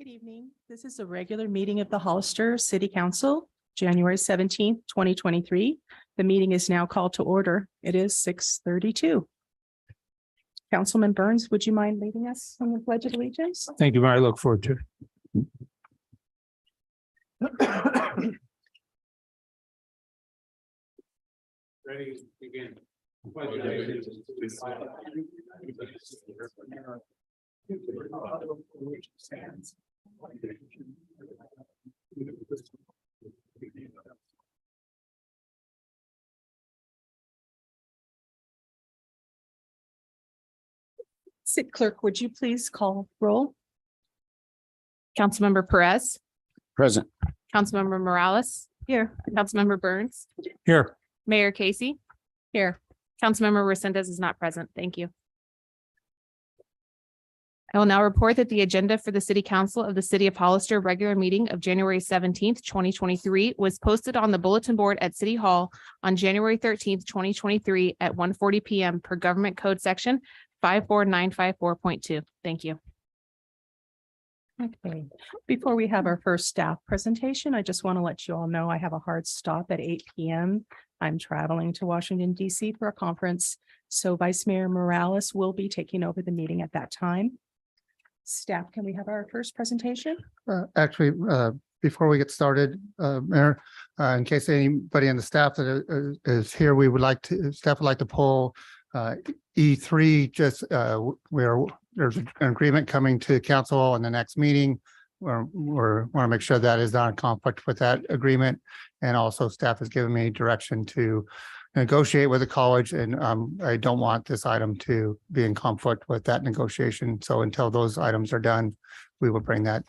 Good evening. This is a regular meeting of the Hollister City Council, January 17th, 2023. The meeting is now called to order. It is 6:32. Councilman Burns, would you mind leading us on the Pledge of Allegiance? Thank you, Mayor. I look forward to it. Ready, begin. City Clerk, would you please call roll? Councilmember Perez, Present. Councilmember Morales, Here. Councilmember Burns, Here, Mayor Casey. Here. Councilmember Resendez is not present. Thank you. I will now report that the agenda for the City Council of the City of Hollister regular meeting of January 17th, 2023 was posted on the bulletin board at City Hall on January 13th, 2023 at 1:40 p.m. per Government Code Section 54954.2. Thank you. Okay, before we have our first staff presentation, I just want to let you all know I have a hard stop at 8 p.m. I'm traveling to Washington, D.C. for a conference, so Vice Mayor Morales will be taking over the meeting at that time. Staff, can we have our first presentation? Before we get started, Mayor, in case anybody in the staff that is here, staff would like to pull E3, just where there's an agreement coming to council in the next meeting. We want to make sure that is not in conflict with that agreement. And also staff has given me direction to negotiate with the college, and I don't want this item to be in conflict with that negotiation. So until those items are done, we will bring that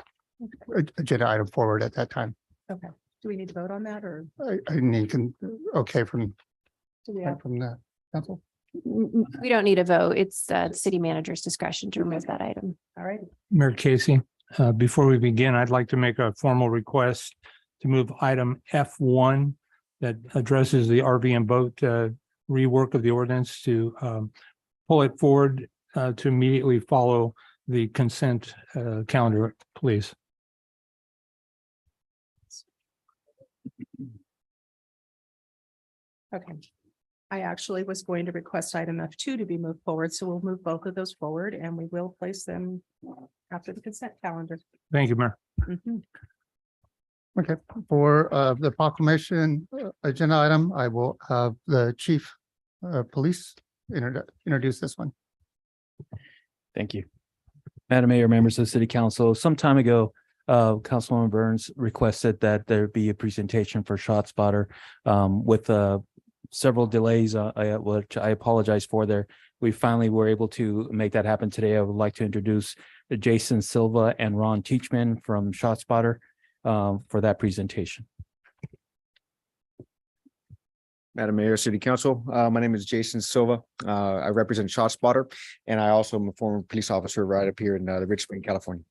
agenda item forward at that time. Okay, do we need to vote on that or I need okay from do we have? the council. We don't need a vote. It's the city manager's discretion to remove that item. All right, Mayor Casey, before we begin, I'd like to make a formal request to move item F1 that addresses the RV and boat rework of the ordinance to pull it forward to immediately follow the consent calendar, please. okay. I actually was going to request item F2 to be moved forward, so we'll move both of those forward and we will place them after the consent calendar. Thank you, Mayor. Mhm. Okay, for the proclamation agenda item, I will have the chief of police introduce this one. Thank you. Madam Mayor, members of the City Council, some time ago, Councilwoman Burns requested that there be a presentation for ShotSpotter with several delays, which I apologize for there. We finally were able to make that happen today. I would like to introduce Jason Silva and Ron Teachman from ShotSpotter for that presentation. Madam Mayor, City Council, my name is Jason Silva. I represent ShotSpotter, and I also am a former police officer right up here in the Rich Spring, California.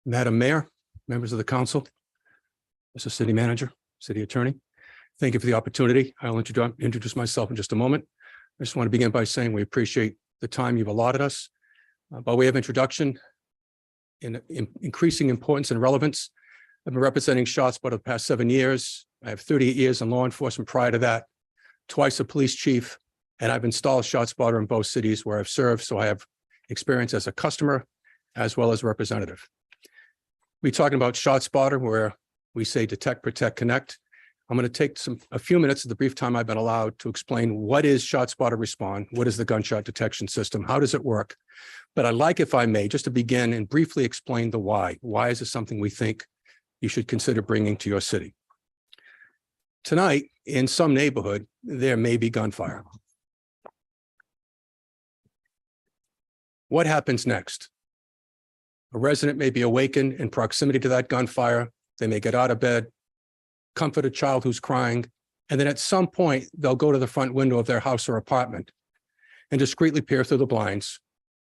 Madam Mayor, members of the council, Mr. City Manager, City Attorney, thank you for the opportunity. I'll introduce myself in just a moment. I just want to begin by saying we appreciate the time you've allotted us. By way of introduction, in increasing importance and relevance, I've been representing ShotSpotter the past 7 years. I have 38 years in law enforcement prior to that, twice a police chief, and I've installed ShotSpotter in both cities where I've served, so I have experience as a customer as well as a representative. We're talking about ShotSpotter, where we say detect, protect, connect. I'm going to take a few minutes of the brief time I've been allowed to explain what is ShotSpotter Respond, what is the gunshot detection system, how does it work? But I'd like, if I may, just to begin and briefly explain the why. Why is this something we think you should consider bringing to your city? Tonight, in some neighborhood, there may be gunfire. What happens next? A resident may be awakened in proximity to that gunfire. They may get out of bed, comfort a child who's crying, and then at some point, they'll go to the front window of their house or apartment and discreetly peer through the blinds.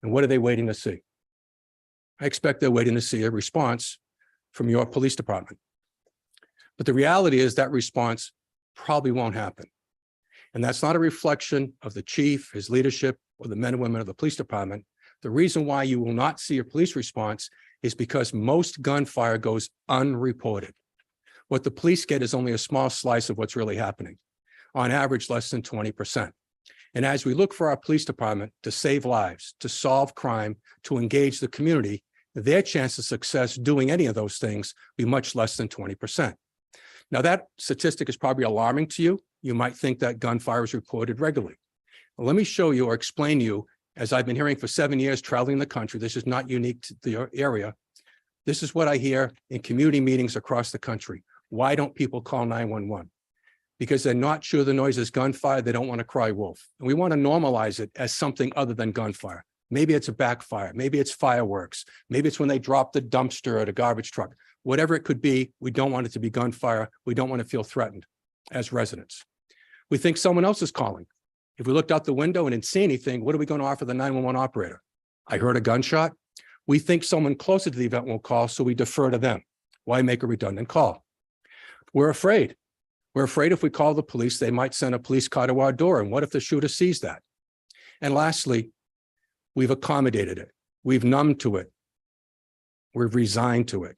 And what are they waiting to see? I expect they're waiting to see a response from your police department. But the reality is that response probably won't happen. And that's not a reflection of the chief, his leadership, or the men and women of the police department, the reason why you will not see a police response is because most gunfire goes unreported. What the police get is only a small slice of what's really happening, on average, less than 20%. And as we look for our police department to save lives, to solve crime, to engage the community, their chance of success doing any of those things be much less than 20%. Now, that statistic is probably alarming to you. You might think that gunfire is reported regularly. Well, let me show you or explain to you, as I've been hearing for 7 years traveling the country, this is not unique to the area. This is what I hear in community meetings across the country. Why don't people call 911? Because they're not sure the noise is gunfire. They don't want to cry wolf. And we want to normalize it as something other than gunfire. Maybe it's a backfire. Maybe it's fireworks. Maybe it's when they drop the dumpster at a garbage truck. Whatever it could be, we don't want it to be gunfire. We don't want to feel threatened as residents. We think someone else is calling. If we looked out the window and didn't see anything, what are we going to offer the 911 operator? I heard a gunshot. We think someone closer to the event will call, so we defer to them. Why make a redundant call? We're afraid. We're afraid if we call the police, they might send a police car to our door. And what if the shooter sees that? And lastly, we've accommodated it. We've numbed to it. We've resigned to it,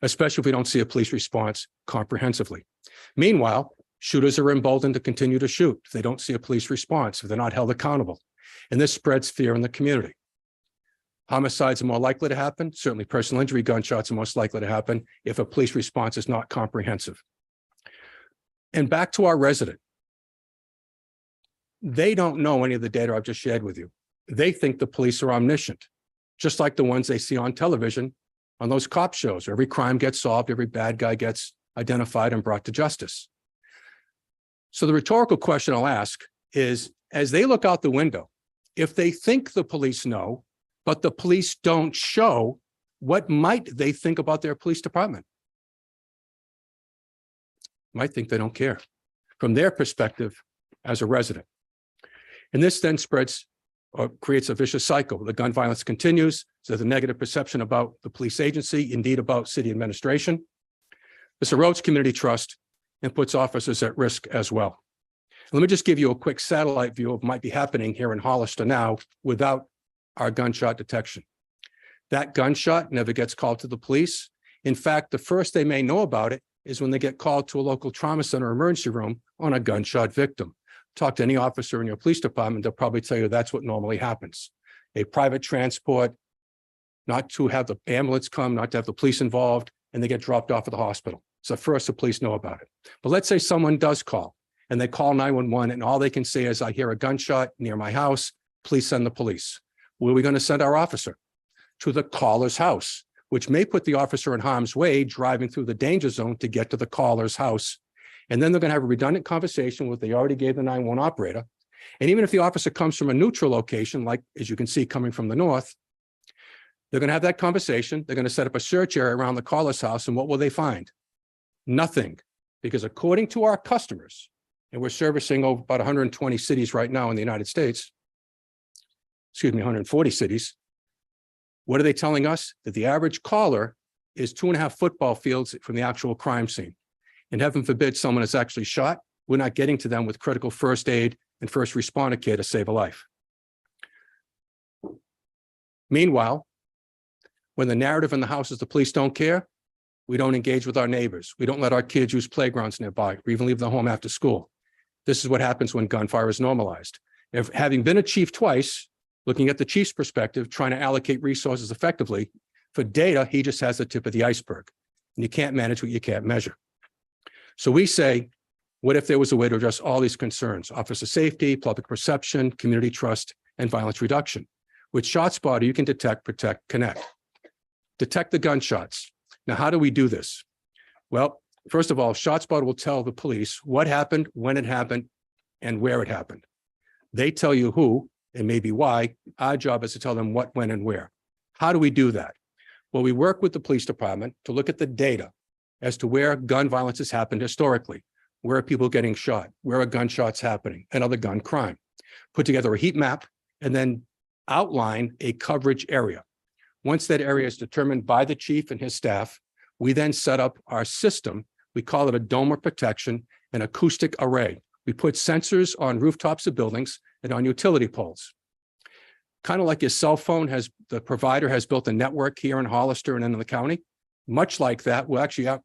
especially if we don't see a police response comprehensively. Meanwhile, shooters are emboldened to continue to shoot if they don't see a police response, if they're not held accountable. And this spreads fear in the community. Homicides are more likely to happen. Certainly personal injury gunshots are most likely to happen if a police response is not comprehensive. And back to our resident. They don't know any of the data I've just shared with you. They think the police are omniscient, just like the ones they see on television on those cop shows. Every crime gets solved, every bad guy gets identified and brought to justice. So the rhetorical question I'll ask is, as they look out the window, if they think the police know, but the police don't show, what might they think about their police department? Might think they don't care from their perspective as a resident. And this then spreads or creates a vicious cycle. The gun violence continues. So there's a negative perception about the police agency, indeed about city administration. This erodes community trust and puts officers at risk as well. Let me just give you a quick satellite view of what might be happening here in Hollister now without our gunshot detection. That gunshot never gets called to the police. In fact, the first they may know about it is when they get called to a local trauma center emergency room on a gunshot victim. Talk to any officer in your police department, they'll probably tell you that's what normally happens. A private transport, not to have the ambulance come, not to have the police involved, and they get dropped off at the hospital. So first the police know about it. But let's say someone does call and they call 911 and all they can say is, I hear a gunshot near my house, please send the police. Where are we going to send our officer? To the caller's house, which may put the officer in harm's way driving through the danger zone to get to the caller's house. And then they're going to have a redundant conversation with they already gave the 911 operator. And even if the officer comes from a neutral location, like as you can see coming from the north, they're going to have that conversation. They're going to set up a search area around the caller's house. And what will they find? Nothing. Because according to our customers, and we're servicing over about 120 cities right now in the United States, 140 cities. What are they telling us? That the average caller is 2.5 football fields from the actual crime scene. And heaven forbid someone is actually shot. We're not getting to them with critical first aid and first responder care to save a life. Meanwhile, when the narrative in the house is the police don't care, we don't engage with our neighbors. We don't let our kids use playgrounds nearby or even leave the home after school. This is what happens when gunfire is normalized. If having been a chief twice, looking at the chief's perspective, trying to allocate resources effectively, for data, he just has the tip of the iceberg. And you can't manage what you can't measure. So we say, what if there was a way to address all these concerns? Officer safety, public perception, community trust, and violence reduction. With ShotSpotter, you can detect, protect, connect. Detect the gunshots. Now, how do we do this? Well, first of all, ShotSpotter will tell the police what happened, when it happened, and where it happened. They tell you who and maybe why. Our job is to tell them what, when, and where. How do we do that? Well, we work with the police department to look at the data as to where gun violence has happened historically. Where are people getting shot? Where are gunshots happening and other gun crime? Put together a heat map and then outline a coverage area. Once that area is determined by the chief and his staff, we then set up our system. We call it a dome of protection, an acoustic array. We put sensors on rooftops of buildings and on utility poles. kind of like your cell phone has, the provider has built a network here in Hollister and then in the county. Much like that, we'll actually have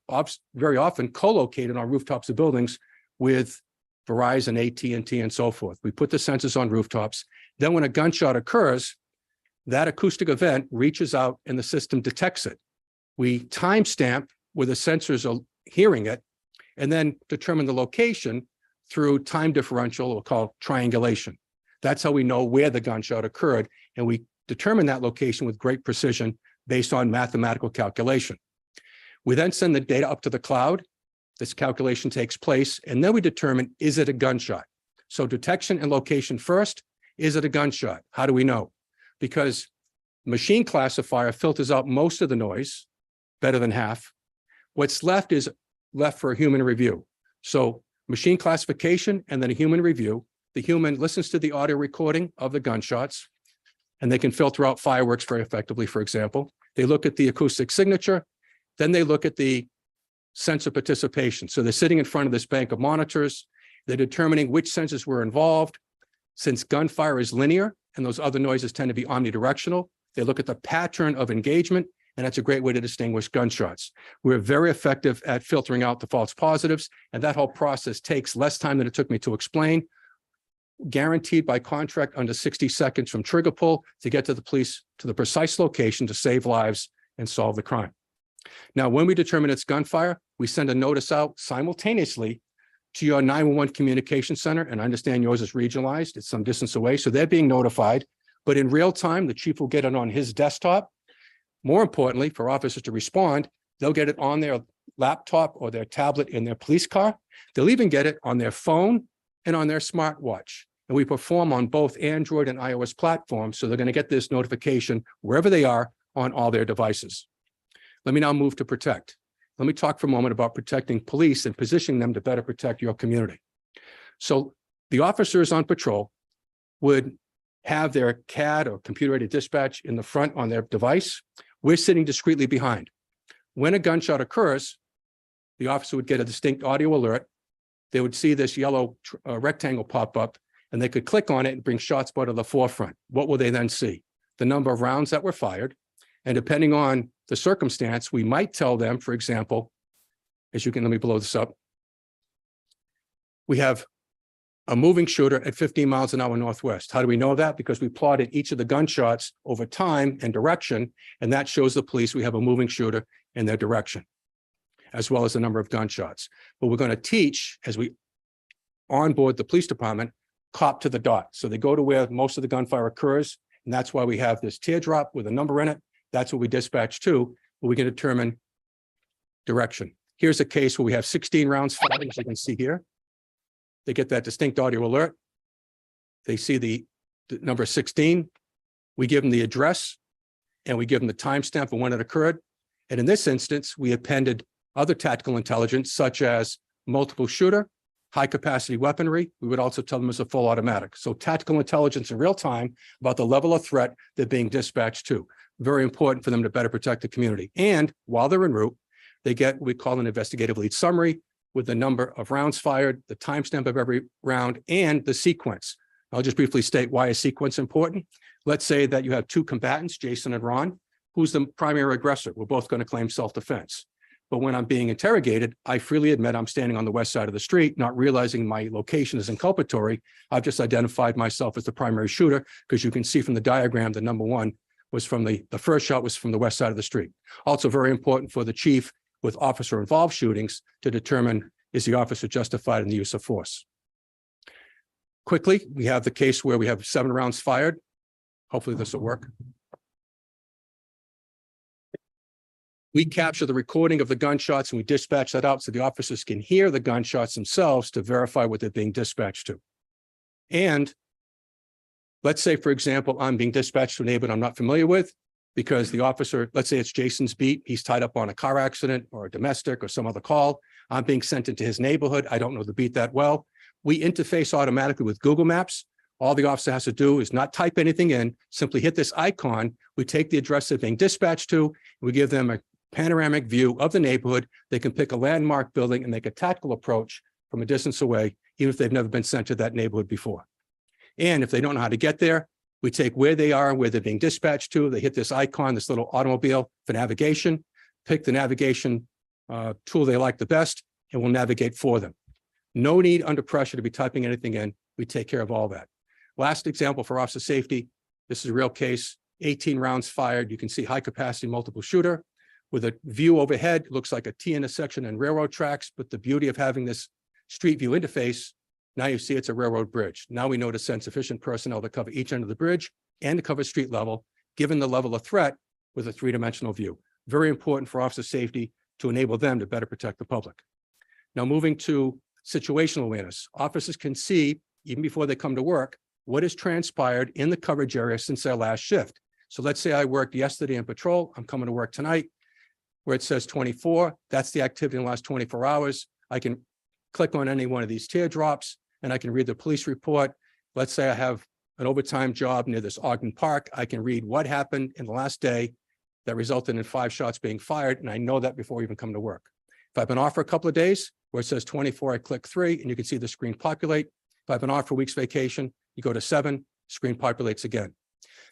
very often co-located on rooftops of buildings with Verizon, AT&T, and so forth. We put the sensors on rooftops. Then when a gunshot occurs, that acoustic event reaches out and the system detects it. We timestamp where the sensors are hearing it and then determine the location through time differential, or called triangulation. That's how we know where the gunshot occurred. And we determine that location with great precision based on mathematical calculation. We then send the data up to the cloud. This calculation takes place, and then we determine, is it a gunshot? So detection and location first. Is it a gunshot? How do we know? Because machine classifier filters out most of the noise, better than half. What's left is left for a human review. So machine classification and then a human review. The human listens to the audio recording of the gunshots, and they can filter out fireworks very effectively, for example. They look at the acoustic signature, then they look at the sensor participation. So they're sitting in front of this bank of monitors. They're determining which sensors were involved. Since gunfire is linear and those other noises tend to be omnidirectional, they look at the pattern of engagement, and that's a great way to distinguish gunshots. We're very effective at filtering out the false positives, and that whole process takes less time than it took me to explain. Guaranteed by contract under 60 seconds from trigger pull to get to the police to the precise location to save lives and solve the crime. Now, when we determine it's gunfire, we send a notice out simultaneously to your 911 communication center, and I understand yours is regionalized. It's some distance away, so they're being notified. But in real time, the chief will get it on his desktop. More importantly, for officers to respond, they'll get it on their laptop or their tablet in their police car. They'll even get it on their phone and on their smartwatch. And we perform on both Android and iOS platforms, so they're going to get this notification wherever they are on all their devices. Let me now move to protect. Let me talk for a moment about protecting police and positioning them to better protect your community. So the officers on patrol would have their CAD or computer-aided dispatch in the front on their device. We're sitting discreetly behind. When a gunshot occurs, the officer would get a distinct audio alert. They would see this yellow rectangle pop up, and they could click on it and bring ShotSpotter to the forefront. What will they then see? The number of rounds that were fired. And depending on the circumstance, we might tell them, for example, as you can, let me blow this up. We have a moving shooter at 15 miles an hour northwest. How do we know that? Because we plotted each of the gunshots over time and direction, and that shows the police we have a moving shooter in their direction, as well as the number of gunshots. But we're going to teach, as we onboard the police department, cop to the dot. So they go to where most of the gunfire occurs, and that's why we have this teardrop with a number in it. That's what we dispatch to, where we can determine direction. Here's a case where we have 16 rounds fired, as you can see here. They get that distinct audio alert. They see the number 16. We give them the address, and we give them the timestamp of when it occurred. And in this instance, we appended other tactical intelligence, such as multiple shooter, high capacity weaponry. We would also tell them it's a full automatic. So tactical intelligence in real time about the level of threat they're being dispatched to. Very important for them to better protect the community. And while they're en route, they get what we call an investigative lead summary with the number of rounds fired, the timestamp of every round, and the sequence. I'll just briefly state why is sequence important. Let's say that you have two combatants, Jason and Ron. Who's the primary aggressor? We're both going to claim self-defense. But when I'm being interrogated, I freely admit I'm standing on the west side of the street, not realizing my location is inculpatory. I've just identified myself as the primary shooter, because you can see from the diagram, the number one was from the first shot was from the west side of the street. Also very important for the chief with officer involved shootings to determine, is the officer justified in the use of force? Quickly, we have the case where we have 7 rounds fired. Hopefully this will work. We capture the recording of the gunshots and we dispatch that out so the officers can hear the gunshots themselves to verify what they're being dispatched to. And let's say, for example, I'm being dispatched to a neighborhood I'm not familiar with because the officer, let's say it's Jason's beat, he's tied up on a car accident or a domestic or some other call. I'm being sent into his neighborhood. I don't know the beat that well. We interface automatically with Google Maps. All the officer has to do is not type anything in, simply hit this icon. We take the address they're being dispatched to. We give them a panoramic view of the neighborhood. They can pick a landmark building and make a tactical approach from a distance away, even if they've never been sent to that neighborhood before. And if they don't know how to get there, We take where they are, where they're being dispatched to. They hit this icon, this little automobile for navigation, pick the navigation tool they like the best, and we'll navigate for them. No need under pressure to be typing anything in. We take care of all that. Last example for officer safety. This is a real case, 18 rounds fired. You can see high capacity multiple shooter with a view overhead. It looks like a T intersection and railroad tracks, but the beauty of having this street view interface, now you see it's a railroad bridge. Now we know to send sufficient personnel to cover each end of the bridge and to cover street level, given the level of threat with a three-dimensional view. Very important for officer safety to enable them to better protect the public. Now moving to situational awareness. Officers can see, even before they come to work, what has transpired in the coverage area since their last shift. So let's say I worked yesterday in patrol, I'm coming to work tonight, where it says 24, that's the activity in the last 24 hours. I can click on any one of these teardrops and I can read the police report. Let's say I have an overtime job near this Ogden Park. I can read what happened in the last day that resulted in 5 shots being fired, and I know that before I even come to work. If I've been off for a couple of days, where it says 24, I click 3, and you can see the screen populate. If I've been off for a week's vacation, you go to 7, screen populates again.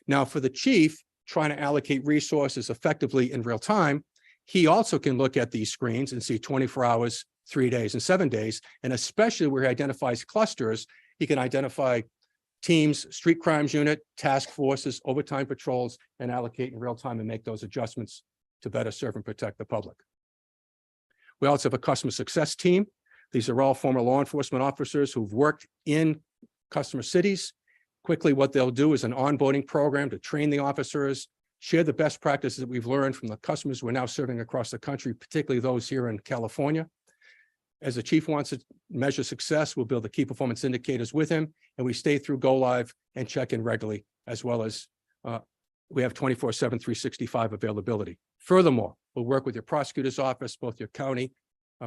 Now, for the chief trying to allocate resources effectively in real time, he also can look at these screens and see 24 hours, 3 days, and 7 days. And especially where he identifies clusters, he can identify teams, street crimes unit, task forces, overtime patrols, and allocate in real time and make those adjustments to better serve and protect the public. We also have a customer success team. These are all former law enforcement officers who've worked in customer cities. Quickly, what they'll do is an onboarding program to train the officers, share the best practices that we've learned from the customers we're now serving across the country, particularly those here in California. As the chief wants to measure success, we'll build the key performance indicators with him, and we stay through go live and check in regularly, as well as we have 24/7, 365 availability. Furthermore, we'll work with your prosecutor's office, both your county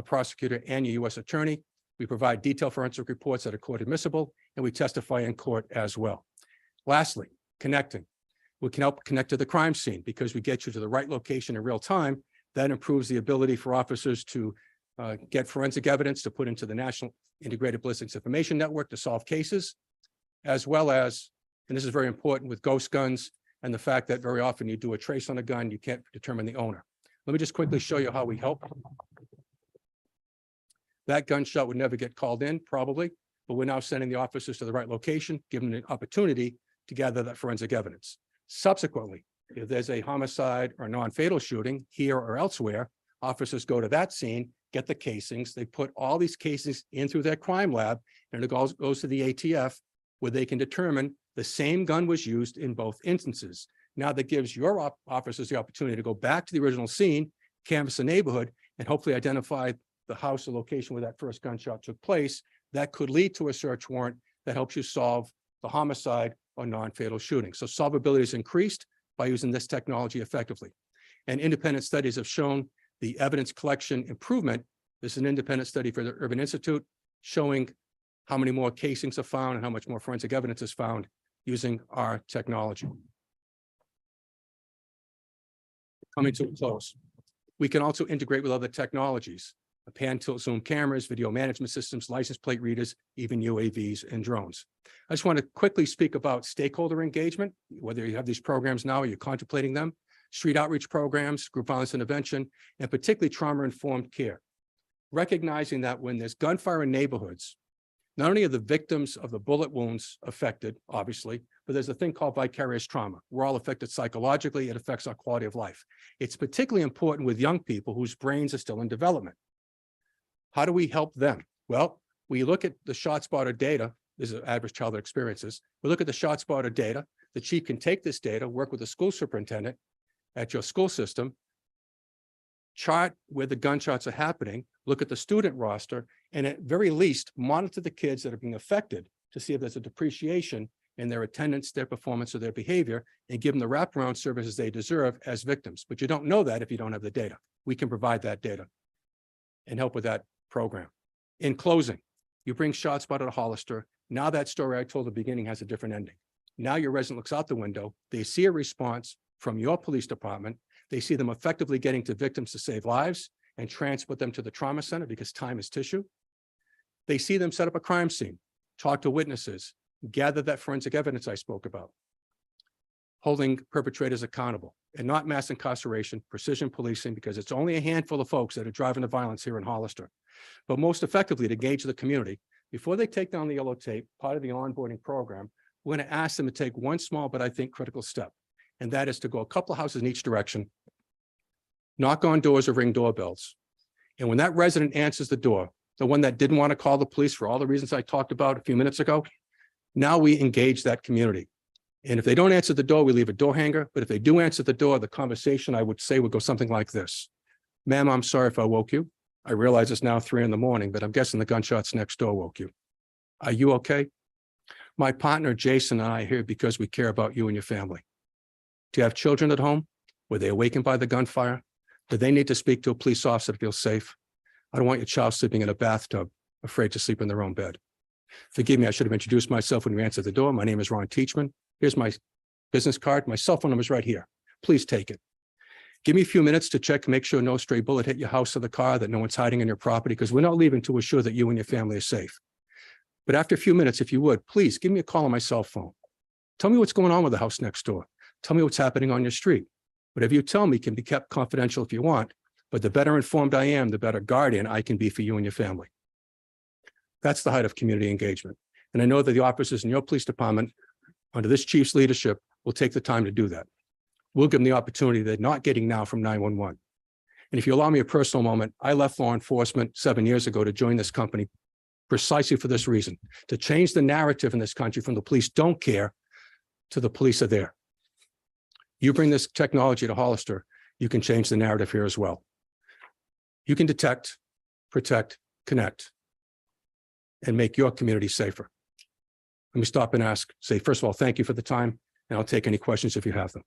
prosecutor and your U.S. attorney. We provide detailed forensic reports that are court admissible, and we testify in court as well. Lastly, connecting. We can help connect to the crime scene because we get you to the right location in real time. That improves the ability for officers to get forensic evidence to put into the National Integrated Ballistics Information Network to solve cases, as well as, and this is very important with ghost guns and the fact that very often you do a trace on a gun, you can't determine the owner. Let me just quickly show you how we help. That gunshot would never get called in, probably, but we're now sending the officers to the right location, giving them an opportunity to gather that forensic evidence. Subsequently, if there's a homicide or non-fatal shooting here or elsewhere, officers go to that scene, get the casings, they put all these casings in through their crime lab, and it goes to the ATF, where they can determine the same gun was used in both instances. Now that gives your officers the opportunity to go back to the original scene, canvass the neighborhood, and hopefully identify the house or location where that first gunshot took place. That could lead to a search warrant that helps you solve the homicide or non-fatal shooting. So solvability is increased by using this technology effectively. And independent studies have shown the evidence collection improvement. This is an independent study for the Urban Institute showing how many more casings are found and how much more forensic evidence is found using our technology. Coming to a close. We can also integrate with other technologies, pan tilt zoom cameras, video management systems, license plate readers, even UAVs and drones. I just want to quickly speak about stakeholder engagement, whether you have these programs now or you're contemplating them, street outreach programs, group violence intervention, and particularly trauma-informed care. Recognizing that when there's gunfire in neighborhoods, not only are the victims of the bullet wounds affected, obviously, but there's a thing called vicarious trauma. We're all affected psychologically. It affects our quality of life. It's particularly important with young people whose brains are still in development. How do we help them? Well, we look at the ShotSpotter data. This is average childhood experiences. We look at the ShotSpotter data. The chief can take this data, work with the school superintendent at your school system, chart where the gunshots are happening, look at the student roster, and at very least monitor the kids that are being affected to see if there's a depreciation in their attendance, their performance, or their behavior, and give them the wraparound services they deserve as victims. But you don't know that if you don't have the data. We can provide that data and help with that program. In closing, you bring ShotSpotter to Hollister. Now that story I told at the beginning has a different ending. Now your resident looks out the window, they see a response from your police department, they see them effectively getting to victims to save lives and transport them to the trauma center because time is tissue. They see them set up a crime scene, talk to witnesses, gather that forensic evidence I spoke about. holding perpetrators accountable and not mass incarceration, precision policing, because it's only a handful of folks that are driving the violence here in Hollister. But most effectively to engage the community, before they take down the yellow tape, part of the onboarding program, we're going to ask them to take one small, but I think critical step. And that is to go a couple of houses in each direction, knock on doors or ring doorbells. And when that resident answers the door, the one that didn't want to call the police for all the reasons I talked about a few minutes ago, now we engage that community. And if they don't answer the door, we leave a door hanger. But if they do answer the door, the conversation I would say would go something like this. Ma'am, I'm sorry if I woke you. I realize it's now 3 a.m, but I'm guessing the gunshots next door woke you. Are you okay? My partner, Jason, and I are here because we care about you and your family. Do you have children at home? Were they awakened by the gunfire? Do they need to speak to a police officer to feel safe? I don't want your child sleeping in a bathtub, afraid to sleep in their own bed. Forgive me, I should have introduced myself when you answered the door. My name is Ron Teachman. Here's my business card. My cell phone number is right here. Please take it. Give me a few minutes to check, make sure no stray bullet hit your house or the car, that no one's hiding in your property, because we're not leaving to assure that you and your family are safe. But after a few minutes, if you would, please give me a call on my cell phone. Tell me what's going on with the house next door. Tell me what's happening on your street. Whatever you tell me can be kept confidential if you want, but the better informed I am, the better guardian I can be for you and your family. That's the height of community engagement. And I know that the officers in your police department, under this chief's leadership, will take the time to do that. We'll give them the opportunity they're not getting now from 911. And if you allow me a personal moment, I left law enforcement 7 years ago to join this company precisely for this reason, to change the narrative in this country from the police don't care to the police are there. You bring this technology to Hollister, you can change the narrative here as well. You can detect, protect, connect, and make your community safer. Let me stop and say, first of all, thank you for the time, and I'll take any questions if you have them.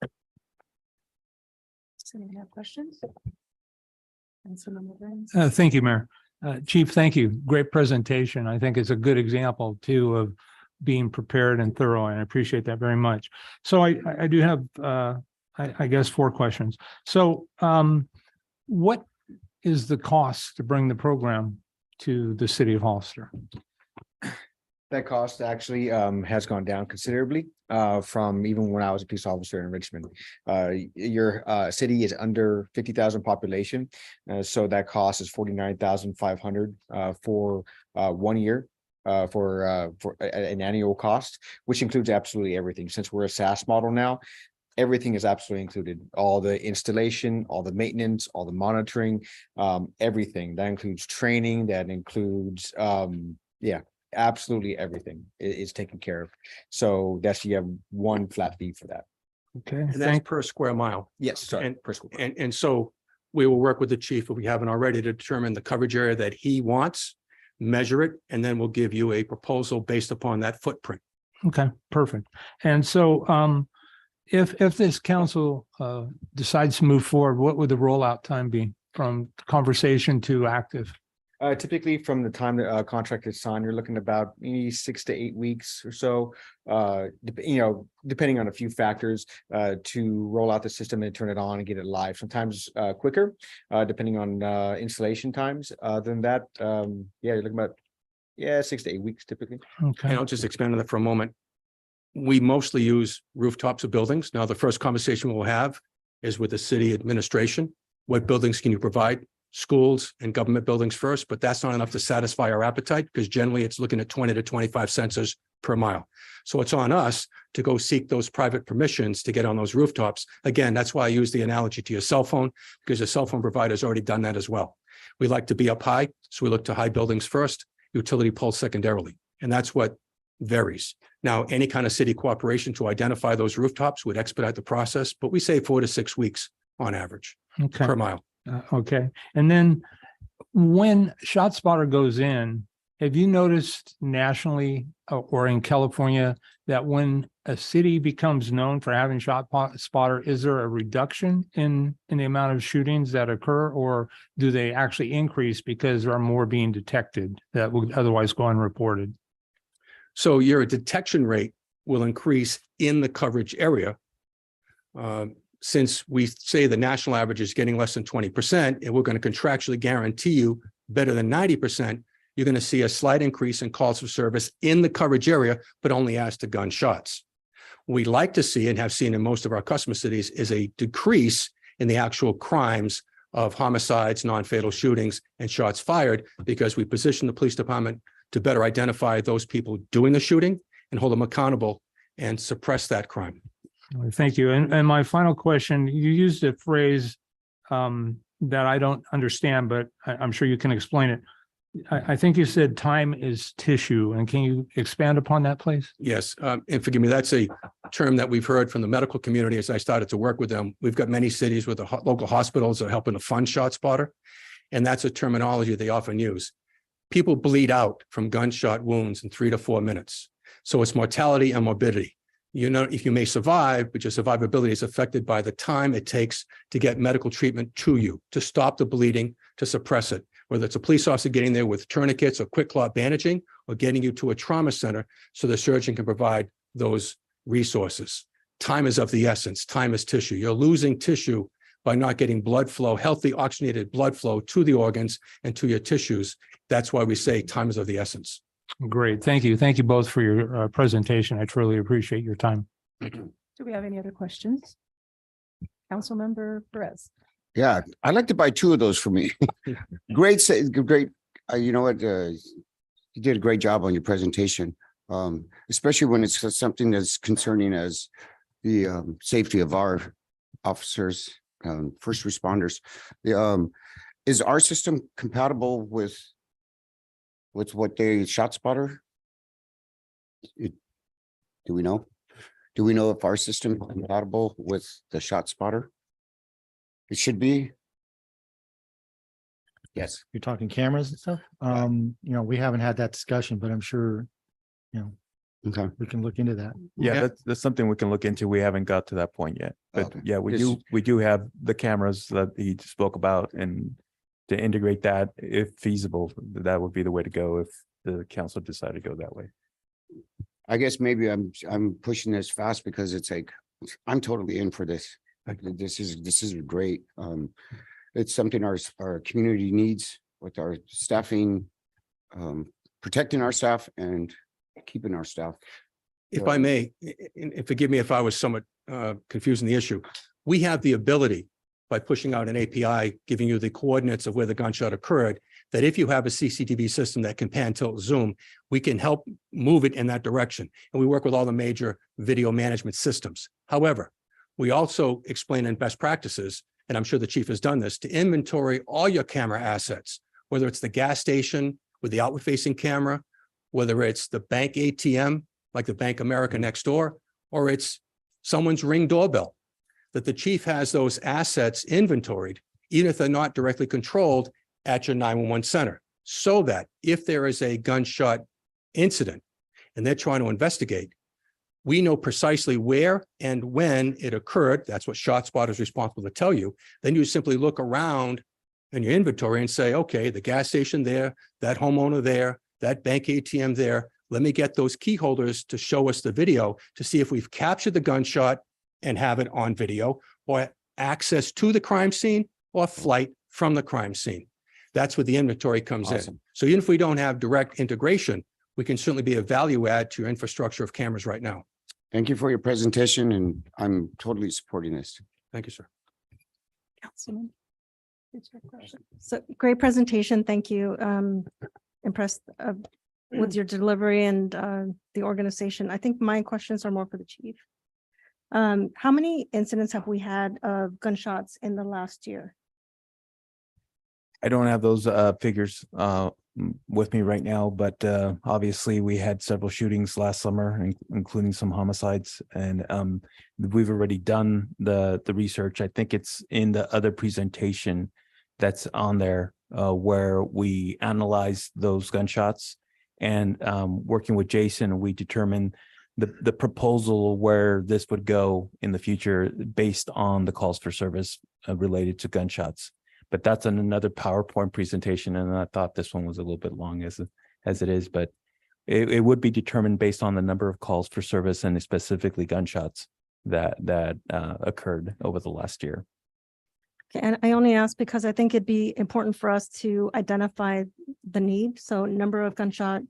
Does anyone have questions? Councilmember Burns? Thank you, Mayor. Chief, thank you. Great presentation. I think it's a good example too of being prepared and thorough, and I appreciate that very much. So I do have, I guess, 4 questions. So what is the cost to bring the program to the city of Hollister? That cost actually has gone down considerably from even when I was a police officer in Richmond. Your city is under 50,000 population, so that cost is 49,500 for 1 year for an annual cost, which includes absolutely everything. Since we're a SaaS model now, everything is absolutely included. All the installation, all the maintenance, all the monitoring, everything. That includes training, that includes absolutely everything is taken care of. So that's, you have one flat fee for that. Okay, And that's per square mile. Yes, sorry, And- per square. And so we will work with the chief, if we haven't already, to determine the coverage area that he wants, measure it, and then we'll give you a proposal based upon that footprint. okay, perfect. And so if this council decides to move forward, what would the rollout time be from conversation to active? Typically, from the time the contract is signed, you're looking at about maybe 6 to 8 weeks or so. Depending on a few factors, to roll out the system and turn it on and get it live. Sometimes quicker, depending on installation times. Other than that, you're looking about 6 to 8 weeks typically. Okay, And I'll just expand on that for a moment. We mostly use rooftops of buildings. Now, the first conversation we'll have is with the city administration. What buildings can you provide? Schools and government buildings first, but that's not enough to satisfy our appetite, because generally it's looking at 20 to 25 sensors per mile. So it's on us to go seek those private permissions to get on those rooftops. Again, that's why I use the analogy to your cell phone, because the cell phone provider has already done that as well. We like to be up high, so we look to high buildings first, utility poles secondarily, and that's what varies. Now, any kind of city cooperation to identify those rooftops would expedite the process, but we say 4 to 6 weeks on average okay. per mile. Okay, and then when ShotSpotter goes in, have you noticed nationally or in California that when a city becomes known for having ShotSpotter, is there a reduction in the amount of shootings that occur, or do they actually increase because there are more being detected that would otherwise go unreported? So your detection rate will increase in the coverage area. Since we say the national average is getting less than 20%, and we're going to contractually guarantee you better than 90%, you're going to see a slight increase in calls for service in the coverage area, but only as to gunshots. We like to see and have seen in most of our customer cities is a decrease in the actual crimes of homicides, non-fatal shootings, and shots fired, because we position the police department to better identify those people doing the shooting and hold them accountable and suppress that crime. Thank you. And my final question, you used a phrase that I don't understand, but I'm sure you can explain it. I think you said time is tissue, and can you expand upon that, please? Yes, and forgive me, that's a term that we've heard from the medical community as I started to work with them. We've got many cities where the local hospitals are helping to fund ShotSpotter, and that's a terminology they often use. People bleed out from gunshot wounds in 3 to 4 minutes. So it's mortality and morbidity. You know, if you may survive, but your survivability is affected by the time it takes to get medical treatment to you, to stop the bleeding, to suppress it, whether it's a police officer getting there with tourniquets or quick clot bandaging, or getting you to a trauma center so the surgeon can provide those resources. Time is of the essence. Time is tissue. You're losing tissue by not getting blood flow, healthy oxygenated blood flow to the organs and to your tissues. That's why we say time is of the essence. Great. Thank you. Thank you both for your presentation. I truly appreciate your time. Do we have any other questions? Councilmember Perez. Yeah, I'd like to buy 2 of those for me. Great, great. You know what? You did a great job on your presentation, especially when it's something as concerning as the safety of our officers, first responders. Is our system compatible with what they ShotSpotter? Do we know? Do we know if our system is compatible with the ShotSpotter? It should be. Yes. You're talking cameras and stuff? You know, we haven't had that discussion, but I'm sure, you know, Okay. we can look into that. Yeah, that's something we can look into. We haven't got to that point yet. But Okay. yeah, we This- do have the cameras that he spoke about, and to integrate that, if feasible, that would be the way to go if the council decided to go that way. I guess maybe I'm pushing this fast because it's like, I'm totally in for this. Like, this is great. It's something our community needs with our staffing, protecting our staff and keeping our staff. If I may, and forgive me if I was somewhat confusing the issue, we have the ability by pushing out an API, giving you the coordinates of where the gunshot occurred, that if you have a CCTV system that can pan, tilt, zoom, we can help move it in that direction. And we work with all the major video management systems. However, we also explain in best practices, and I'm sure the chief has done this, to inventory all your camera assets, whether it's the gas station with the outward facing camera, whether it's the bank ATM, like the Bank America next door, or it's someone's Ring doorbell, that the chief has those assets inventoried, even if they're not directly controlled at your 911 center, so that if there is a gunshot incident and they're trying to investigate, we know precisely where and when it occurred. That's what ShotSpotter is responsible to tell you. Then you simply look around in your inventory and say, okay, the gas station there, that homeowner there, that bank ATM there, let me get those key holders to show us the video to see if we've captured the gunshot and have it on video, or access to the crime scene, or flight from the crime scene. That's where the inventory comes in. Awesome. So even if we don't have direct integration, we can certainly be a value add to your infrastructure of cameras right now. Thank you for your presentation, and I'm totally supporting this. Thank you, sir. Councilman. It's your question. So great presentation. Thank you. Impressed with your delivery and the organization. I think my questions are more for the chief. How many incidents have we had of gunshots in the last year? I don't have those figures with me right now, but obviously we had several shootings last summer, including some homicides, and we've already done the research. I think it's in the other presentation that's on there where we analyzed those gunshots, and working with Jason, we determined the proposal where this would go in the future based on the calls for service related to gunshots. But that's in another PowerPoint presentation, and I thought this one was a little bit long as it is, but it would be determined based on the number of calls for service and specifically gunshots that occurred over the last year. Okay, and I only ask because I think it'd be important for us to identify the need. So number of gunshot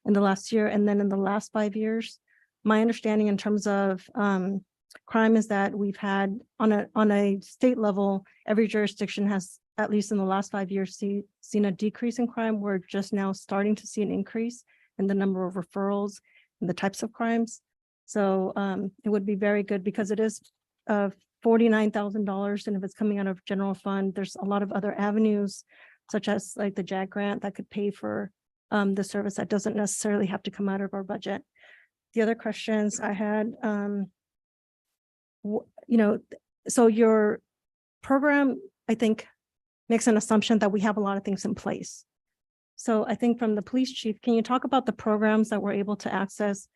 in the last year, and then in the last 5 years, my understanding in terms of crime is that we've had on a state level, every jurisdiction has, at least in the last 5 years, seen a decrease in crime. We're just now starting to see an increase in the number of referrals and the types of crimes. So it would be very good because it is $49,000. And if it's coming out of general fund, there's a lot of other avenues, such as like the JAG grant that could pay for the service that doesn't necessarily have to come out of our budget. The other questions I had, so your program, I think, makes an assumption that we have a lot of things in place. So I think from the police chief, can you talk about the programs that we're able to access?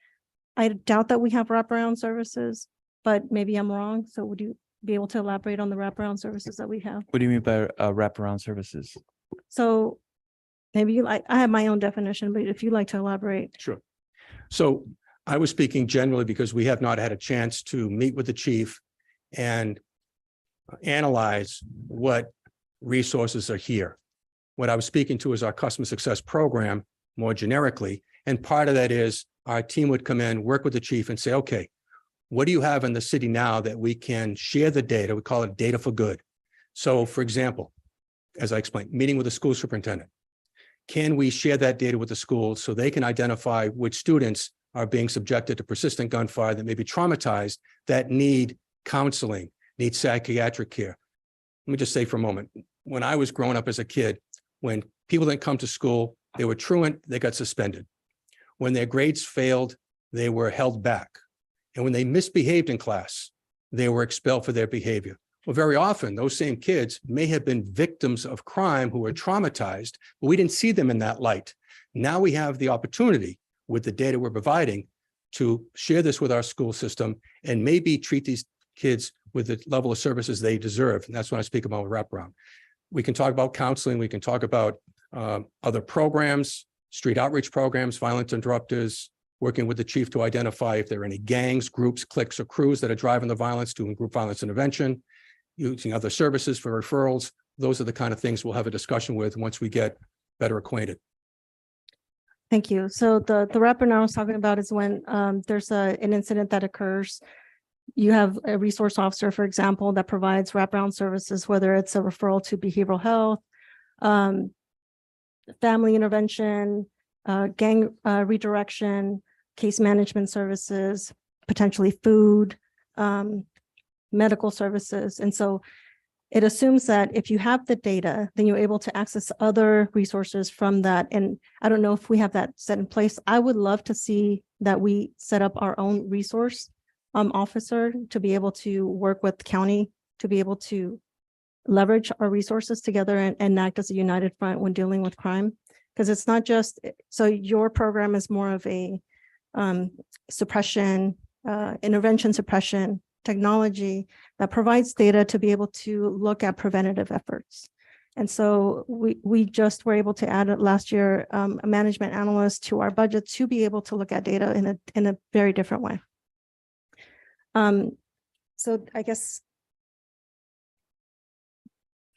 I doubt that we have wraparound services, but maybe I'm wrong. So would you be able to elaborate on the wraparound services that we have? What do you mean by wraparound services? So maybe I have my own definition, but if you'd like to elaborate. Sure. So I was speaking generally because we have not had a chance to meet with the chief and analyze what resources are here. What I was speaking to is our customer success program more generically. And part of that is our team would come in, work with the chief and say, okay, what do you have in the city now that we can share the data? We call it data for good. So for example, as I explained, meeting with the school superintendent. Can we share that data with the schools so they can identify which students are being subjected to persistent gunfire that may be traumatized, that need counseling, need psychiatric care? Let me just say for a moment, when I was growing up as a kid, when people didn't come to school, they were truant, they got suspended. When their grades failed, they were held back. And when they misbehaved in class, they were expelled for their behavior. Well, very often those same kids may have been victims of crime who were traumatized, but we didn't see them in that light. Now we have the opportunity with the data we're providing to share this with our school system and maybe treat these kids with the level of services they deserve. And that's when I speak about wraparound. We can talk about counseling. We can talk about other programs, street outreach programs, violent interrupters, working with the chief to identify if there are any gangs, groups, cliques, or crews that are driving the violence, doing group violence intervention, using other services for referrals. Those are the kind of things we'll have a discussion with once we get better acquainted. Thank you. So the wraparound I was talking about is when there's an incident that occurs. You have a resource officer, for example, that provides wraparound services, whether it's a referral to behavioral health, family intervention, gang redirection, case management services, potentially food, medical services. And so it assumes that if you have the data, then you're able to access other resources from that. And I don't know if we have that set in place. I would love to see that we set up our own resource officer to be able to work with the county, to be able to leverage our resources together and act as a united front when dealing with crime. Because it's not just, so your program is more of a suppression, intervention suppression technology that provides data to be able to look at preventative efforts. And so we just were able to add last year a management analyst to our budget to be able to look at data in a very different way. So I guess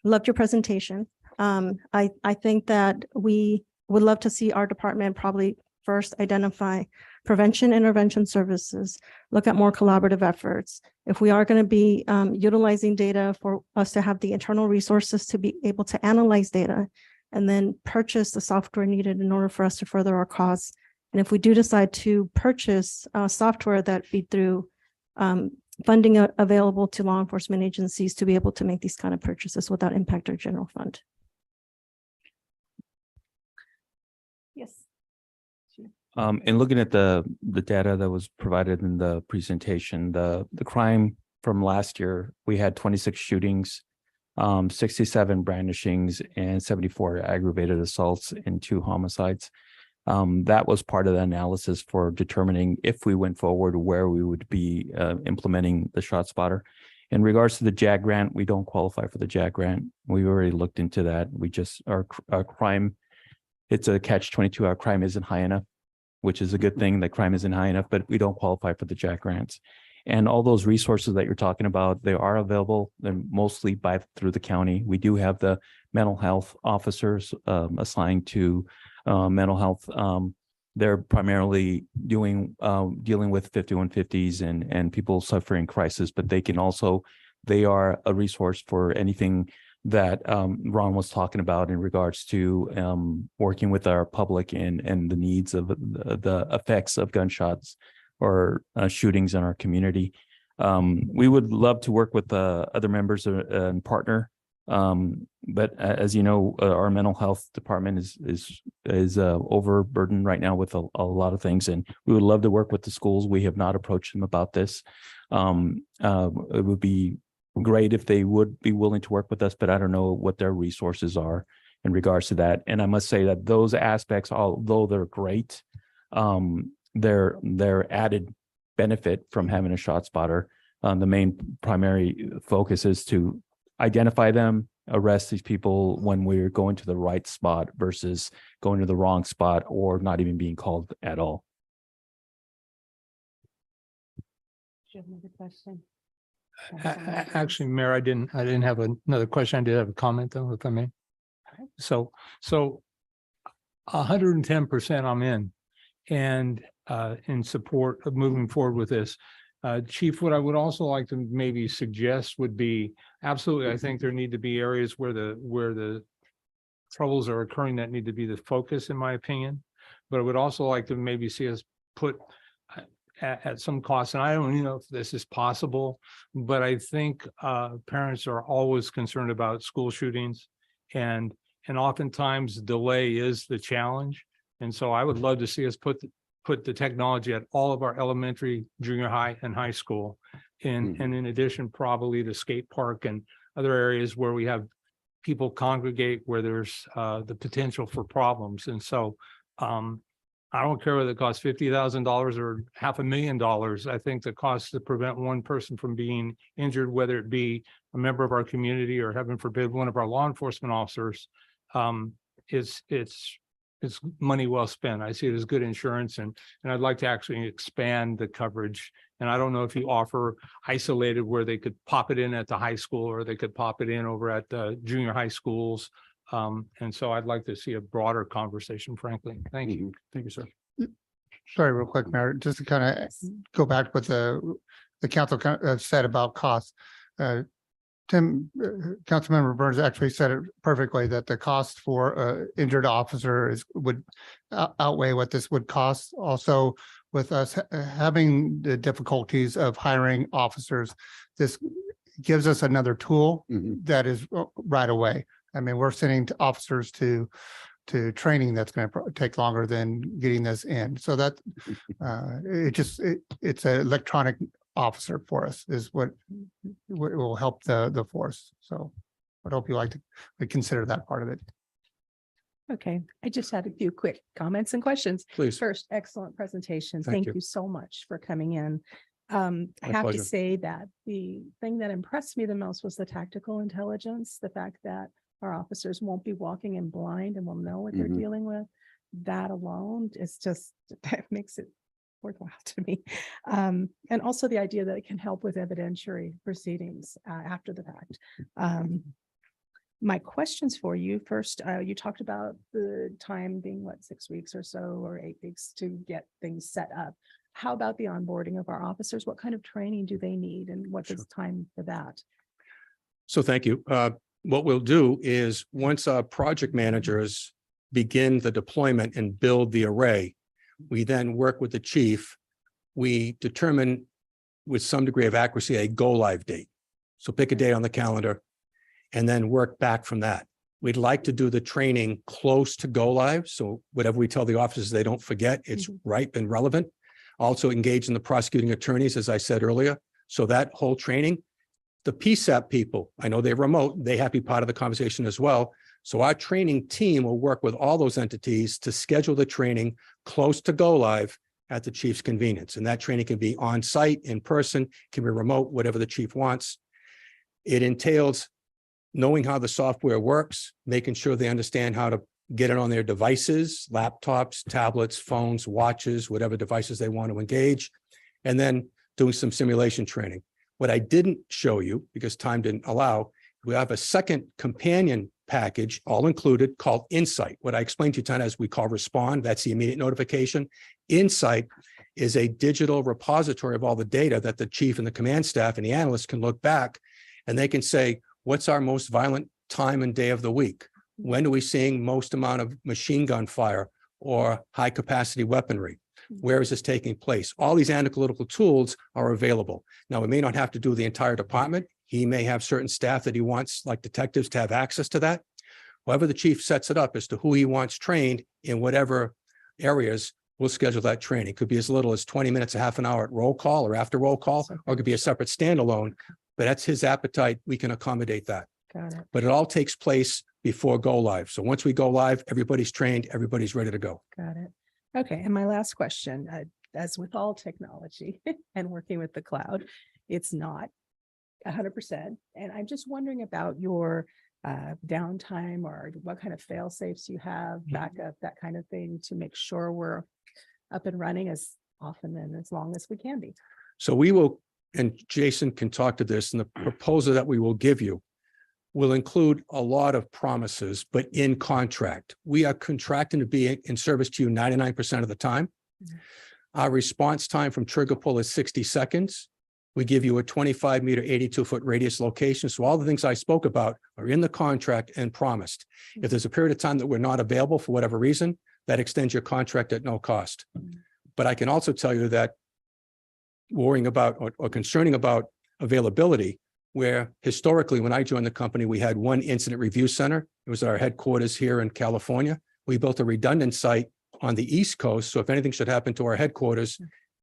loved your presentation. I think that we would love to see our department probably first identify prevention intervention services, look at more collaborative efforts. If we are going to be utilizing data for us to have the internal resources to be able to analyze data and then purchase the software needed in order for us to further our cause. And if we do decide to purchase software that be through funding available to law enforcement agencies to be able to make these kind of purchases without impact our general fund. Yes. And looking at the data that was provided in the presentation, the crime from last year, we had 26 shootings, 67 brandishings, and 74 aggravated assaults and 2 homicides. That was part of the analysis for determining if we went forward where we would be implementing the ShotSpotter. In regards to the JAG grant, we don't qualify for the JAG grant. We already looked into that. We just, our crime, it's a catch-22. Our crime isn't high enough, which is a good thing that crime isn't high enough, but we don't qualify for the JAG grants. And all those resources that you're talking about, they are available. They're mostly through the county. We do have the mental health officers assigned to mental health they're primarily dealing with 5150s and people suffering crisis, but they are a resource for anything that Ron was talking about in regards to working with our public and the needs of the effects of gunshots or shootings in our community. We would love to work with other members and partner. But as you know, our mental health department is overburdened right now with a lot of things, and we would love to work with the schools. We have not approached them about this. It would be great if they would be willing to work with us, but I don't know what their resources are in regards to that. And I must say that those aspects, although they're great, they're added benefit from having a shot spotter. The main primary focus is to identify them, arrest these people when we're going to the right spot versus going to the wrong spot or not even being called at all. Do you have another question? Actually, Mayor, I didn't have another question. I did have a comment though, if I may. So 110% I'm in support of moving forward with this. Chief, what I would also like to maybe suggest would be, absolutely, I think there need to be areas where the troubles are occurring that need to be the focus, in my opinion. But I would also like to maybe see us put at some cost, and I don't even know if this is possible, but I think parents are always concerned about school shootings, and oftentimes delay is the challenge. And so I would love to see us put the technology at all of our elementary, junior high, and high school. And in addition, probably the skate park and other areas where we have people congregate, where there's the potential for problems. And so I don't care whether it costs $50,000 or $500,000. I think the cost to prevent one person from being injured, whether it be a member of our community or, heaven forbid, one of our law enforcement officers, it's money well spent. I see it as good insurance, and I'd like to actually expand the coverage. And I don't know if you offer isolated where they could pop it in at the high school or they could pop it in over at the junior high schools. And so I'd like to see a broader conversation, frankly. Thank you. Thank you, sir. Sorry, real quick, Mayor, just to kind of go back to what the council said about costs. Councilmember Burns actually said it perfectly, that the cost for injured officer would outweigh what this would cost. Also, with us having the difficulties of hiring officers, this gives us another tool that is right away. I mean, we're sending officers to training that's going to take longer than getting this in. So that it's an electronic officer for us is what will help the force. So I hope you like to consider that part of it. Okay, I just had a few quick comments and questions. Please. First, excellent presentation. Thank Thank you. you so much for coming in. I have pleasure. to say that the thing that impressed me the most was the tactical intelligence, the fact that our officers won't be walking in blind and will know what they're dealing with. That alone is just, that makes it worthwhile to me. And also the idea that it can help with evidentiary proceedings after the fact. My questions for you, first, you talked about the time being 6 weeks or so, or 8 weeks to get things set up. How about the onboarding of our officers? What kind of training do they need, and what is time for that? So thank you. What we'll do is, once our project managers begin the deployment and build the array, we then work with the chief. We determine with some degree of accuracy a go live date. So pick a day on the calendar and then work back from that. We'd like to do the training close to go live. So whatever we tell the officers, they don't forget, it's ripe and relevant. Also engage in the prosecuting attorneys, as I said earlier. So that whole training, the PSAP people, I know they're remote, they have to be part of the conversation as well. So our training team will work with all those entities to schedule the training close to go live at the chief's convenience. And that training can be on site, in person, can be remote, whatever the chief wants. It entails knowing how the software works, making sure they understand how to get it on their devices, laptops, tablets, phones, watches, whatever devices they want to engage, and then doing some simulation training. What I didn't show you, because time didn't allow, we have a second companion package, all included, called Insight. What I explained to you tonight is we call Respond. That's the immediate notification. Insight is a digital repository of all the data that the chief and the command staff and the analysts can look back, and they can say, what's our most violent time and day of the week? When are we seeing most amount of machine gun fire or high capacity weaponry? Where is this taking place? All these analytical tools are available. Now, we may not have to do the entire department. He may have certain staff that he wants, like detectives, to have access to that. However, the chief sets it up as to who he wants trained in whatever areas, we'll schedule that training. Could be as little as 20 minutes, a half an hour at roll call or after roll call, or it could be a separate standalone, but that's his appetite. We can accommodate that. Got it. But it all takes place before go live. So once we go live, everybody's trained, everybody's ready to go. Got it. Okay, and my last question, as with all technology and working with the cloud, it's not 100%. And I'm just wondering about your downtime or what kind of fail safes you have, backup, that kind of thing, to make sure we're up and running as often and as long as we can be. So we will, and Jason can talk to this, and the proposal that we will give you will include a lot of promises, but in contract. We are contracting to be in service to you 99% of the time. Our response time from trigger pull is 60 seconds. We give you a 25-meter, 82-foot radius location. So all the things I spoke about are in the contract and promised. If there's a period of time that we're not available for whatever reason, that extends your contract at no cost. But I can also tell you that worrying about or concerning about availability, where historically, when I joined the company, we had one incident review center. It was our headquarters here in California. We built a redundant site on the East Coast. So if anything should happen to our headquarters,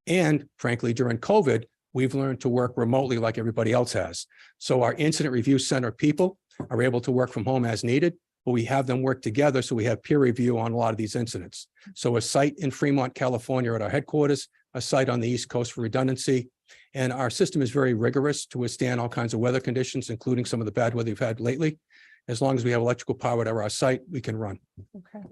and frankly, during COVID, we've learned to work remotely like everybody else has. So our incident review center people are able to work from home as needed, but we have them work together. So we have peer review on a lot of these incidents. So a site in Fremont, California at our headquarters, a site on the East Coast for redundancy. And our system is very rigorous to withstand all kinds of weather conditions, including some of the bad weather we've had lately. As long as we have electrical power at our site, we can run. Okay,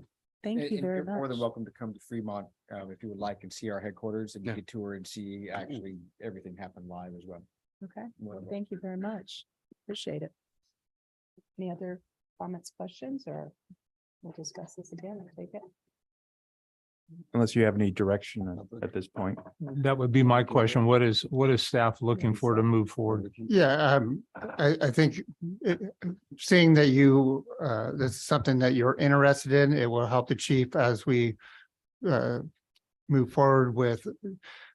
thank you very You're more than much. welcome to come to Fremont if you would like and see our headquarters, and you Yeah. can tour and see actually everything happen live as well. Okay, More than thank you very much. Appreciate it. Any other comments, questions, or we'll discuss this again and take it? Unless you have any direction at this point. That would be my question. What is staff looking for to move forward? Yeah, I think seeing that you, this is something that you're interested in, it will help the chief as we move forward with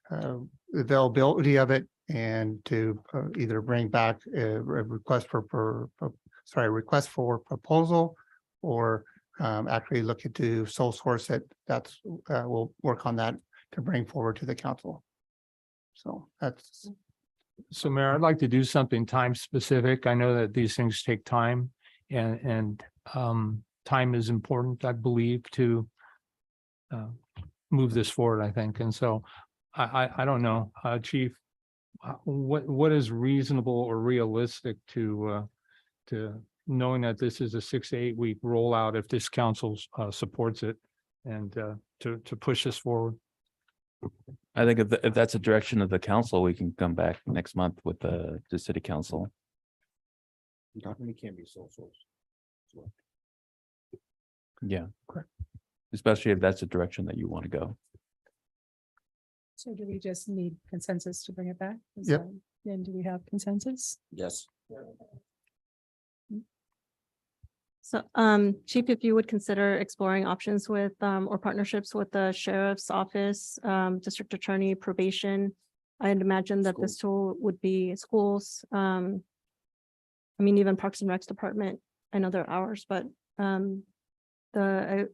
the availability of it, and to either bring back a request for proposal, or actually look into sole source it. We'll work on that to bring forward to the council. So that's. So Mayor, I'd like to do something time specific. I know that these things take time, and time is important, I believe, to move this forward, I think. And so I don't know, Chief, what is reasonable or realistic to knowing that this is a 6 to 8 week rollout, if this council supports it, and to push this forward? I think if that's a direction of the council, we can come back next month with the city council. It can be sole source. Yeah. Especially if that's the direction that you want to go. So do we just need consensus to bring it back? Is Yep. that- Then do we have consensus? Yes. So, Chief, if you would consider exploring options with, or partnerships with the sheriff's office, district attorney, probation. I'd imagine that this tool would be schools. I mean, even Parks and Recs department. I know they're ours, but, I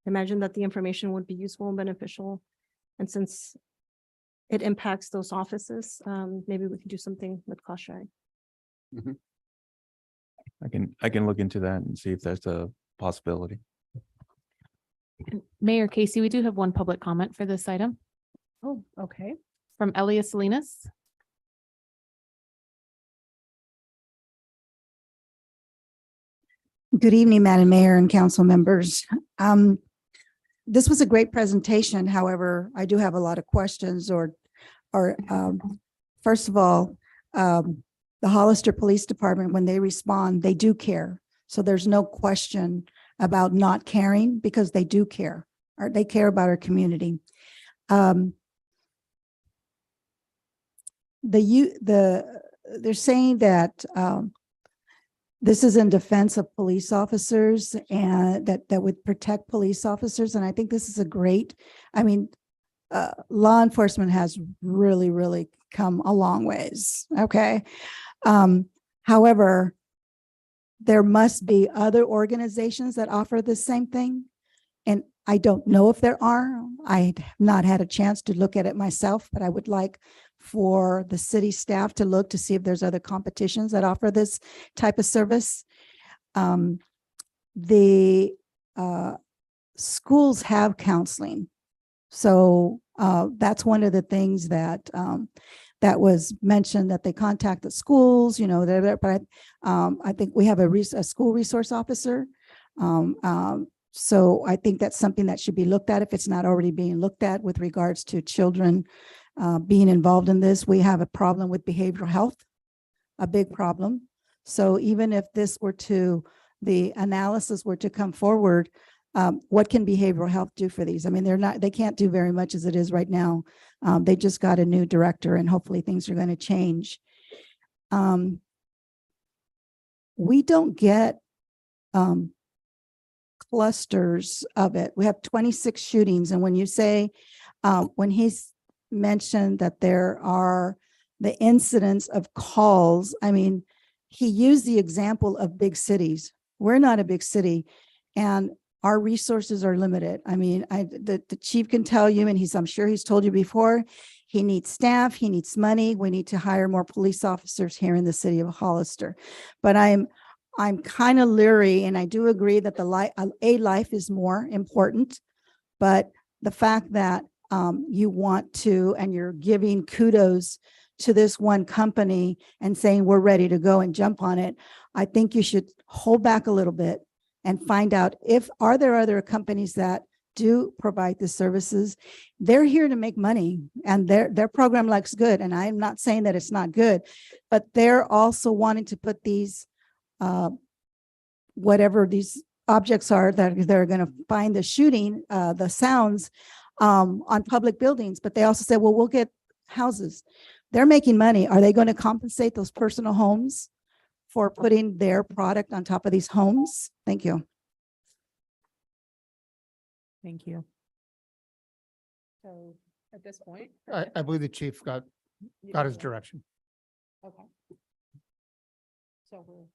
imagine that the information would be useful and beneficial. And since it impacts those offices, maybe we can do something with cost sharing. I can look into that and see if there's a possibility. And Mayor Casey, we do have one public comment for this item Oh, okay. from Elias Salinas. Good evening, Madam Mayor and council members. This was a great presentation. However, I do have a lot of questions first of all, the Hollister Police Department, when they respond, they do care. So there's no question about not caring because they do care, or they care about our community. They're saying that this is in defense of police officers and that would protect police officers. And I think this is a great, I mean, law enforcement has really, really come a long ways. Okay. However, there must be other organizations that offer the same thing. And I don't know if there are. I have not had a chance to look at it myself, but I would like for the city staff to look to see if there's other competitions that offer this type of service. The schools have counseling. So that's one of the things that that was mentioned, that they contact the schools, you know, but I think we have a school resource officer. So I think that's something that should be looked at if it's not already being looked at with regards to children being involved in this. We have a problem with behavioral health, a big problem. So even if the analysis were to come forward, what can behavioral health do for these? I mean, they can't do very much as it is right now. They just got a new director and hopefully things are going to change. We don't get clusters of it. We have 26 shootings. And when you say, when he's mentioned that there are the incidents of calls, I mean, he used the example of big cities. We're not a big city and our resources are limited. I mean, the chief can tell you, and I'm sure he's told you before, he needs staff, he needs money. We need to hire more police officers here in the city of Hollister. But I'm kind of leery, and I do agree that a life is more important, but the fact that you want to, and you're giving kudos to this one company and saying we're ready to go and jump on it, I think you should hold back a little bit and find out are there other companies that do provide the services. They're here to make money and their program looks good. And I'm not saying that it's not good, but they're also wanting to put these whatever these objects are that they're going to find the shooting, the sounds on public buildings. But they also said, well, we'll get houses. They're making money. Are they going to compensate those personal homes for putting their product on top of these homes? Thank you. Thank you. So at this point. I believe the chief got his direction. Okay. So we're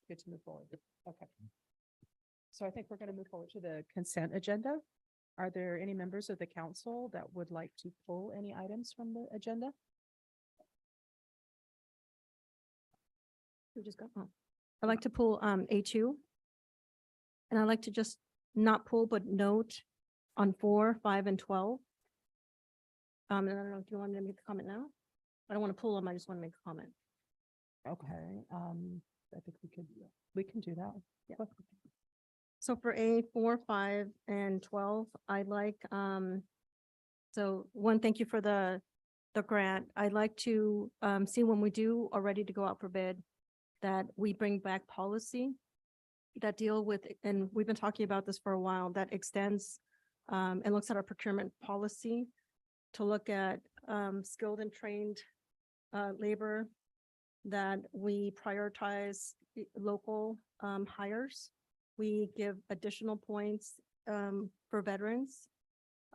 good to move forward. Okay. So I think we're going to move forward to the consent agenda. Are there any members of the council that would like to pull any items from the agenda? We just got, I'd like to pull A2. And I'd like to just not pull, but note on 4, 5, and 12. And I don't know if you want me to make a comment now. I don't want to pull them. I just want to make a comment. Okay. I think we can do that. Yeah. So for A4, 5, and 12, I'd like, so one, thank you for the grant. I'd like to see when we are ready to go out for bid, that we bring back policy that deal with, and we've been talking about this for a while, that extends and looks at our procurement policy to look at skilled and trained labor, that we prioritize local hires. We give additional points for veterans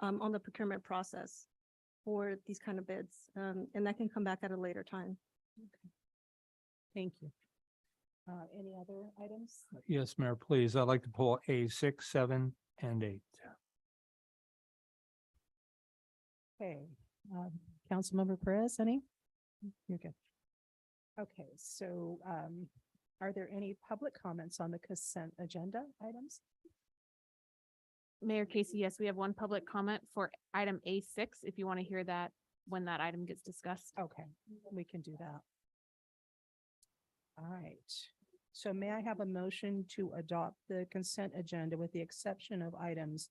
on the procurement process for these kind of bids. And that can come back at a later time. Okay. Thank you. Any other items? Yes, Mayor, please. I'd like to pull A6, 7, and 8. Okay. Councilmember Perez, any? You're good. Okay, so are there any public comments on the consent agenda items? Mayor Casey, yes, we have one public comment for item A6, if you want to hear that when that item gets discussed. Okay, we can do that. All right. So may I have a motion to adopt the consent agenda with the exception of items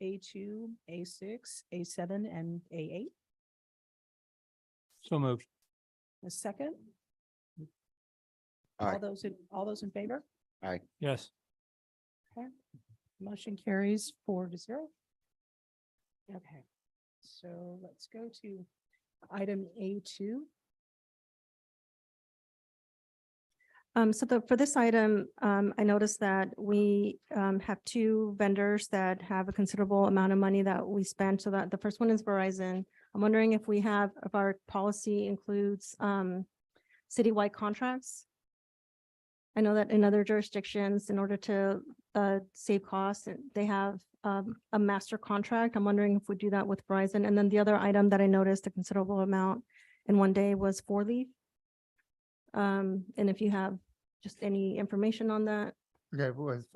A2, A6, A7, and A8? So moved. A second? Aye. All those in favor? Yes. Motion carries 4-0. Okay, so let's go to item A2. For this item, I noticed that we have two vendors that have a considerable amount of money that we spend. So that the first one is Verizon. I'm wondering if if our policy includes citywide contracts. I know that in other jurisdictions, in order to save costs, they have a master contract. I'm wondering if we do that with Verizon. And then the other item that I noticed a considerable amount in one day was 4Leaf. And if you have just any information on that. Okay, with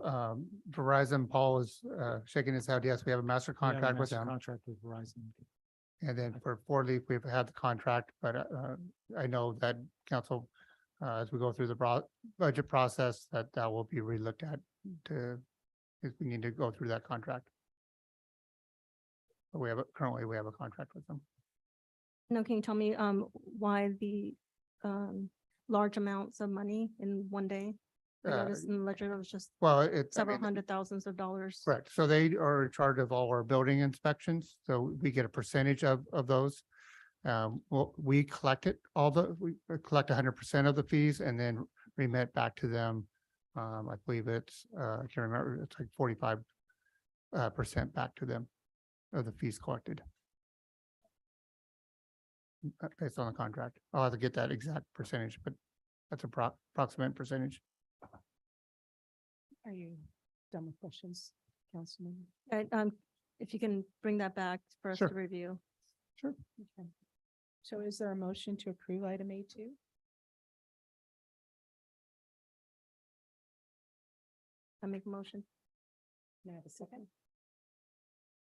Verizon, Paul is shaking his head. Yes, we have a master We have a contract with master them. Contract with Verizon. And then for 4Leaf, we've had the contract, but I know that council, as we go through the budget process, that will be relooked at if we need to go through that contract. But currently we have a contract with them. Now, can you tell me why the large amounts of money in one day? I Uh, noticed in the ledger, it was just Well, it's. I several mean, hundred thousands of dollars. Correct. So they are in charge of all our building inspections. So we get a percentage of those. Well, we collect we collect 100% of the fees and then remit back to them. I believe it's, I can't remember, it's like 45% back to them of the fees collected. Based on the contract. I'll have to get that exact percentage, but that's approximate percentage. Are you done with questions, Councilman? If you can bring that back for us Sure. to review. Sure. Okay. So is there a motion to approve item A2? I make a motion. May I have a second?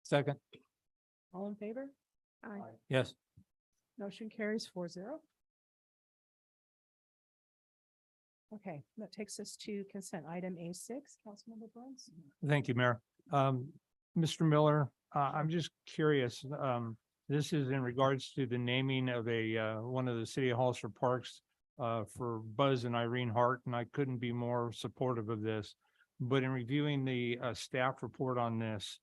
Second. All in favor? Aye. Yes. Motion carries 4-0. Okay, that takes us to consent item A6, Councilmember Burns. Thank you, Mayor. Mr. Miller, I'm just curious, this is in regards to the naming of one of the City of Hollister parks for Buzz and Irene Hart, and I couldn't be more supportive of this. But in reviewing the staff report on this,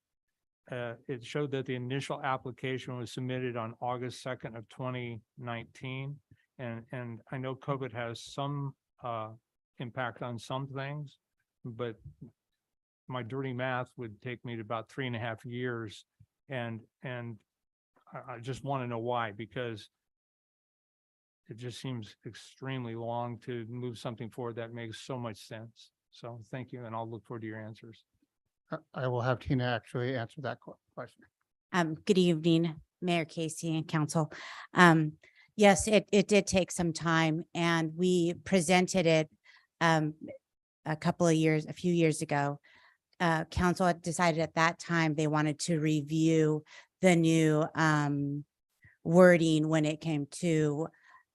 it showed that the initial application was submitted on August 2nd of 2019. And I know COVID has some impact on some things, but my dirty math would take me to about 3.5 years. And I just want to know why, because it just seems extremely long to move something forward that makes so much sense. So thank you, and I'll look forward to your answers. I will have Tina actually answer that question. Good evening, Mayor Casey and council. Yes, it did take some time, and we presented it a few years ago. Council had decided at that time they wanted to review the new wording when it came to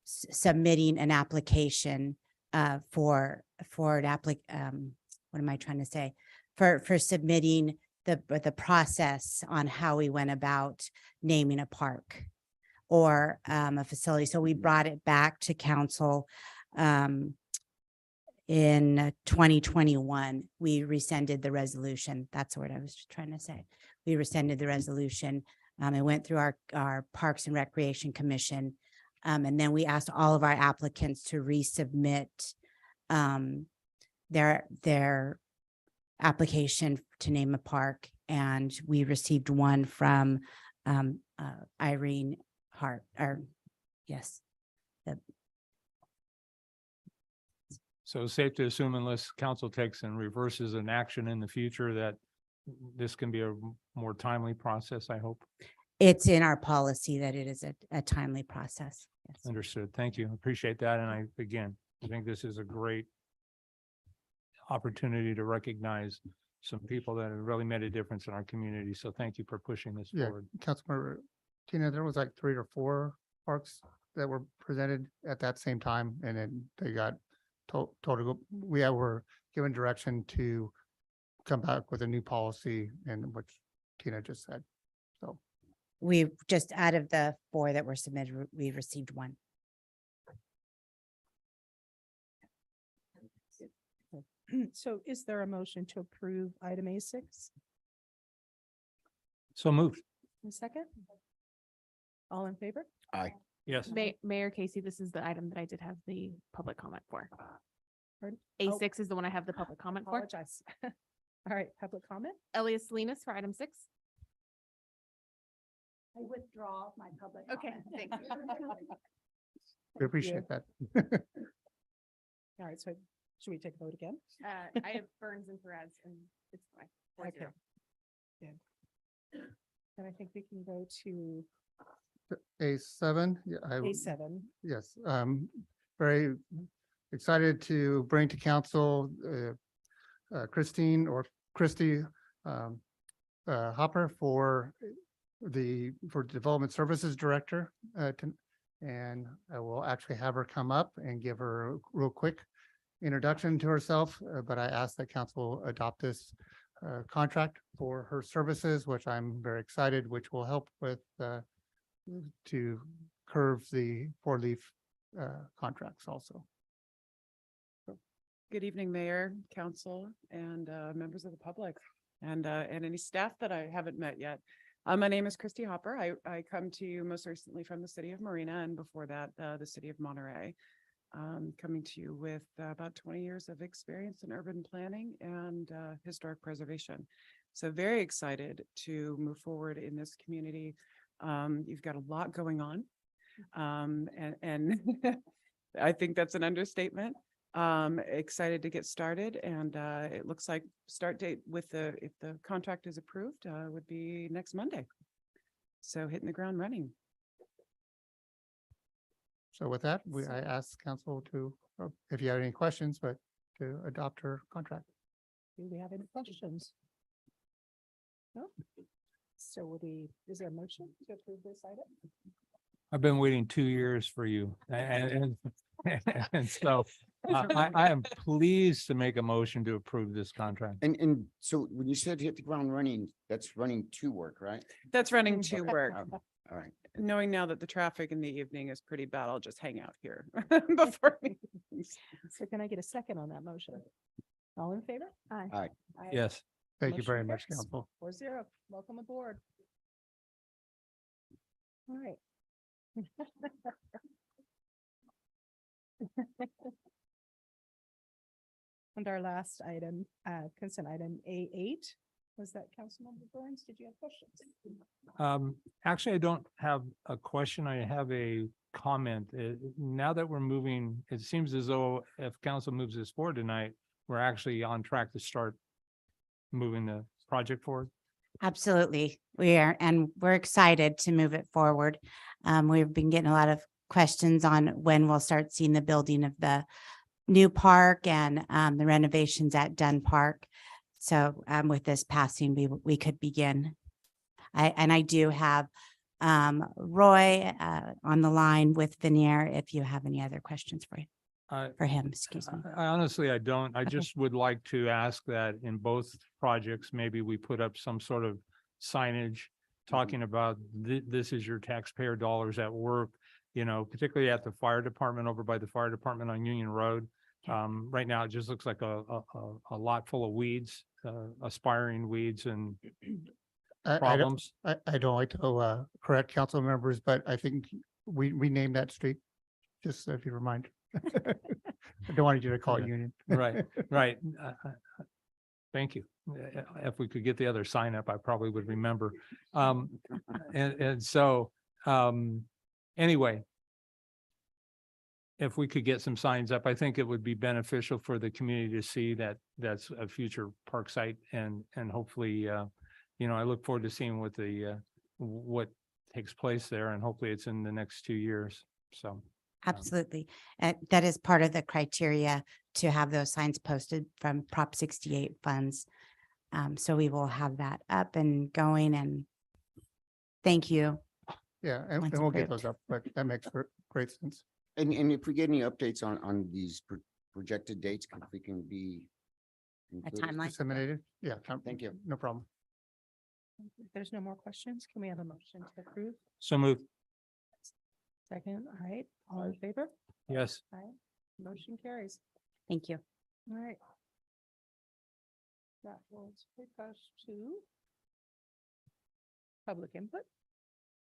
submitting an application for submitting the process on how we went about naming a park or a facility. So we brought it back to council in 2021. We rescinded the resolution. That's what I was trying to say. We rescinded the resolution. It went through our Parks and Recreation Commission. And then we asked all of our applicants to resubmit their application to name a park. And we received one from Irene Hart, yes. So it's safe to assume, unless council takes and reverses an action in the future, that this can be a more timely process, I hope. It's in our policy that it is a timely process. Yes. Understood. Thank you. Appreciate that. And I think this is a great opportunity to recognize some people that have really made a difference in our community. So thank you for pushing this Yeah, forward. Councilmember Tina, there was like 3 or 4 parks that were presented at that same time, and then they got told to go. We were given direction to come back with a new policy, and which Tina just said. So We just, out of the 4 that were submitted, we received 1. So is there a motion to approve item A6? So moved. A second? All in favor? Aye. Yes. Mayor Casey, this is the item that I did have the public comment for. Pardon? A6 is the one I have the public comment for. Apologize. All right, public comment? Elias Salinas for item 6. I withdraw my public. Okay, thank you. We appreciate that. All right, so should we take a vote again? I have Burns and Perez and it's fine. 4-0. Okay. Good. And I think we can go to A7, yeah, A7. yes, very excited to bring to council Christine or Christy Hopper for Development Services Director. And I will actually have her come up and give her a real quick introduction to herself, but I ask that council adopt this contract for her services, which I'm very excited, which will help with to curve the four-leaf contracts also. Good evening, Mayor, Council, and members of the public, and any staff that I haven't met yet. My name is Christy Hopper. I come to you most recently from the city of Marina, and before that, the city of Monterey. Coming to you with about 20 years of experience in urban planning and historic preservation. So very excited to move forward in this community. You've got a lot going on, and I think that's an understatement. Excited to get started, and it looks like start date with if the contract is approved would be next Monday. So hitting the ground running. So with that, I ask council to, if you have any questions, but to adopt her contract. Do we have any questions? No? So is there a motion to approve this item? I've been waiting 2 years for you and so I am pleased to make a motion to approve this contract. And so when you said hit the ground running, that's running to work, right? That's running to work. All right. Knowing now that the traffic in the evening is pretty bad, I'll just hang out here before meetings. So can I get a second on that motion? All in favor? Aye. Aye. Aye. Yes. Thank you Motion very much, carries. council. 4-0. Welcome aboard. All right. And our last item, consent item A8, was that Councilmember Burns? Did you have questions? Actually, I don't have a question. I have a comment. Now that we're moving, it seems as though if council moves this forward tonight, we're actually on track to start moving the project forward. Absolutely. We are, and we're excited to move it forward. We've been getting a lot of questions on when we'll start seeing the building of the new park and the renovations at Dunn Park. So with this passing, we could begin. I do have Roy on the line with Veneer if you have any other questions for him, excuse me. I honestly, I don't. I just would like to ask that in both projects, maybe we put up some sort of signage talking about this is your taxpayer dollars at work, you know, particularly at the fire department, over by the fire department on Union Road. Right now, it just looks like a lot full of weeds, aspiring weeds and problems. I don't like to correct council members, but I think we named that street, just so if you remind. I don't want you to call it Okay. Union. Right, right. Thank you. If we could get the other sign up, I probably would remember. And so, anyway, if we could get some signs up, I think it would be beneficial for the community to see that that's a future park site and hopefully, you know, I look forward to seeing what takes place there, and hopefully it's in the next 2 years. So. Absolutely. That is part of the criteria to have those signs posted from Prop 68 funds. So we will have that up and going, and thank you. Yeah, and Once we'll get approved. those up, but that makes great sense. And if we get any updates on these projected dates, if we can be. included. timeline. Disseminated, yeah. Thank you. No problem. If there's no more questions, can we have a motion to approve? So moved. Second, all right, all in favor? Yes. Aye. Motion carries. Thank you. All right. That will take us to public input.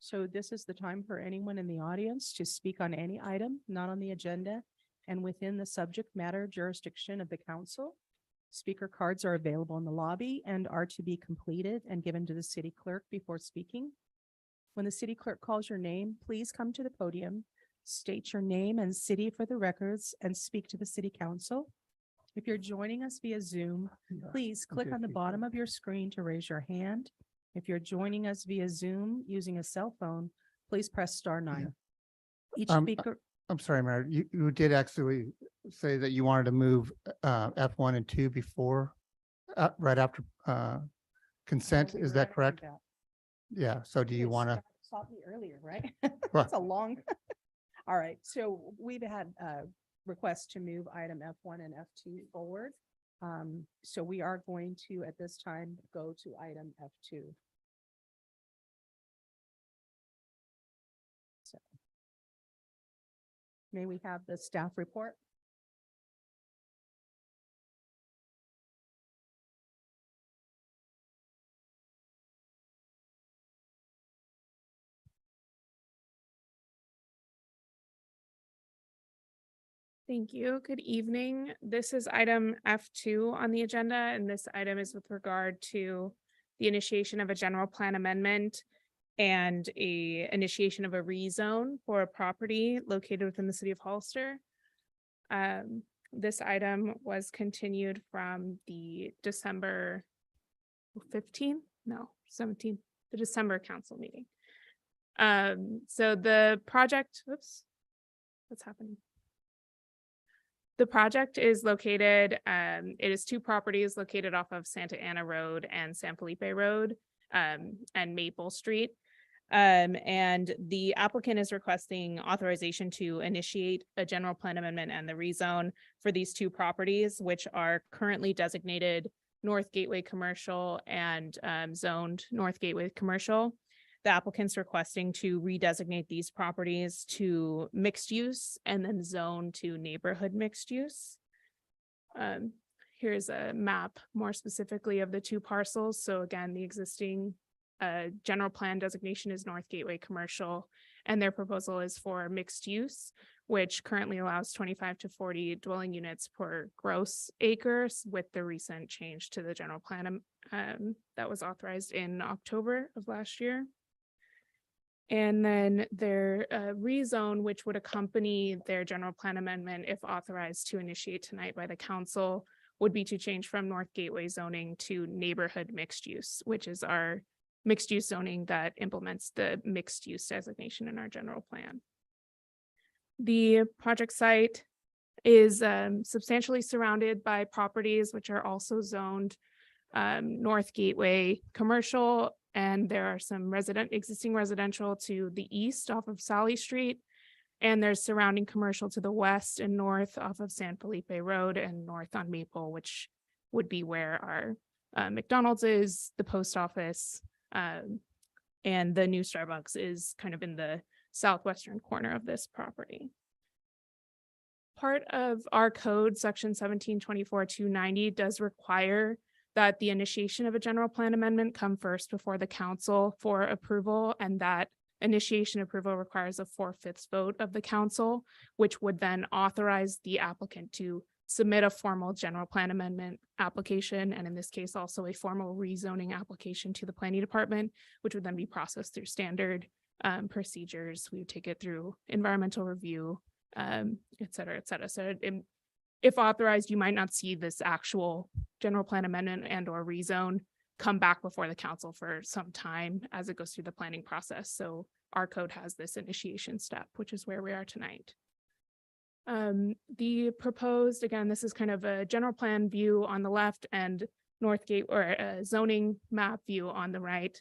So this is the time for anyone in the audience to speak on any item not on the agenda and within the subject matter jurisdiction of the council. Speaker cards are available in the lobby and are to be completed and given to the city clerk before speaking. When the city clerk calls your name, please come to the podium, state your name and city for the records, and speak to the city council. If you're joining us via Zoom, please click on the bottom of your screen to raise your hand. If you're joining us via Zoom using a cell phone, please press *9. Each speaker, I'm sorry, Mayor, you did actually say that you wanted to move F1 and 2 before, right after consent, is that correct? Yeah, so do you want to? Stop me earlier, right? That's a long. All right, so we've had requests to move item F1 and F2 forward. So we are going to, at this time, go to item F2. So may we have the staff report? Thank you. Good evening. This is item F2 on the agenda, and this item is with regard to the initiation of a general plan amendment and a initiation of a rezone for a property located within the city of Hollister. This item was continued from the December 15th, no, 17th, the December council meeting. So the project, oops, what's happening? The project is located, it is two properties located off of Santa Ana Road and San Felipe Road, and Maple Street. And the applicant is requesting authorization to initiate a general plan amendment and the rezone for these two properties, which are currently designated North Gateway Commercial and zoned North Gateway Commercial. The applicant's requesting to redesignate these properties to mixed use and then zone to neighborhood mixed use. Here's a map more specifically of the two parcels. So again, the existing general plan designation is North Gateway Commercial, and their proposal is for mixed use, which currently allows 25 to 40 dwelling units per gross acres with the recent change to the general plan that was authorized in October of last year. And then their rezone, which would accompany their general plan amendment if authorized to initiate tonight by the council, would be to change from North Gateway zoning to neighborhood mixed use, which is our mixed use zoning that implements the mixed use designation in our general plan. The project site is substantially surrounded by properties which are also zoned North Gateway Commercial, and there are some existing residential to the east off of Sally Street, and there's surrounding commercial to the west and north off of San Felipe Road and north on Maple, which would be where our McDonald's is, the post office, and the new Starbucks is kind of in the southwestern corner of this property. Part of our code, section 1724-290, does require that the initiation of a general plan amendment come first before the council for approval, and that initiation approval requires a 4/5 vote of the council, which would then authorize the applicant to submit a formal general plan amendment application, and in this case also a formal rezoning application to the planning department, which would then be processed through standard procedures. We would take it through environmental review, et cetera, et cetera. So if authorized, you might not see this actual general plan amendment and or rezone come back before the council for some time as it goes through the planning process. So our code has this initiation step, which is where we are tonight. The proposed, again, this is kind of a general plan view on the left and North Gate or a zoning map view on the right.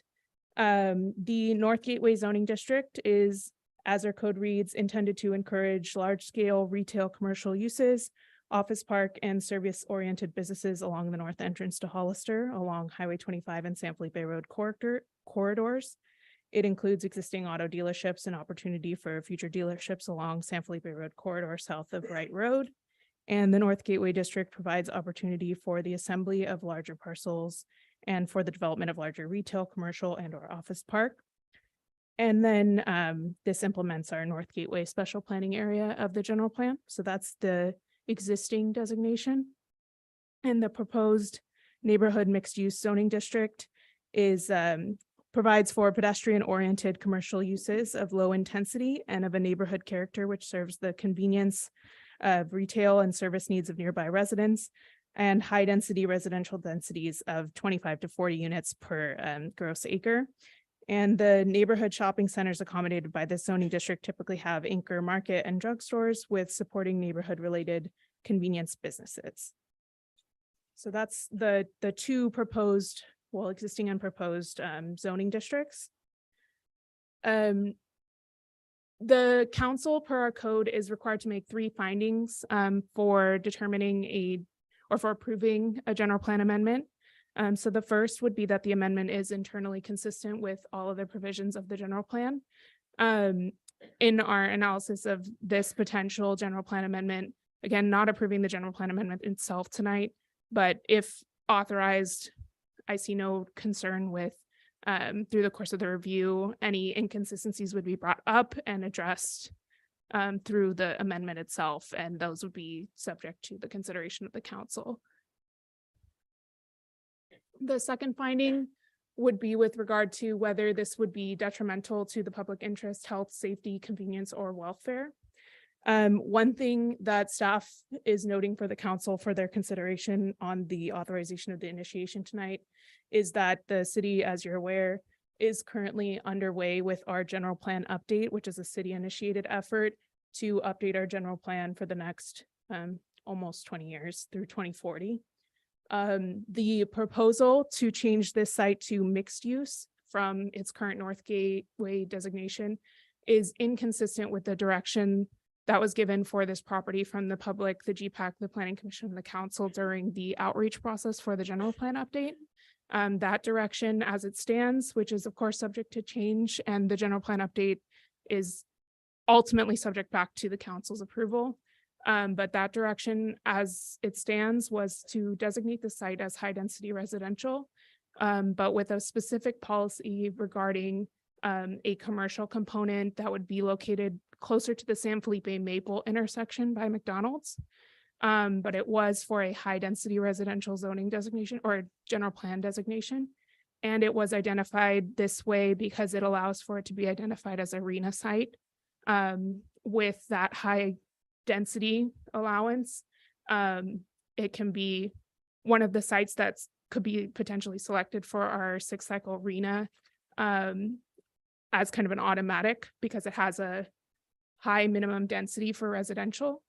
The North Gateway zoning district is, as our code reads, intended to encourage large-scale retail commercial uses, office park and service-oriented businesses along the north entrance to Hollister, along Highway 25 and San Felipe Road corridors. It includes existing auto dealerships and opportunity for future dealerships along San Felipe Road corridor south of Wright Road. And the North Gateway District provides opportunity for the assembly of larger parcels and for the development of larger retail, commercial, and or office park. And then this implements our North Gateway Special Planning Area of the general plan. So that's the existing designation. And the proposed neighborhood mixed-use zoning district is provides for pedestrian-oriented commercial uses of low intensity and of a neighborhood character, which serves the convenience of retail and service needs of nearby residents, and high-density residential densities of 25 to 40 units per gross acre. And the neighborhood shopping centers accommodated by this zoning district typically have anchor market and drugstores with supporting neighborhood-related convenience businesses. So that's the two proposed, well, existing and proposed zoning districts. The council per our code is required to make 3 findings for determining for approving a general plan amendment. So the first would be that the amendment is internally consistent with all other provisions of the general plan. In our analysis of this potential general plan amendment, again, not approving the general plan amendment itself tonight, but if authorized, I see no concern with through the course of the review, any inconsistencies would be brought up and addressed through the amendment itself, and those would be subject to the consideration of the council. The second finding would be with regard to whether this would be detrimental to the public interest, health, safety, convenience, or welfare. One thing that staff is noting for the council for their consideration on the authorization of the initiation tonight is that the city, as you're aware, is currently underway with our general plan update, which is a city initiated effort to update our general plan for the next almost 20 years through 2040. The proposal to change this site to mixed use from its current North Gateway designation is inconsistent with the direction that was given for this property from the public, the GPAC, the Planning Commission, and the council during the outreach process for the general plan update. That direction as it stands, which is of course subject to change, and the general plan update is ultimately subject back to the council's approval. But that direction as it stands was to designate the site as high density residential, but with a specific policy regarding a commercial component that would be located closer to the San Felipe Maple intersection by McDonald's. But it was for a high density residential zoning designation or general plan designation. And it was identified this way because it allows for it to be identified as arena site with that high density allowance. It can be one of the sites that could be potentially selected for our 6-cycle arena as kind of an automatic because it has a high minimum density for residential.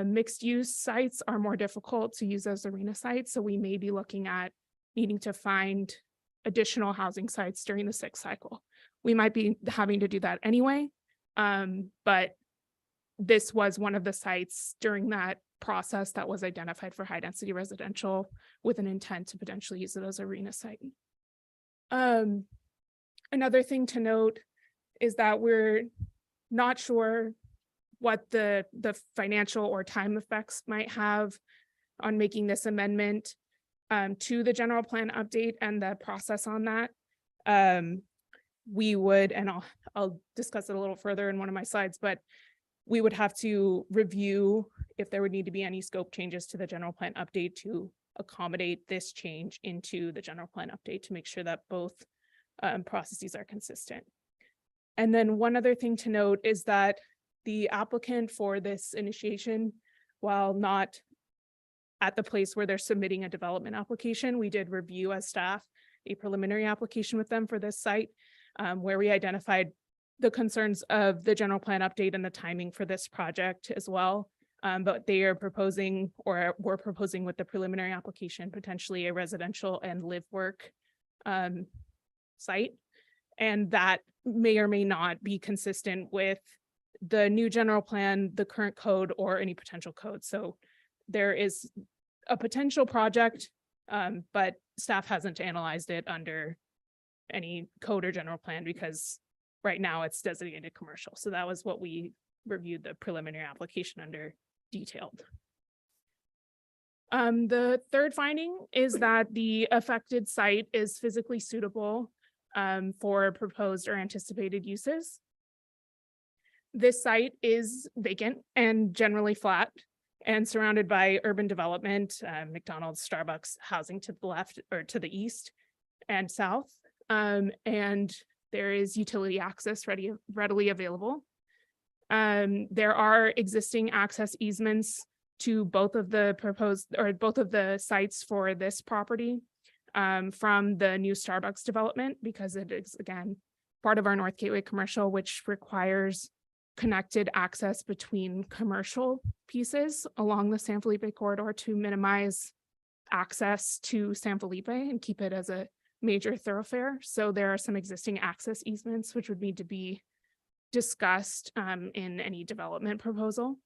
Mixed use sites are more difficult to use as arena sites. So we may be looking at needing to find additional housing sites during the 6th cycle. We might be having to do that anyway. But this was one of the sites during that process that was identified for high density residential with an intent to potentially use it as arena site. Another thing to note is that we're not sure what the financial or time effects might have on making this amendment to the general plan update and the process on that. We would, and I'll discuss it a little further in one of my slides, but we would have to review if there would need to be any scope changes to the general plan update to accommodate this change into the general plan update to make sure that both processes are consistent. And then one other thing to note is that the applicant for this initiation, while not at the place where they're submitting a development application, we did review as staff a preliminary application with them for this site, where we identified the concerns of the general plan update and the timing for this project as well. But they are proposing, or we're proposing with the preliminary application, potentially a residential and live work site. And that may or may not be consistent with the new general plan, the current code, or any potential code. So there is a potential project, but staff hasn't analyzed it under any code or general plan because right now it's designated commercial. So that was what we reviewed the preliminary application under detailed. The third finding is that the affected site is physically suitable for proposed or anticipated uses. This site is vacant and generally flat and surrounded by urban development, McDonald's, Starbucks, housing to the left or to the east and south. And there is utility access readily available. There are existing access easements to both of the proposed or both of the sites for this property from the new Starbucks development, because it is, again, part of our North Gateway commercial, which requires connected access between commercial pieces along the San Felipe corridor to minimize access to San Felipe and keep it as a major thoroughfare. So there are some existing access easements which would need to be discussed in any development proposal.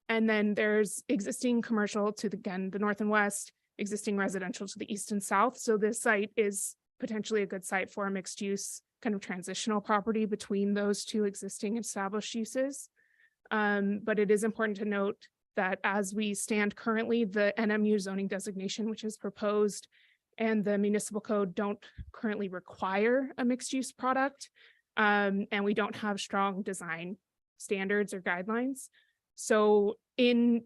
And then there's existing commercial to the north and west, existing residential to the east and south. So this site is potentially a good site for a mixed use kind of transitional property between those two existing established uses. But it is important to note that as we stand currently, the NMU zoning designation, which is proposed, and the municipal code don't currently require a mixed use product. And we don't have strong design standards or guidelines. So in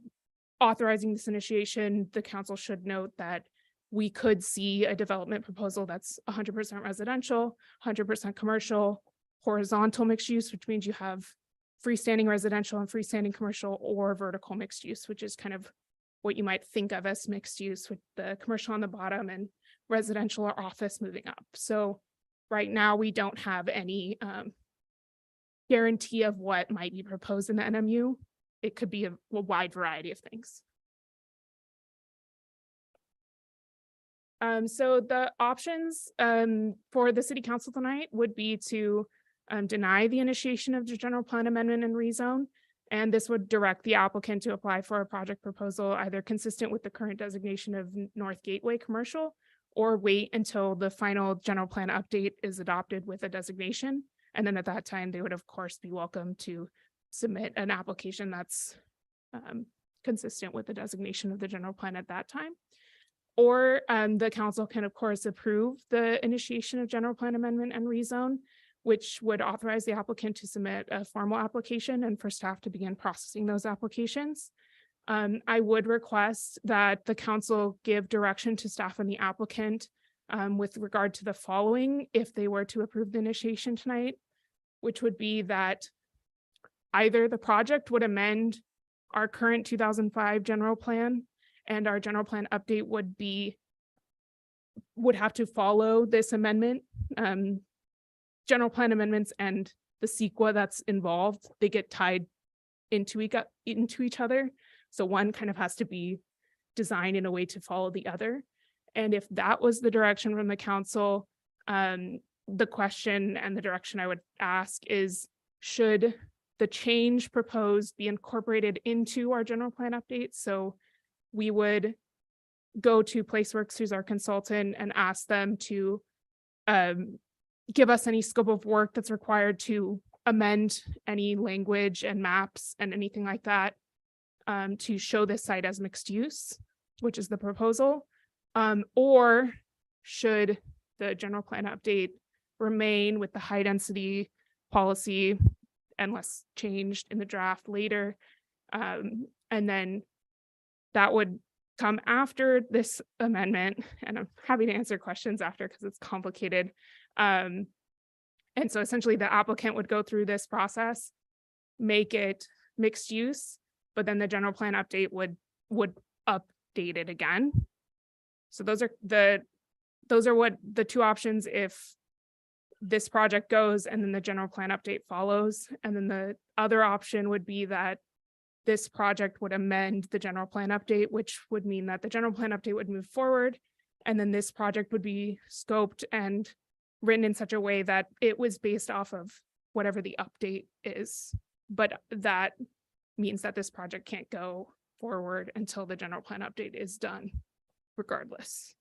authorizing this initiation, the council should note that we could see a development proposal that's 100% residential, 100% commercial, horizontal mixed use, which means you have freestanding residential and freestanding commercial, or vertical mixed use, which is kind of what you might think of as mixed use with the commercial on the bottom and residential or office moving up. So right now we don't have any guarantee of what might be proposed in the NMU. It could be a wide variety of things. So the options for the city council tonight would be to deny the initiation of the general plan amendment and rezone. And this would direct the applicant to apply for a project proposal either consistent with the current designation of North Gateway Commercial, or wait until the final general plan update is adopted with a designation. And then at that time, they would of course be welcome to submit an application that's consistent with the designation of the general plan at that time. Or the council can of course approve the initiation of general plan amendment and rezone, which would authorize the applicant to submit a formal application and for staff to begin processing those applications. I would request that the council give direction to staff and the applicant with regard to the following if they were to approve the initiation tonight, which would be that either the project would amend our current 2005 general plan, and our general plan update would have to follow this amendment. General plan amendments and the CEQA that's involved, they get tied into each other. So one kind of has to be designed in a way to follow the other. And if that was the direction from the council, the question and the direction I would ask is, should the change proposed be incorporated into our general plan update? So we would go to Placeworks, who's our consultant, and ask them to give us any scope of work that's required to amend any language and maps and anything like that to show this site as mixed use, which is the proposal. Or should the general plan update remain with the high density policy unless changed in the draft later? And then that would come after this amendment, and I'm happy to answer questions after because it's complicated. And so essentially the applicant would go through this process, make it mixed use, but then the general plan update would update it again. So those are what the two options if this project goes and then the general plan update follows. And then the other option would be that this project would amend the general plan update, which would mean that the general plan update would move forward. And then this project would be scoped and written in such a way that it was based off of whatever the update is. But that means that this project can't go forward until the general plan update is done, regardless.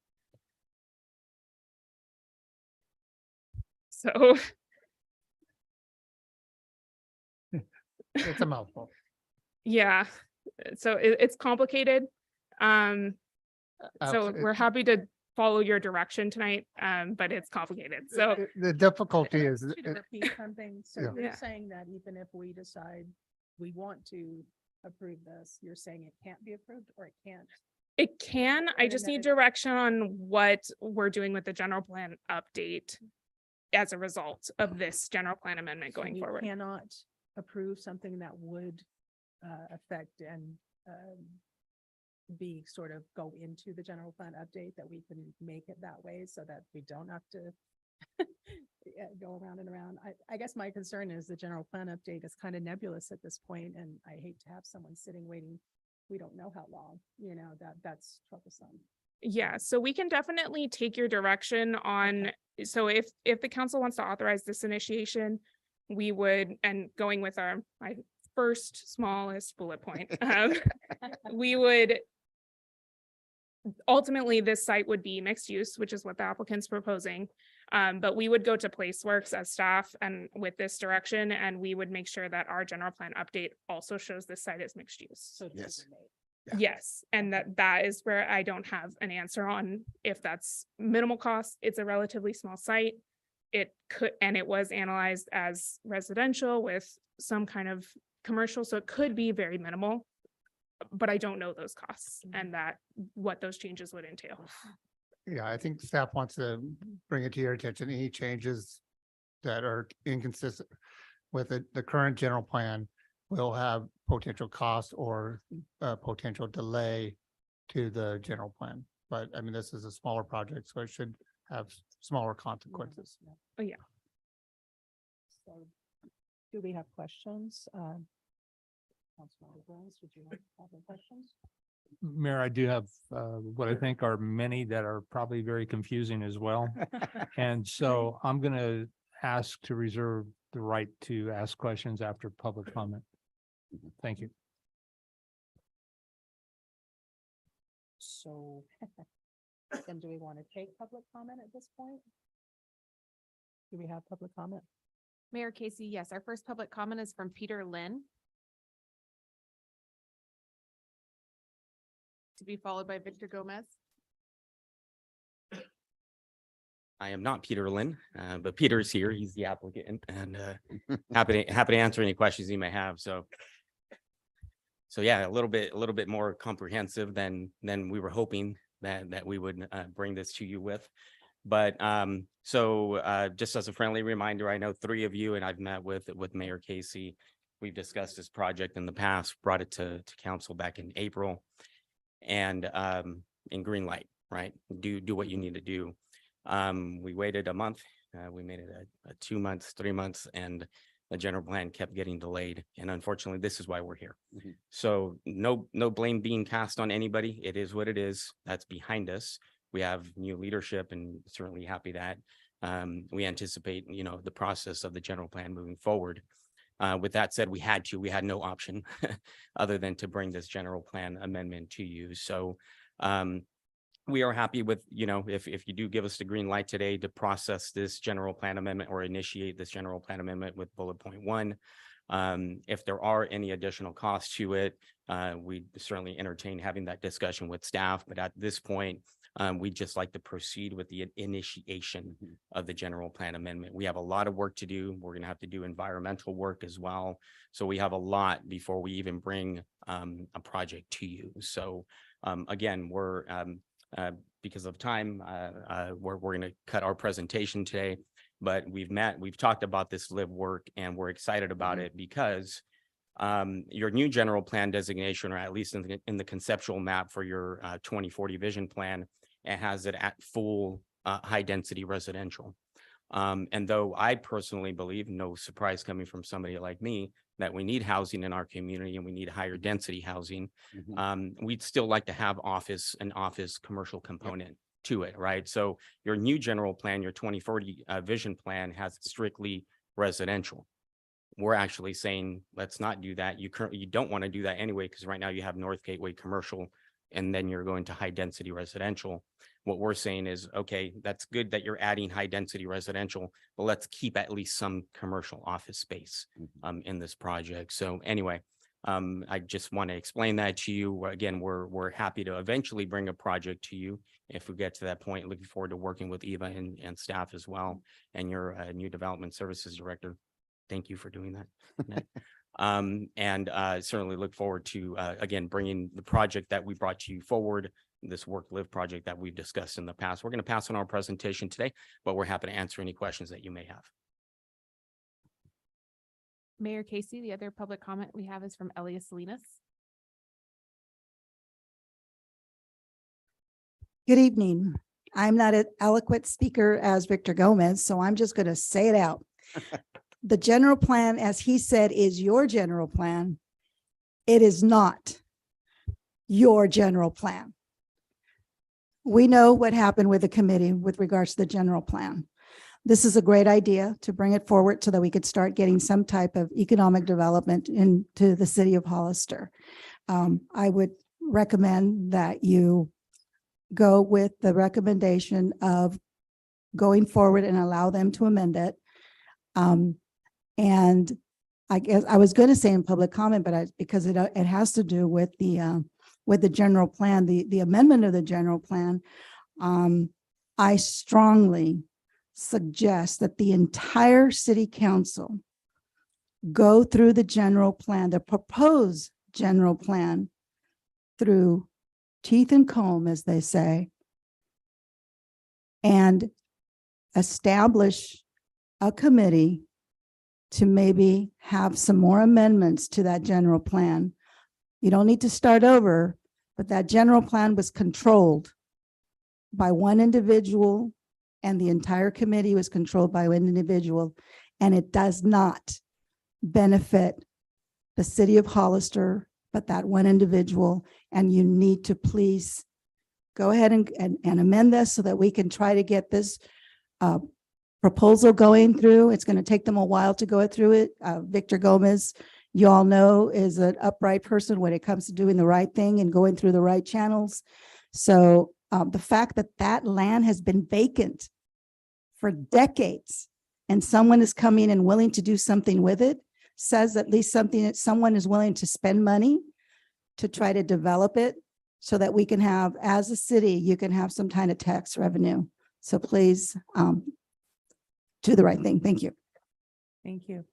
So It's a mouthful. yeah, so it's complicated. So we're happy to follow your direction tonight, but it's complicated. So The difficulty is, Should repeat something. So Yeah. you're Yeah. saying that even if we decide we want to approve this, you're saying it can't be approved or it can't? it can, I And just then need it- direction on what we're doing with the general plan update as a result of this general plan amendment So going we forward. Cannot approve something that would affect and be sort of go into the general plan update, that we can make it that way so that we don't have to go around and around. I guess my concern is the general plan update is kind of nebulous at this point, and I hate to have someone sitting waiting. We don't know how long, that's troublesome. Yeah, so we can definitely take your direction on, so if the council wants to authorize this initiation, we would, and going with my first smallest bullet point, we would ultimately, this site would be mixed use, which is what the applicant's proposing. But we would go to PlaceWorks as staff and with this direction, and we would make sure that our general plan update also shows this site as mixed use. So Yes. tailor-made. Yes, and that is where I don't have an answer on if that's minimal cost. It's a relatively small site. It could, and it was analyzed as residential with some kind of commercial, so it could be very minimal. But I don't know those costs and what those changes would entail. yeah, I think staff wants to bring it to your attention, any changes that are inconsistent with the current general plan will have potential cost or potential delay to the general plan. But I mean, this is a smaller project, so it should have smaller consequences. Oh, yeah. So, do we have questions? Councilmember Burns, would you have any questions? Mayor, I do have what I think are many that are probably very confusing as well. And so I'm going to ask to reserve the right to ask questions after public comment. Thank you. So then do we want to take public comment at this point? Do we have public comment? Mayor Casey, yes, our first public comment is from Peter Lynn. To be followed by Victor Gomez. I am not Peter Lynn, but Peter is here. He's the applicant and happy to answer any questions you may have. So yeah, a little bit more comprehensive than we were hoping that we would bring this to you with. But just as a friendly reminder, I know three of you and I've met with Mayor Casey. We've discussed this project in the past, brought it to council back in April. And in green light, right? Do what you need to do. We waited a month. We made it a 2 months, 3 months, and the general plan kept getting delayed. And unfortunately, this is why we're here. So no blame being cast on anybody. It is what it is. That's behind us. We have new leadership and certainly happy that we anticipate, the process of the general plan moving forward. With that said, we had no option other than to bring this general plan amendment to you. So we are happy with, if you do give us the green light today to process this general plan amendment or initiate this general plan amendment with bullet point 1. If there are any additional costs to it, we certainly entertain having that discussion with staff. But at this point, we'd just like to proceed with the initiation of the general plan amendment. We have a lot of work to do. We're going to have to do environmental work as well. So we have a lot before we even bring a project to you. So again, we're because of time, we're going to cut our presentation today. But we've talked about this live work, and we're excited about it because your new general plan designation, or at least in the conceptual map for your 2040 vision plan, it has it at full high density residential. And though I personally believe, no surprise coming from somebody like me, that we need housing in our community and we need higher density housing, we'd still like to have an office commercial component to it, right? So your new general plan, your 2040 vision plan, has strictly residential. We're actually saying, let's not do that. You don't want to do that anyway, because right now you have North Gateway commercial, and then you're going to high density residential. What we're saying is, okay, that's good that you're adding high density residential, but let's keep at least some commercial office space in this project. So anyway, I just want to explain that to you. Again, we're happy to eventually bring a project to you if we get to that point. Looking forward to working with Eva and staff as well, and your new development services director. Thank you for doing that. And certainly look forward to again bringing the project that we brought to you forward, this work live project that we've discussed in the past. We're going to pass on our presentation today, but we're happy to answer any questions that you may have. Mayor Casey, the other public comment we have is from Elias Salinas. Good evening. I'm not an eloquent speaker as Victor Gomez, so I'm just going to say it out. The general plan, as he said, is your general plan. It is not your general plan. We know what happened with the committee with regards to the general plan. This is a great idea to bring it forward so that we could start getting some type of economic development into the city of Hollister. I would recommend that you go with the recommendation of going forward and allow them to amend it. And I guess I was going to say in public comment, but because it has to do with the general plan, the amendment of the general plan. I strongly suggest that the entire city council go through the general plan, the proposed general plan, through teeth and comb, as they say, and establish a committee to maybe have some more amendments to that general plan. You don't need to start over, but that general plan was controlled by one individual, and the entire committee was controlled by one individual, and it does not benefit the city of Hollister, but that one individual. And you need to please go ahead and amend this so that we can try to get this proposal going through. It's going to take them a while to go through it. Victor Gomez, you all know, is an upright person when it comes to doing the right thing and going through the right channels. So the fact that that land has been vacant for decades and someone is coming and willing to do something with it says at least something that someone is willing to spend money to try to develop it so that we can have, as a city, you can have some kind of tax revenue. So please do the right thing. Thank you. Thank you.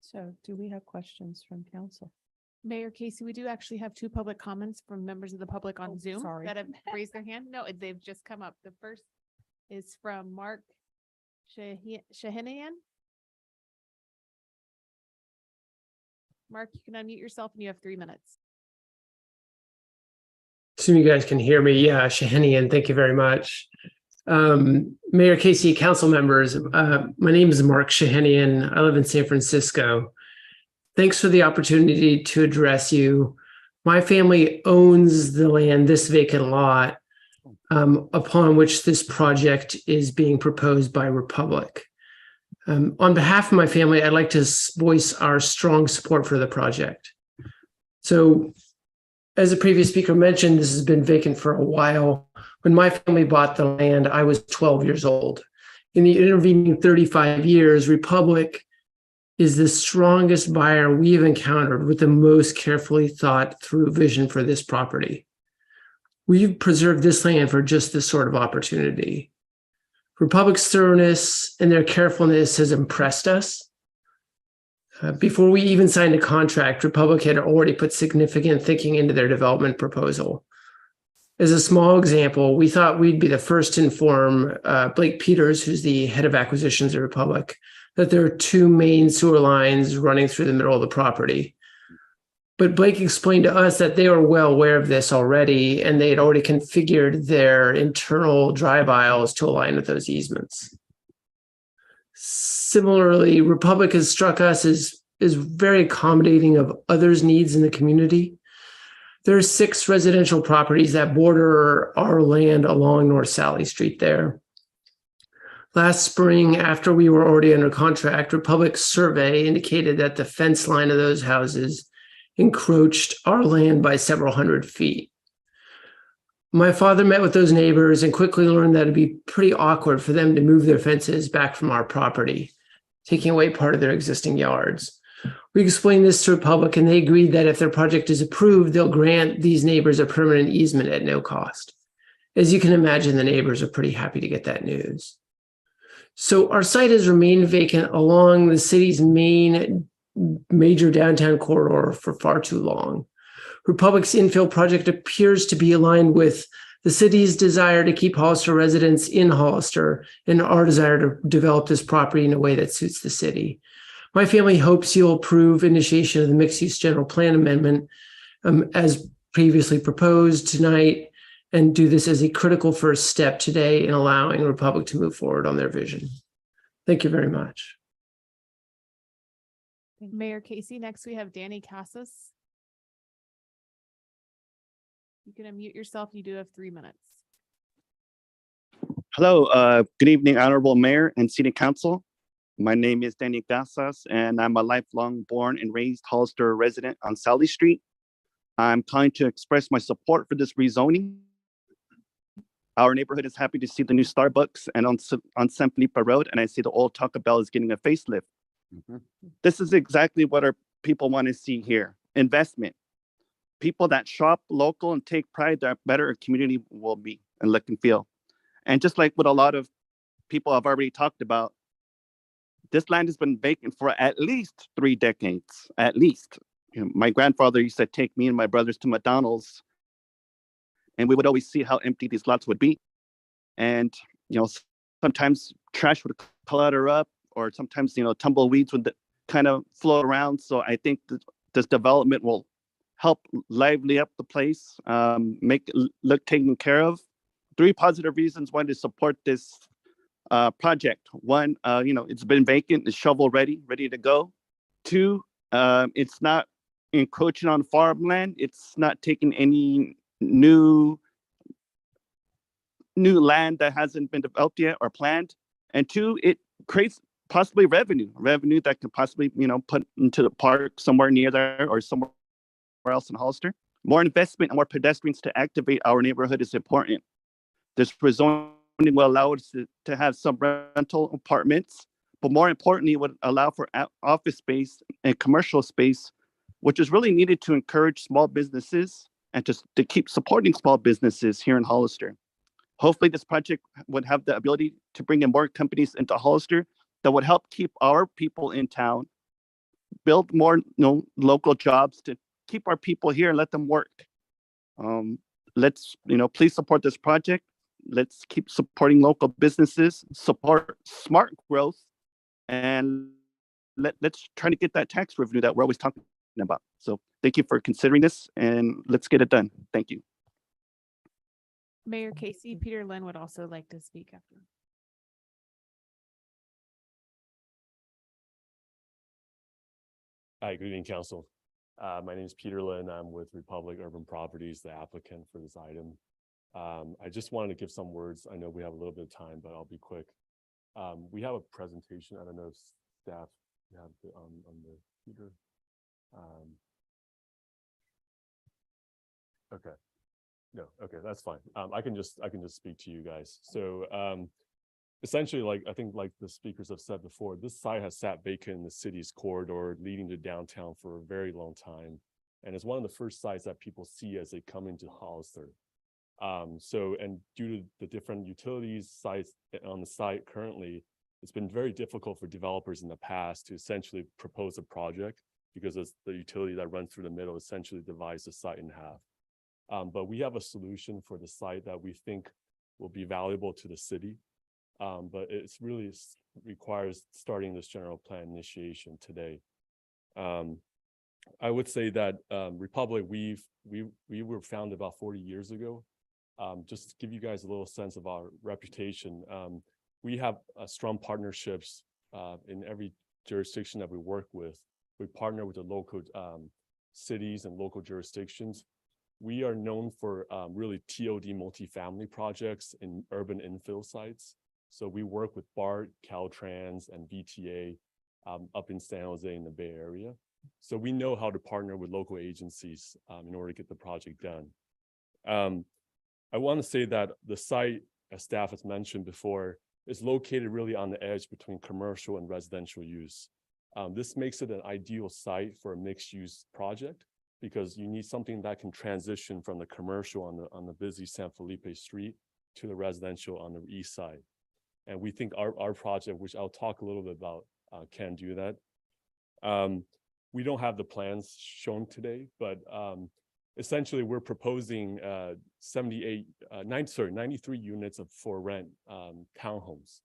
So do we have questions from council? Mayor Casey, we do actually have two public comments from members of the public on Zoom sorry. that have raised their hand. No, they've just come up. The first is from Mark Shahinian. Mark, you can unmute yourself and you have 3 minutes. Assume you guys can hear me. Yeah, Shahinian, thank you very much. Mayor Casey, council members, my name is Mark Shahinian. I live in San Francisco. Thanks for the opportunity to address you. My family owns the land, this vacant lot, upon which this project is being proposed by Republic. On behalf of my family, I'd like to voice our strong support for the project. So, as the previous speaker mentioned, this has been vacant for a while. When my family bought the land, I was 12 years old. In the intervening 35 years, Republic is the strongest buyer we've encountered with the most carefully thought through vision for this property. We've preserved this land for just this sort of opportunity. Republic's thoroughness and their carefulness has impressed us. Before we even signed a contract, Republic had already put significant thinking into their development proposal. As a small example, we thought we'd be the first to inform Blake Peters, who's the head of acquisitions at Republic, that there are two main sewer lines running through the middle of the property. But Blake explained to us that they were well aware of this already, and they had already configured their internal drive aisles to align with those easements. Similarly, Republic has struck us as very accommodating of others' needs in the community. There are 6 residential properties that border our land along North Sally Street there. Last spring, after we were already under contract, Republic's survey indicated that the fence line of those houses encroached our land by several hundred feet. My father met with those neighbors and quickly learned that it'd be pretty awkward for them to move their fences back from our property, taking away part of their existing yards. We explained this to Republic and they agreed that if their project is approved, they'll grant these neighbors a permanent easement at no cost. As you can imagine, the neighbors are pretty happy to get that news. So our site has remained vacant along the city's major downtown corridor for far too long. Republic's infill project appears to be aligned with the city's desire to keep Hollister residents in Hollister and our desire to develop this property in a way that suits the city. My family hopes you'll approve initiation of the mixed-use general plan amendment as previously proposed tonight, and do this as a critical first step today in allowing Republic to move forward on their vision. Thank you very much. Mayor Casey, next we have Danny Casas. You can unmute yourself. You do have 3 minutes. Hello, good evening, Honorable Mayor and City Council. My name is Danny Casas, and I'm a lifelong born and raised Hollister resident on Sally Street. I'm calling to express my support for this rezoning. Our neighborhood is happy to see the new Starbucks and on San Felipe Road, and I see the old Taco Bell is getting a facelift. This is exactly what our people want to see here. Investment. People that shop local and take pride that better a community will be and look and feel. And just like what a lot of people have already talked about, this land has been vacant for at least 3 decades, at least. You know, my grandfather used to take me and my brothers to McDonald's, and we would always see how empty these lots would be. And, you know, sometimes trash would clutter up, or sometimes, you know, tumbleweeds would kind of float around. So I think that this development will help lively up the place, make it look taken care of. 3 positive reasons why to support this project. 1, you know, it's been vacant, it's shovel ready to go. 2, it's not encroaching on farmland. It's not taking any new land that hasn't been developed yet or planned. And 2, it creates possibly revenue that could possibly, you know, put into the park somewhere near there or somewhere else in Hollister. More investment and more pedestrians to activate our neighborhood is important. This rezoning will allow us to have some rental apartments, but more importantly, it would allow for office space and commercial space, which is really needed to encourage small businesses and to keep supporting small businesses here in Hollister. Hopefully this project would have the ability to bring in more companies into Hollister that would help keep our people in town, build more, you know, local jobs to keep our people here and let them work. Let's, you know, please support this project. Let's keep supporting local businesses, support smart growth, and let's try to get that tax revenue that we're always talking about. So thank you for considering this, and let's get it done. Thank you. Mayor Casey, Peter Lynn would also like to speak after. Hi, good evening, Council. My name is Peter Lynn. I'm with Republic Urban Properties, the applicant for this item. I just wanted to give some words. I know we have a little bit of time, but I'll be quick. We have a presentation. I don't know if staff have the, on the computer. Okay. No, okay, that's fine. I can just speak to you guys. So essentially, like I think like the speakers have said before, this site has sat vacant in the city's corridor leading to downtown for a very long time. And it's one of the first sites that people see as they come into Hollister. So, and due to the different utilities sites on the site currently, it's been very difficult for developers in the past to essentially propose a project because it's the utility that runs through the middle essentially divides the site in half. But we have a solution for the site that we think will be valuable to the city. But it's really requires starting this general plan initiation today. I would say that Republic, we were founded about 40 years ago. Just to give you guys a little sense of our reputation, we have strong partnerships in every jurisdiction that we work with. We partner with the local cities and local jurisdictions. We are known for really TOD multifamily projects in urban infill sites. So we work with BART, Caltrans, and VTA up in San Jose in the Bay Area. So we know how to partner with local agencies in order to get the project done. I want to say that the site, as staff has mentioned before, is located really on the edge between commercial and residential use. This makes it an ideal site for a mixed-use project because you need something that can transition from the commercial on the busy San Felipe Street to the residential on the east side. And we think our project, which I'll talk a little bit about, can do that. We don't have the plans shown today, but essentially we're proposing 93 units of for rent townhomes.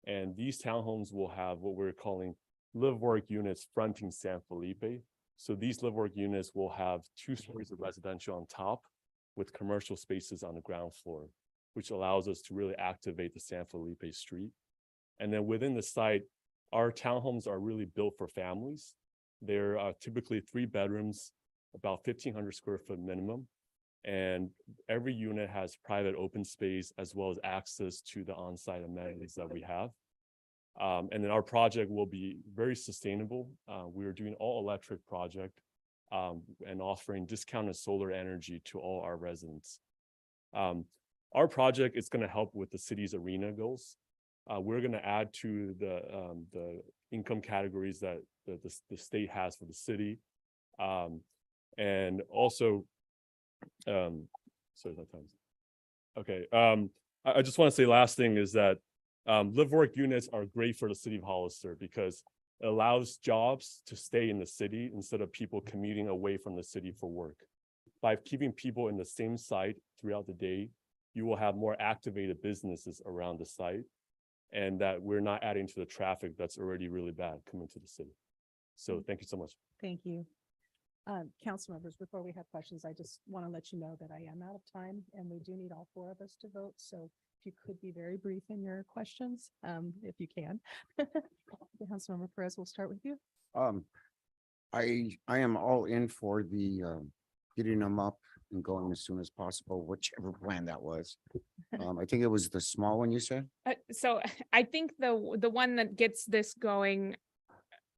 And these townhomes will have what we're calling live work units fronting San Felipe. So these live work units will have 2 stories of residential on top with commercial spaces on the ground floor, which allows us to really activate the San Felipe Street. And then within the site, our townhomes are really built for families. They're typically 3 bedrooms, about 1,500 square foot minimum. And every unit has private open space as well as access to the on-site amenities that we have. And then our project will be very sustainable. We are doing all electric project and offering discounted solar energy to all our residents. Our project is going to help with the city's arena goals. We're going to add to the income categories that the state has for the city. And also, sorry, that time's okay. I just want to say last thing is that live work units are great for the city of Hollister because it allows jobs to stay in the city instead of people commuting away from the city for work. By keeping people in the same site throughout the day, you will have more activated businesses around the site, and that we're not adding to the traffic that's already really bad coming to the city. So thank you so much. Thank you. Council members, before we have questions, I just want to let you know that I am out of time and we do need all 4 of us to vote. So if you could be very brief in your questions, if you can. Councilmember Perez, we'll start with you. I am all in for the getting them up and going as soon as possible, whichever plan that was. I think it was the small one you said. So I think the one that gets this going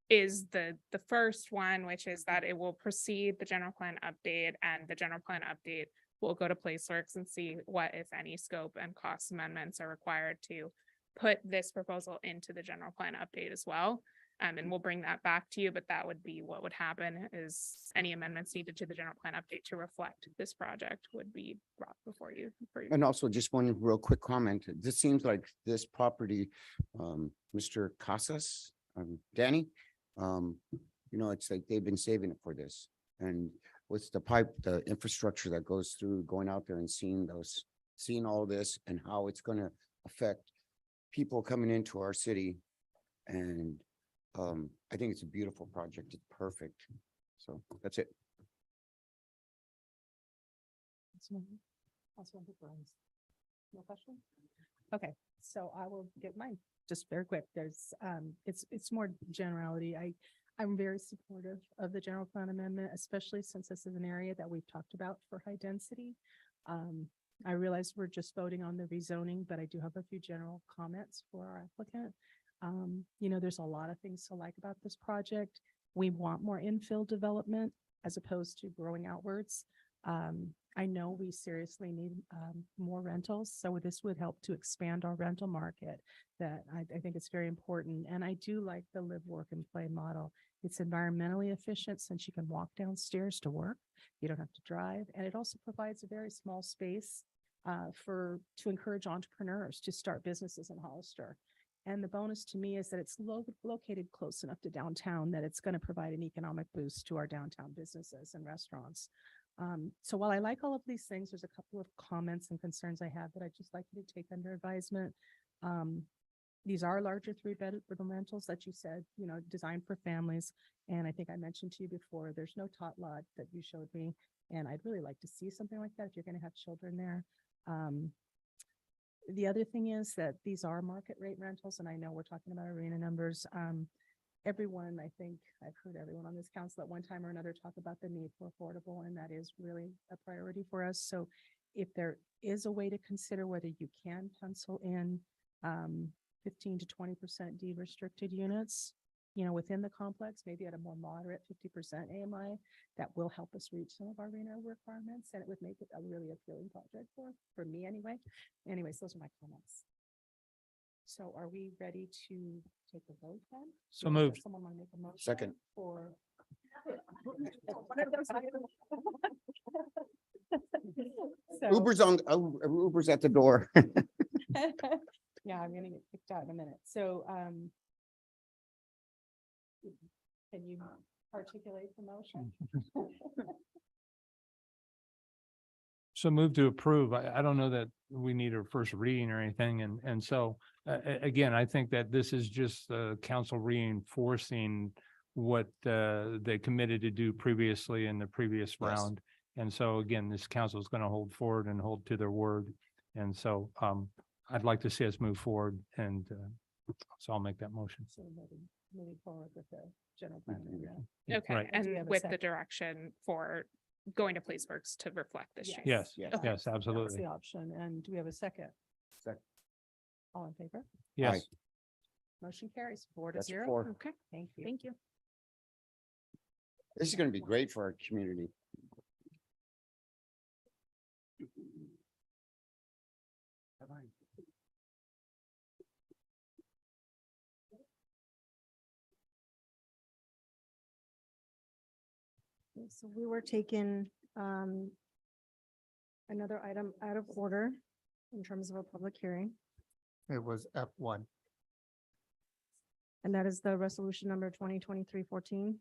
is the first one, which is that it will precede the general plan update, and the general plan update will go to PlaceWorks and see what, if any, scope and cost amendments are required to put this proposal into the general plan update as well. And we'll bring that back to you, but that would be what would happen is any amendments needed to the general plan update to reflect this project would be brought before you. And also just one real quick comment. This seems like this property, Mr. Casas, Danny, you know, it's like they've been saving it for this. And with the pipe, the infrastructure that goes through, going out there and seeing all this and how it's going to affect people coming into our city. And I think it's a beautiful project. It's perfect. So that's it. Councilmember Burns. No question? Okay, so I will get mine just very quick. There's it's more generality. I'm very supportive of the general plan amendment, especially since this is an area that we've talked about for high density. I realize we're just voting on the rezoning, but I do have a few general comments for our applicant. You know, there's a lot of things to like about this project. We want more infill development as opposed to growing outwards. I know we seriously need more rentals, so this would help to expand our rental market. That I think it's very important. And I do like the live, work, and play model. It's environmentally efficient since you can walk downstairs to work. You don't have to drive. And it also provides a very small space to encourage entrepreneurs to start businesses in Hollister. And the bonus to me is that it's located close enough to downtown that it's going to provide an economic boost to our downtown businesses and restaurants. So while I like all of these things, there's a couple of comments and concerns I have that I'd just like you to take under advisement. These are larger 3-bedroom rentals that you said, you know, designed for families. And I think I mentioned to you before, there's no tot lot that you showed me. And I'd really like to see something like that if you're going to have children there. The other thing is that these are market rate rentals, and I know we're talking about arena numbers. Everyone, I think I've heard everyone on this council at one time or another talk about the need for affordable, and that is really a priority for us. So if there is a way to consider whether you can pencil in 15 to 20% deed restricted units, you know, within the complex, maybe at a more moderate 50% AMI, that will help us reach some of our arena requirements, and it would make it a really appealing project for me anyway. Anyways, those are my comments. So are we ready to take a vote then? So Does moved. Someone want to make a motion? Second. For. So- Uber's at the door. Yeah, I'm gonna get kicked out in a minute. So, can you articulate the motion? So move to approve. I don't know that we need a first reading or anything. And so, again, I think that this is just council reinforcing what they committed to do previously in the previous Yes. round. And so again, this council is going to hold forward and hold to their word. And so I'd like to see us move forward, and so I'll make that motion. So moving forward with the general plan. Okay, Right. Do we have and a with the second? direction for going to PlaceWorks to reflect this change. Yes, Yes. Okay, yes, that was absolutely. the option. And do we have a second? Second. All in favor? Yes. Motion carries 4-0. That's 4. Okay, Thank you. thank you. This is gonna be great for our community. So we were taking another item out of order in terms of a public hearing, It was F1. and that is the resolution number 2023-14.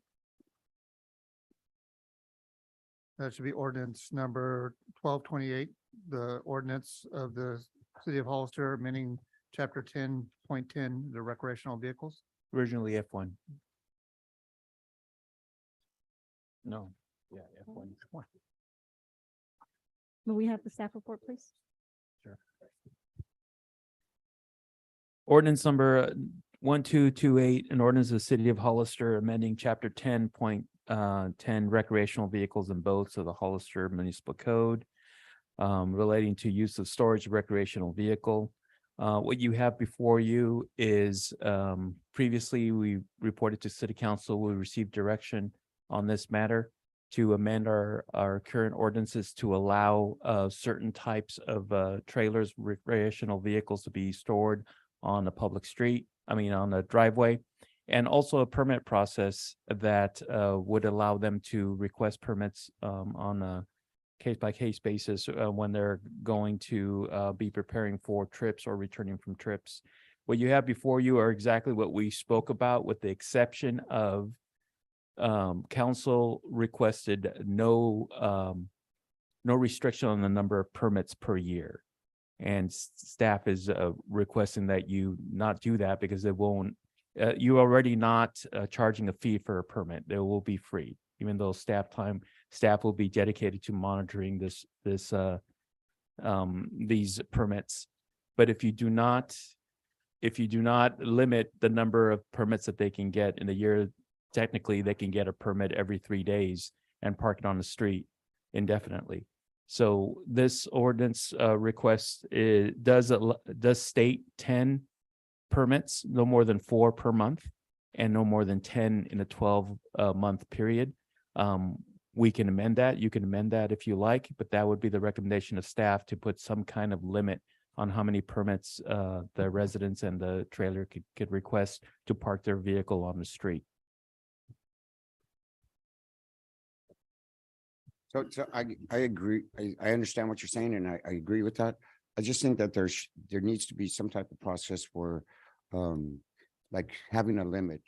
That should be ordinance number 1228, the ordinance of the city of Hollister, amending chapter 10.10, the recreational vehicles. Originally F1. No, yeah, F1. May we have the staff report, please? Ordinance number 1228, an ordinance of the city of Hollister amending chapter 10.10 recreational vehicles and boats of the Hollister Municipal Code relating to use of storage of recreational vehicle. What you have before you is previously we reported to city council, we received direction on this matter to amend our current ordinances to allow certain types of trailers, recreational vehicles to be stored on a public street, on a driveway, and also a permit process that would allow them to request permits on a case-by-case basis when they're going to be preparing for trips or returning from trips. What you have before you are exactly what we spoke about, with the exception of council requested no restriction on the number of permits per year. And staff is requesting that you not do that because it won't, you already not charging a fee for a permit. They will be free, even though staff will be dedicated to monitoring these permits. But if you do not limit the number of permits that they can get in a year, technically they can get a permit every 3 days and park it on the street indefinitely. So this ordinance request does state 10 permits, no more than 4 per month, and no more than 10 in a 12-month period. We can amend that. You can amend that if you like, but that would be the recommendation of staff, to put some kind of limit on how many permits the residents and the trailer could request to park their vehicle on the street. So I agree. I understand what you're saying, and I agree with that. I just think that there needs to be some type of process for like having a limit,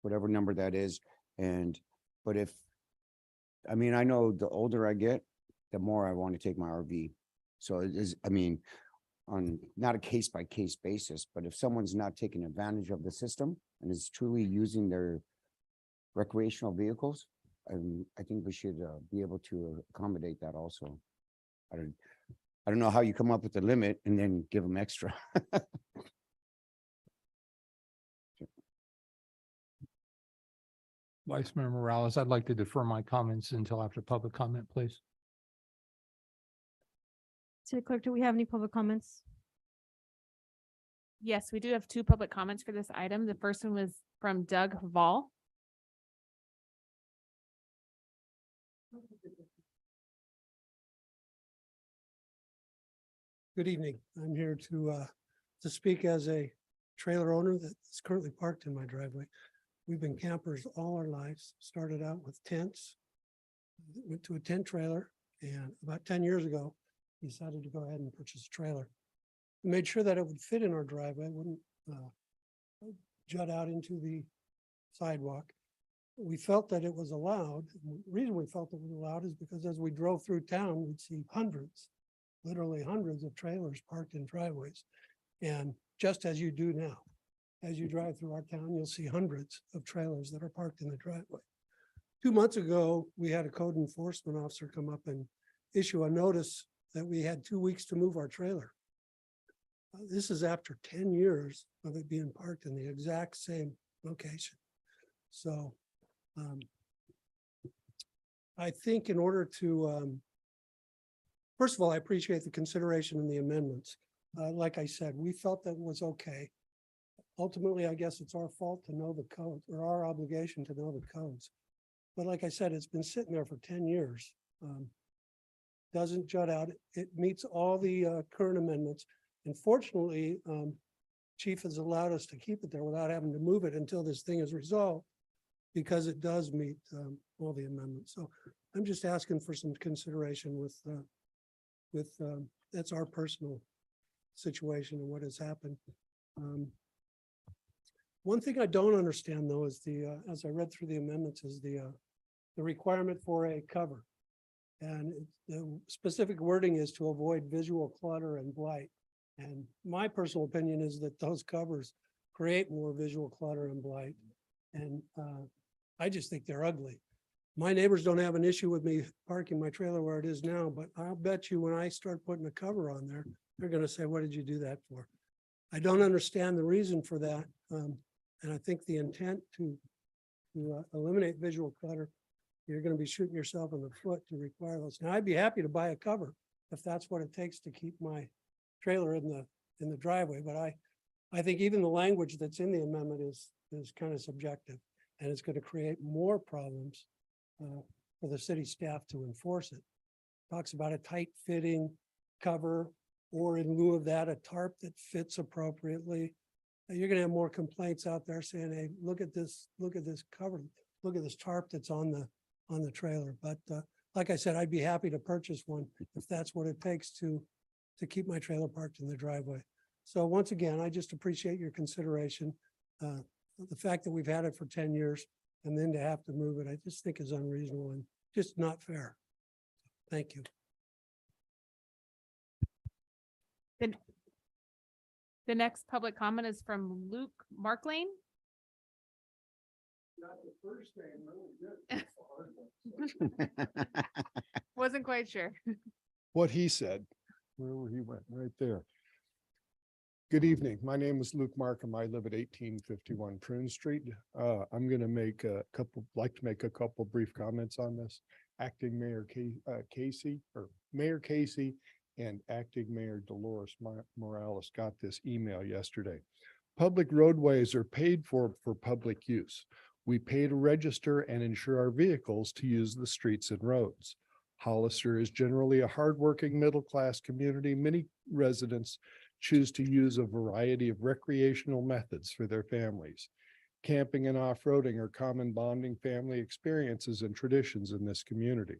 whatever number that is. But I know the older I get, the more I want to take my RV. So it is, on not a case by case basis, but if someone's not taking advantage of the system and is truly using their recreational vehicles, I think we should be able to accommodate that also. I don't know how you come up with the limit and then give them extra. Vice Mayor Morales, I'd like to defer my comments until after public comment, please. City Clerk, do we have any public comments? Yes, we do have 2 public comments for this item. The first one was from Doug Vall. Good evening. I'm here to speak as a trailer owner that's currently parked in my driveway. We've been campers all our lives, started out with tents, went to a tent trailer, and about 10 years ago, decided to go ahead and purchase a trailer. We made sure that it would fit in our driveway, wouldn't jut out into the sidewalk. We felt that it was allowed. The reason we felt it was allowed is because as we drove through town, we'd see hundreds, literally hundreds of trailers parked in driveways. And just as you do now, as you drive through our town, you'll see hundreds of trailers that are parked in the driveway. 2 months ago, we had a code enforcement officer come up and issue a notice that we had 2 weeks to move our trailer. This is after 10 years of it being parked in the exact same location. So I think in order to, first of all, I appreciate the consideration in the amendments. Like I said, we felt that was okay. Ultimately, I guess it's our fault to know the code, or our obligation to know the codes. But like I said, it's been sitting there for 10 years. Doesn't jut out. It meets all the current amendments. And fortunately, Chief has allowed us to keep it there without having to move it until this thing is resolved, because it does meet all the amendments. So I'm just asking for some consideration with that's our personal situation and what has happened. One thing I don't understand though is as I read through the amendments, is the requirement for a cover. And the specific wording is to avoid visual clutter and blight. And my personal opinion is that those covers create more visual clutter and blight. And I just think they're ugly. My neighbors don't have an issue with me parking my trailer where it is now, but I'll bet you when I start putting a cover on there, they're going to say, what did you do that for? I don't understand the reason for that. And I think the intent to eliminate visual clutter, you're going to be shooting yourself in the foot to require those. Now, I'd be happy to buy a cover if that's what it takes to keep my trailer in the driveway. But I think even the language that's in the amendment is kind of subjective, and it's going to create more problems for the city staff to enforce it. Talks about a tight fitting cover, or in lieu of that, a tarp that fits appropriately. You're going to have more complaints out there saying, hey, look at this cover, look at this tarp that's on the trailer. But like I said, I'd be happy to purchase one if that's what it takes to keep my trailer parked in the driveway. So once again, I just appreciate your consideration. The fact that we've had it for 10 years and then to have to move it, I just think is unreasonable and just not fair. Thank you. The next public comment is from Luke Marklane. Wasn't quite sure. What he said, where he went, right there. Good evening. My name is Luke Markham. I live at 1851 Prune Street. I'm going to make a couple brief comments on this. Acting Mayor Casey, or Mayor Casey, and Acting Mayor Dolores Morales got this email yesterday. Public roadways are paid for public use. We pay to register and insure our vehicles to use the streets and roads. Hollister is generally a hardworking middle-class community. Many residents choose to use a variety of recreational methods for their families. Camping and off-roading are common bonding family experiences and traditions in this community.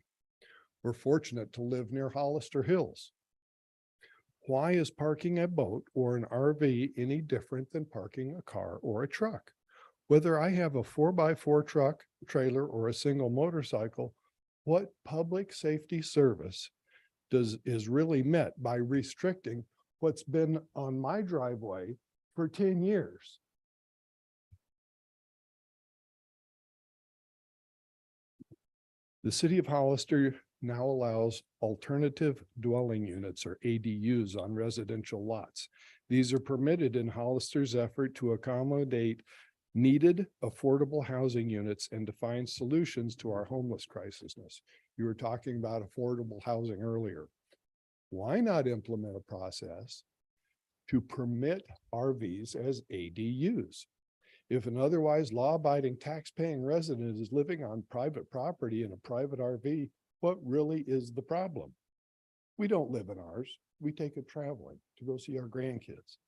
We're fortunate to live near Hollister Hills. Why is parking a boat or an RV any different than parking a car or a truck? Whether I have a 4x4 truck, trailer, or a single motorcycle, what public safety service is really met by restricting what's been on my driveway for 10 years? The city of Hollister now allows alternative dwelling units, or ADUs, on residential lots. These are permitted in Hollister's effort to accommodate needed affordable housing units and to find solutions to our homeless crisis. You were talking about affordable housing earlier. Why not implement a process to permit RVs as ADUs? If an otherwise law-abiding tax-paying resident is living on private property in a private RV, what really is the problem? We don't live in ours. We take it traveling to go see our grandkids.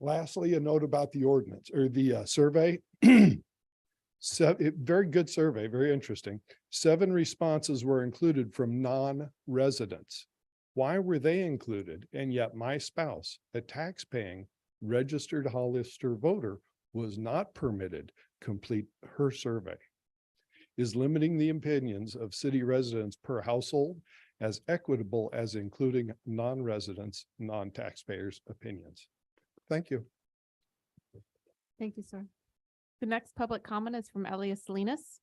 Lastly, a note about the ordinance or the survey. Very good survey, very interesting. 7 responses were included from non-residents. Why were they included? And yet my spouse, a tax-paying registered Hollister voter, was not permitted complete her survey. Is limiting the opinions of city residents per household as equitable as including non-residents, non-taxpayers' opinions. Thank you. Thank you, sir. The next public comment is from Elias Salinas.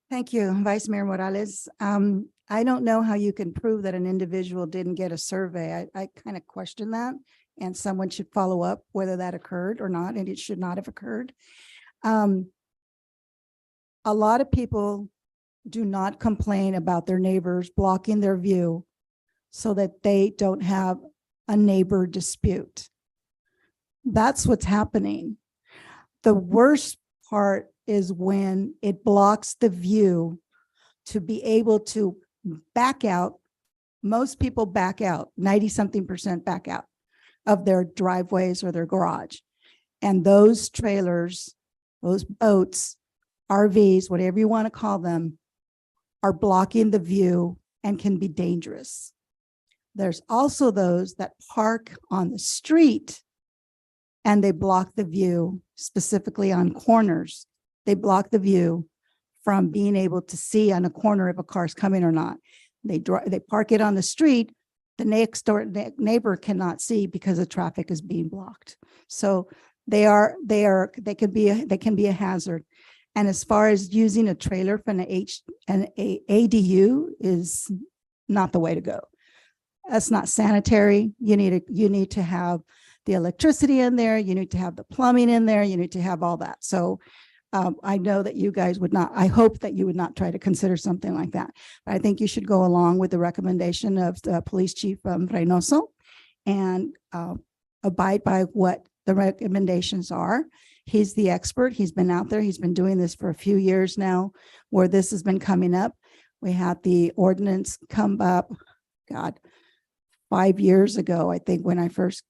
Thank you, Vice Mayor Morales. I don't know how you can prove that an individual didn't get a survey. I kind of question that, and someone should follow up whether that occurred or not, and it should not have occurred. A lot of people do not complain about their neighbors blocking their view so that they don't have a neighbor dispute. That's what's happening. The worst part is when it blocks the view to be able to back out. Most people back out, 90-something% back out of their driveways or their garage. And those trailers, those boats, RVs, whatever you want to call them, are blocking the view and can be dangerous. There's also those that park on the street and they block the view, specifically on corners. They block the view from being able to see on a corner if a car's coming or not. They park it on the street. The next door neighbor cannot see because the traffic is being blocked. So they can be a hazard. And as far as using a trailer for an ADU is not the way to go. That's not sanitary. You need to have the electricity in there. You need to have the plumbing in there. You need to have all that. So I know that you guys would not, I hope that you would not try to consider something like that. But I think you should go along with the recommendation of the Police Chief Reynoso and abide by what the recommendations are. He's the expert. He's been out there. He's been doing this for a few years now where this has been coming up. We had the ordinance come up, 5 years ago, I think, when I first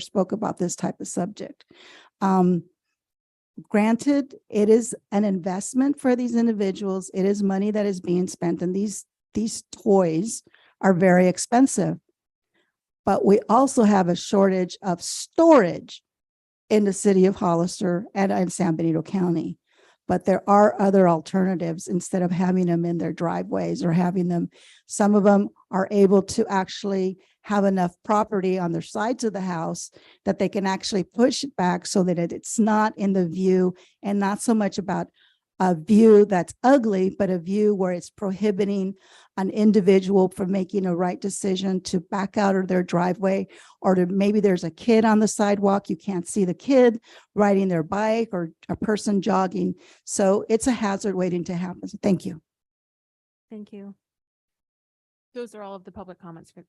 spoke about this type of subject. Granted, it is an investment for these individuals. It is money that is being spent, and these toys are very expensive. But we also have a shortage of storage in the city of Hollister and in San Benito County. But there are other alternatives instead of having them in their driveways or having them. Some of them are able to actually have enough property on their sides of the house that they can actually push it back so that it's not in the view, and not so much about a view that's ugly, but a view where it's prohibiting an individual from making a right decision to back out of their driveway, or to maybe there's a kid on the sidewalk. You can't see the kid riding their bike or a person jogging. So it's a hazard waiting to happen. So thank you. Thank you. Those are all of the public comments for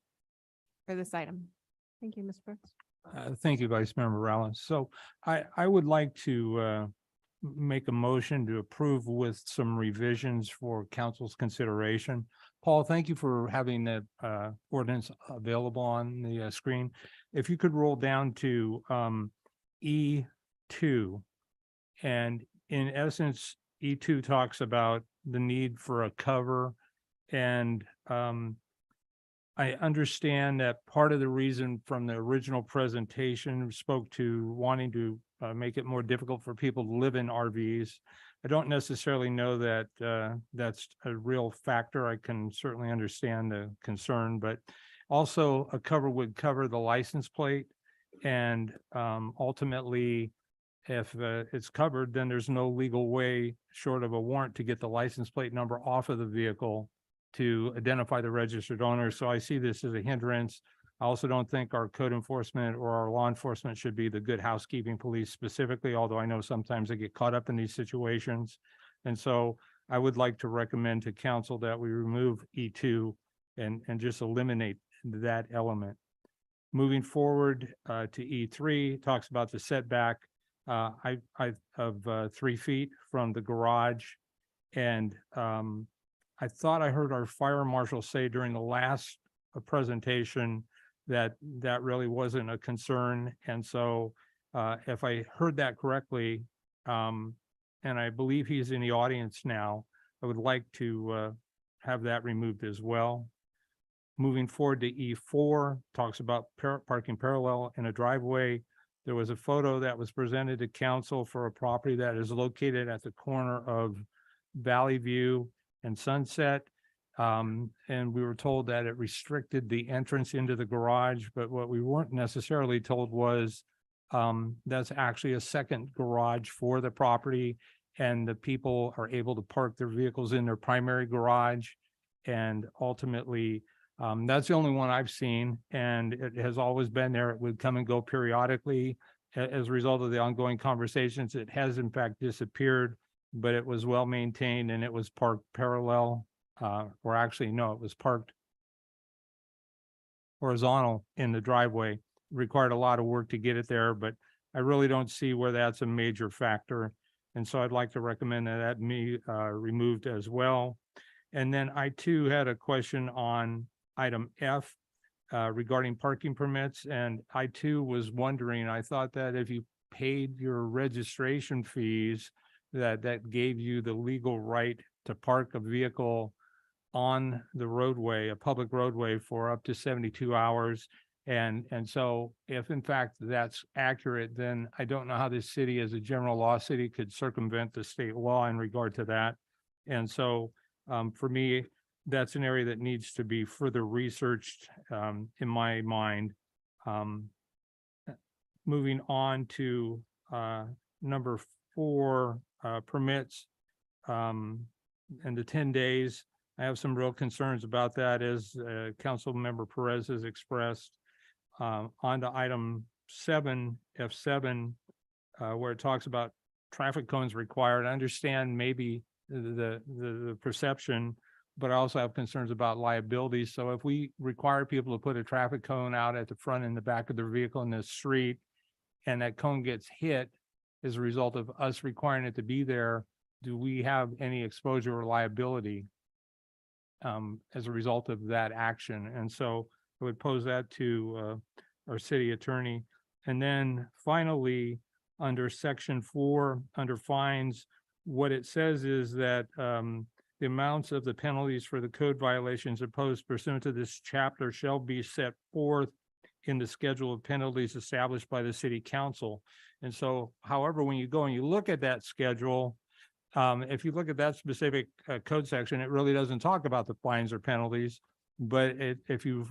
this item. Thank you, Ms. Brooks. Thank you, Vice Mayor Morales. So I would like to make a motion to approve with some revisions for council's consideration. Paul, thank you for having the ordinance available on the screen. If you could roll down to E2, and in essence, E2 talks about the need for a cover, and I understand that part of the reason from the original presentation spoke to wanting to make it more difficult for people to live in RVs. I don't necessarily know that that's a real factor. I can certainly understand the concern, but also a cover would cover the license plate. And ultimately, if it's covered, then there's no legal way short of a warrant to get the license plate number off of the vehicle to identify the registered owner. So I see this as a hindrance. I also don't think our code enforcement or our law enforcement should be the good housekeeping police specifically, although I know sometimes they get caught up in these situations. And so I would like to recommend to council that we remove E2 and just eliminate that element. Moving forward to E3, talks about the setback of 3 feet from the garage. And I thought I heard our fire marshal say during the last presentation that really wasn't a concern. And so if I heard that correctly, and I believe he's in the audience now, I would like to have that removed as well. Moving forward to E4, talks about parking parallel in a driveway. There was a photo that was presented to council for a property that is located at the corner of Valley View and Sunset. And we were told that it restricted the entrance into the garage, but what we weren't necessarily told was that's actually a second garage for the property, and the people are able to park their vehicles in their primary garage. And ultimately, that's the only one I've seen, and it has always been there. It would come and go periodically. As a result of the ongoing conversations, it has in fact disappeared, but it was well maintained and it was parked parallel, or actually, no, it was parked horizontal in the driveway. Required a lot of work to get it there, but I really don't see where that's a major factor. And so I'd like to recommend that be removed as well. And then I too had a question on item F regarding parking permits. And I too was wondering, I thought that if you paid your registration fees, that gave you the legal right to park a vehicle on the roadway, a public roadway, for up to 72 hours. And so if in fact that's accurate, then I don't know how this city as a general law city could circumvent the state law in regard to that. And so for me, that's an area that needs to be further researched in my mind. Moving on to number 4, permits and the 10 days. I have some real concerns about that, as Council Member Perez has expressed. On to item 7, F7, where it talks about traffic cones required. I understand maybe the perception, but I also have concerns about liability. So if we require people to put a traffic cone out at the front and the back of their vehicle in the street, and that cone gets hit as a result of us requiring it to be there, do we have any exposure or liability as a result of that action? And so I would pose that to our city attorney. And then finally, under section 4, under fines, what it says is that the amounts of the penalties for the code violations imposed pursuant to this chapter shall be set forth in the schedule of penalties established by the city council. And so, however, when you go and you look at that schedule, if you look at that specific code section, it really doesn't talk about the fines or penalties. But if you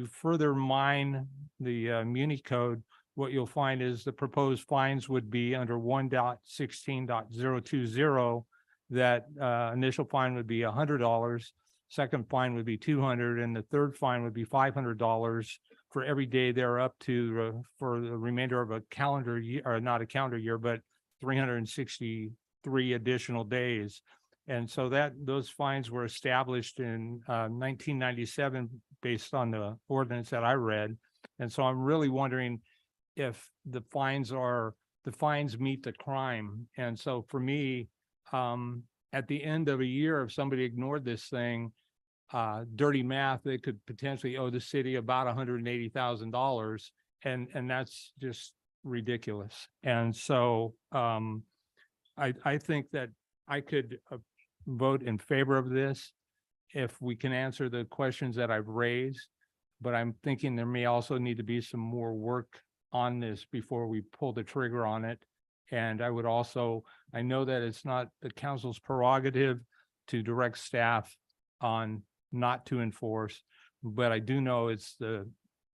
further mine the Muni code, what you'll find is the proposed fines would be under 1.16.020. That initial fine would be $100, second fine would be $200, and the third fine would be $500 for every day they're up to for the remainder of a calendar year, or not a calendar year, but 363 additional days. And so those fines were established in 1997 based on the ordinance that I read. And so I'm really wondering if the fines meet the crime. And so for me, at the end of a year, if somebody ignored this thing, dirty math, they could potentially owe the city about $180,000. And that's just ridiculous. And so I think that I could vote in favor of this if we can answer the questions that I've raised, but I'm thinking there may also need to be some more work on this before we pull the trigger on it. And I would also, I know that it's not the council's prerogative to direct staff on not to enforce, but I do know it's the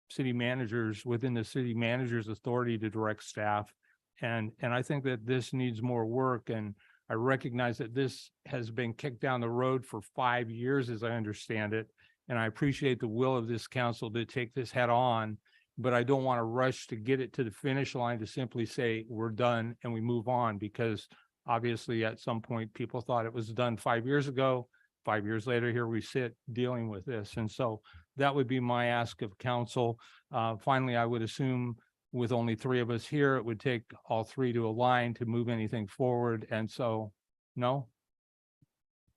city managers, within the city manager's authority to direct staff. And I think that this needs more work. And I recognize that this has been kicked down the road for 5 years, as I understand it. And I appreciate the will of this council to take this head on, but I don't want to rush to get it to the finish line to simply say we're done and we move on, because obviously at some point people thought it was done 5 years ago. 5 years later, here we sit dealing with this. And so that would be my ask of council. Finally, I would assume with only 3 of us here, it would take all 3 to align to move anything forward. And so, no,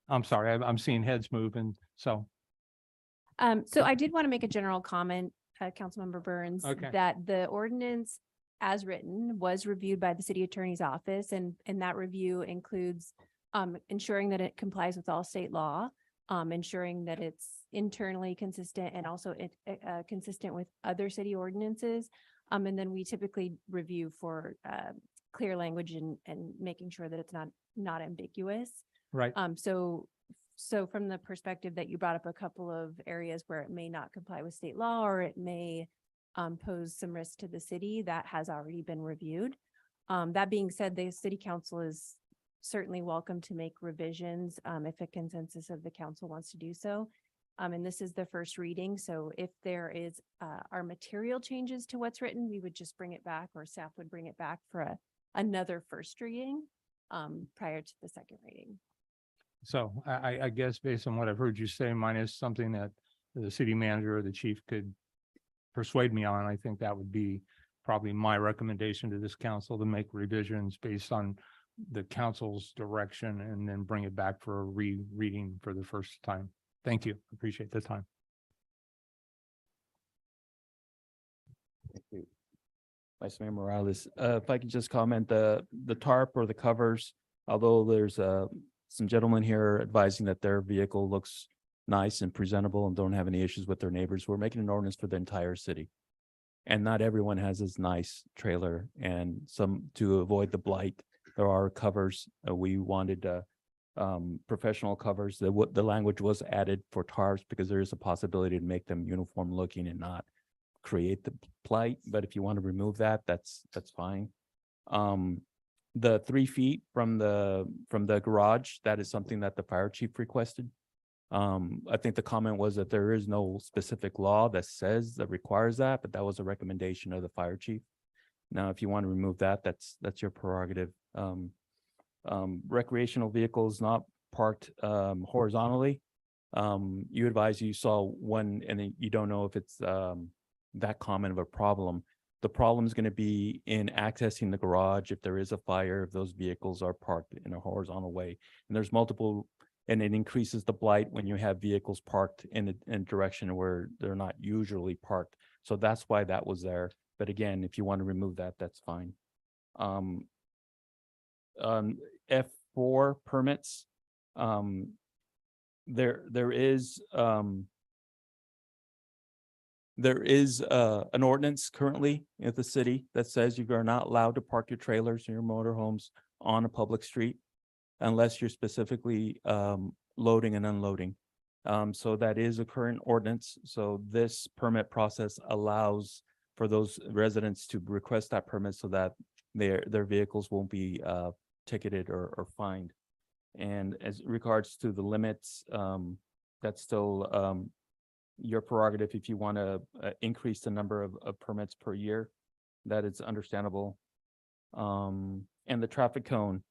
I'm sorry, I'm seeing heads move. And so. So I did want to make a general comment. Councilmember Burns, Okay. that the ordinance as written was reviewed by the city attorney's office, and that review includes ensuring that it complies with all state law, ensuring that it's internally consistent and also consistent with other city ordinances. And then we typically review for clear language and making sure that it's not ambiguous. Right. So from the perspective that you brought up a couple of areas where it may not comply with state law, or it may pose some risk to the city, that has already been reviewed. That being said, the city council is certainly welcome to make revisions if a consensus of the council wants to do so. And this is the first reading, so if there are material changes to what's written, we would just bring it back, or staff would bring it back for another first reading prior to the second reading. So I guess based on what I've heard you say, minus something that the city manager or the chief could persuade me on, I think that would be probably my recommendation to this council, to make revisions based on the council's direction and then bring it back for a rereading for the first time. Thank you. Appreciate the time. Vice Mayor Morales, if I could just comment, the tarp or the covers, although there's some gentlemen here advising that their vehicle looks nice and presentable and don't have any issues with their neighbors, we're making an ordinance for the entire city. And not everyone has this nice trailer, and some, to avoid the blight, there are covers. We wanted professional covers. The language was added for tarps because there is a possibility to make them uniform looking and not create the blight. But if you want to remove that, that's fine. The 3 feet from the garage, that is something that the fire chief requested. I think the comment was that there is no specific law that requires that, but that was a recommendation of the fire chief. Now, if you want to remove that, that's your prerogative. Recreational vehicles not parked horizontally. You advise you saw one and then you don't know if it's that common of a problem. The problem is going to be in accessing the garage if there is a fire, if those vehicles are parked in a horizontal way. And there's multiple, and it increases the blight when you have vehicles parked in a direction where they're not usually parked. So that's why that was there. But again, if you want to remove that, that's fine. F4 permits, there is an ordinance currently at the city that says you are not allowed to park your trailers and your motorhomes on a public street unless you're specifically loading and unloading. So that is a current ordinance. So this permit process allows for those residents to request that permit so that their vehicles won't be ticketed or fined. And as regards to the limits, that's still your prerogative. If you want to increase the number of permits per year, that is understandable. And the traffic cone,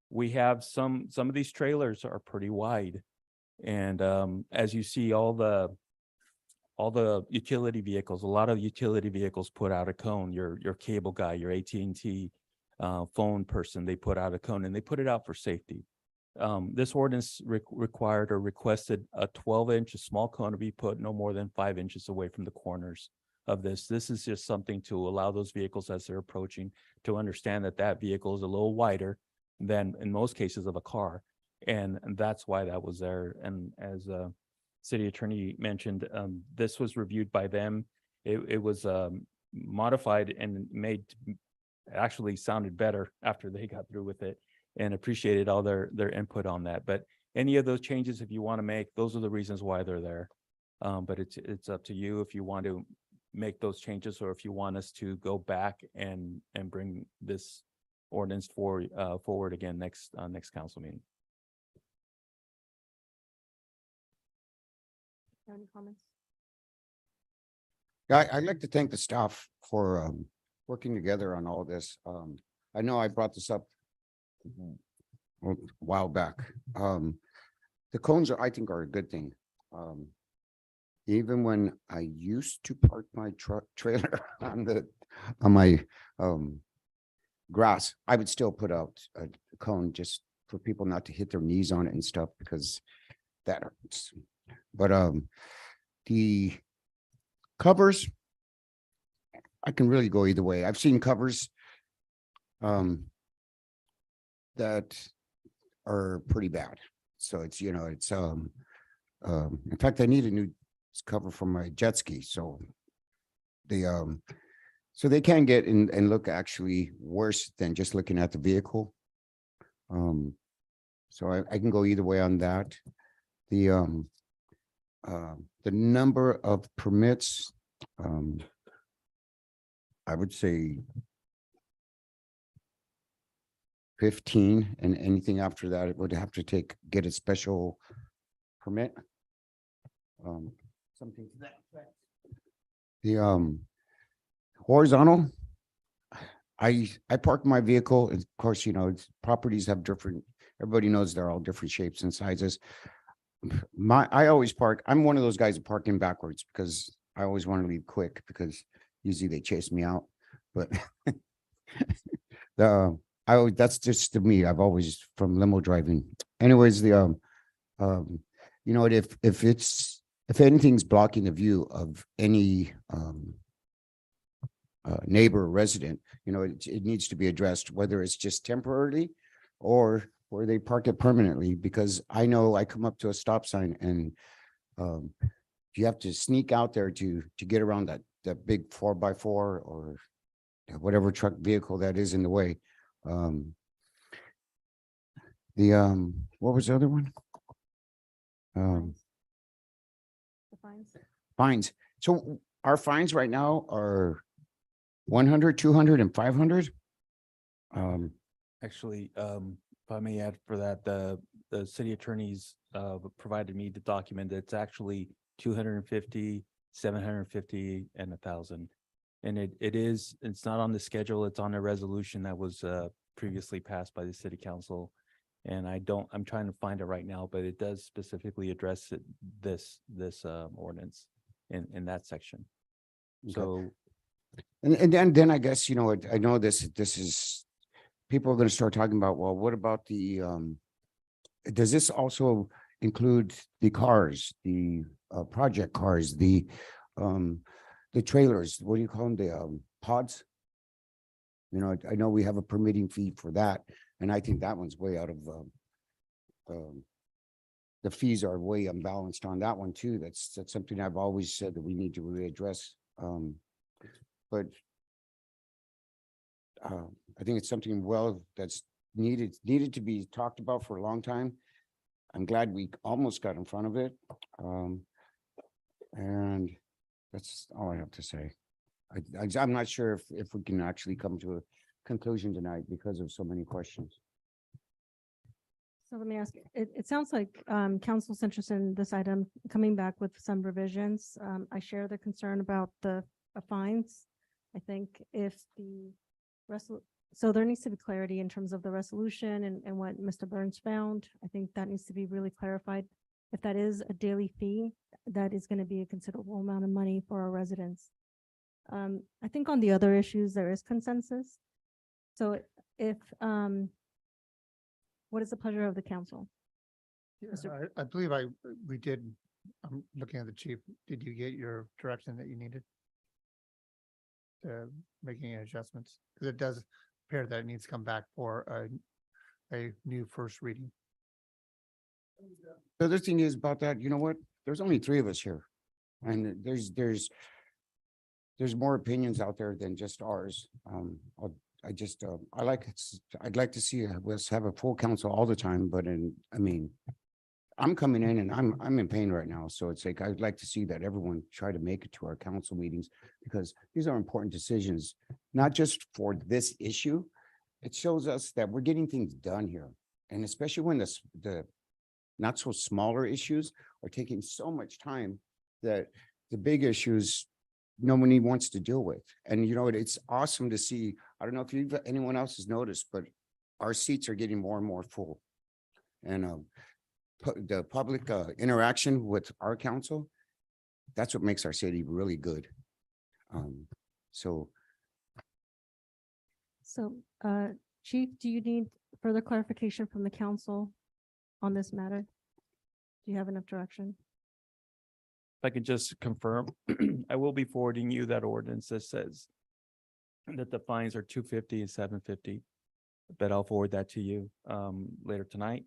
we have some of these trailers are pretty wide. And as you see, all the utility vehicles, a lot of utility vehicles put out a cone. Your cable guy, your AT&T phone person, they put out a cone, and they put it out for safety. This ordinance required or requested a 12-inch small cone to be put no more than 5 inches away from the corners of this. This is just something to allow those vehicles as they're approaching to understand that that vehicle is a little wider than in most cases of a car. And that's why that was there. And as city attorney mentioned, this was reviewed by them. It was modified and made, actually sounded better after they got through with it, and appreciated all their input on that. But any of those changes, if you want to make, those are the reasons why they're there. But it's up to you if you want to make those changes, or if you want us to go back and bring this ordinance forward again next council meeting. Any comments? Yeah, I'd like to thank the staff for working together on all this. I know I brought this up a while back. The cones I think are a good thing. Even when I used to park my trailer on my grass, I would still put out a cone just for people not to hit their knees on it and stuff, because that hurts. But the covers, I can really go either way. I've seen covers that are pretty bad. So it's, you know, it's in fact, I need a new cover for my jet ski. So they can get and look actually worse than just looking at the vehicle. So I can go either way on that. The number of permits, I would say 15, and anything after that, it would have to get a special permit. Something to that effect. The horizontal, I park my vehicle, and of course, you know, properties have different, everybody knows they're all different shapes and sizes. I always park, I'm one of those guys that park in backwards because I always want to leave quick because usually they chase me out. But that's just to me. I've always from limo driving. Anyways, you know, if anything's blocking the view of any neighbor or resident, you know, it needs to be addressed, whether it's just temporarily or where they park it permanently, because I know I come up to a stop sign and you have to sneak out there to get around that big 4x4 or whatever truck vehicle that is in the way. What was the other one? The fines. Fines. So our fines right now are 100, 200, and 500. Actually, if I may add for that, the city attorneys provided me the document. It's actually 250, 750, and 1,000. And it's not on the schedule. It's on a resolution that was previously passed by the city council. And I'm trying to find it right now, but it does specifically address this ordinance in that section. So. And then I guess, you know, I know this is, people are going to start talking about, well, what about the, does this also include the cars, the project cars, the trailers, what do you call them? The pods? You know, I know we have a permitting fee for that. And I think that one's way out of, the fees are way unbalanced on that one too. That's something I've always said that we need to really address. But I think it's something that's needed to be talked about for a long time. I'm glad we almost got in front of it. And that's all I have to say. I'm not sure if we can actually come to a conclusion tonight because of so many questions. So let me ask, it sounds like council's interested in this item coming back with some revisions. I share the concern about the fines. I think if so there needs to be clarity in terms of the resolution and what Mr. Burns found. I think that needs to be really clarified. If that is a daily fee, that is going to be a considerable amount of money for our residents. I think on the other issues, there is consensus. So if, what is the pleasure of the council? I believe we did, I'm looking at the chief. Did you get your direction that you needed? Making adjustments, because it does appear that it needs to come back for a new first reading. The other thing is about that, you know what? There's only 3 of us here. And there's more opinions out there than just ours. I'd like to see us have a full council all the time, but I mean, I'm coming in and I'm in pain right now. So it's like, I'd like to see that everyone try to make it to our council meetings, because these are important decisions, not just for this issue. It shows us that we're getting things done here. And especially when the not so smaller issues are taking so much time that the big issues nobody wants to deal with. And you know, it's awesome to see. I don't know if anyone else has noticed, but our seats are getting more and more full. And the public interaction with our council, that's what makes our city really good. So Chief, do you need further clarification from the council on this matter? Do you have enough direction? If I could just confirm, I will be forwarding you that ordinance that says that the fines are $250 and $750. But I'll forward that to you later tonight.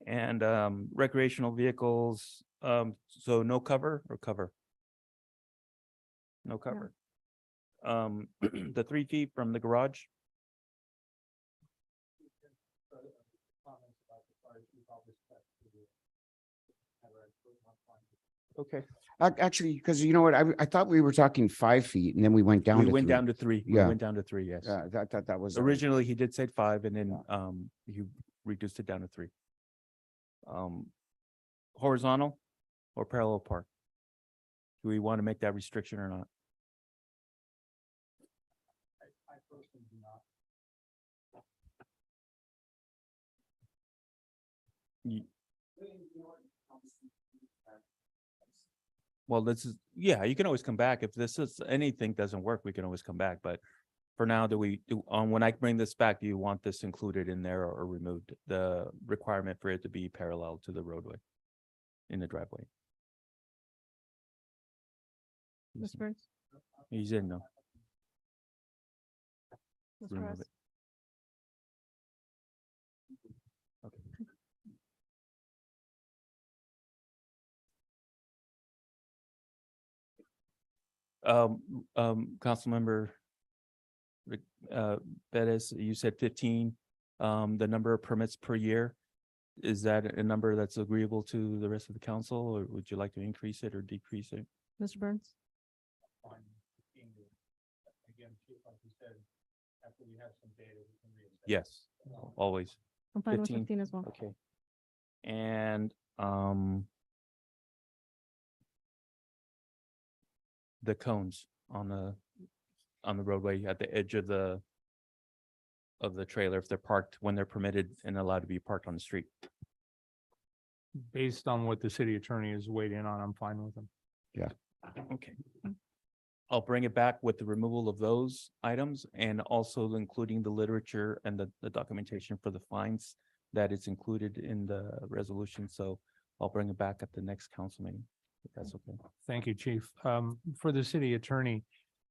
And recreational vehicles, so no cover or cover? No cover. The 3 feet from the garage. Okay. Actually, because you know what, I thought we were talking 5 feet and then we went down We to went 3. down to 3. We Yeah. went down to 3, yes. Yeah, that was. Originally, he did say 5 and then he reduced it down to 3. Horizontal or parallel park? Do we want to make that restriction or not? Ye- Well, this is, yeah, you can always come back. If this is, anything doesn't work, we can always come back. But for now, when I bring this back, do you want this included in there or removed? The requirement for it to be parallel to the roadway in the driveway? Ms. Burns? He's in, no. Ms. Remove Perez? it. Okay. Councilmember Bettis, you said 15, the number of permits per year. Is that a number that's agreeable to the rest of the council, or would you like to increase it or decrease it? Mr. Burns? Yes, always. I'm fine with 15 as well. Okay. And the cones on the roadway at the edge of the trailer, if they're parked, when they're permitted and allowed to be parked on the street. Based on what the city attorney is weighed in on, I'm fine with them. Yeah. Okay. I'll bring it back with the removal of those items and also including the literature and the documentation for the fines that is included in the resolution. So I'll bring it back at the next council meeting, if that's okay. Thank you, Chief. For the city attorney,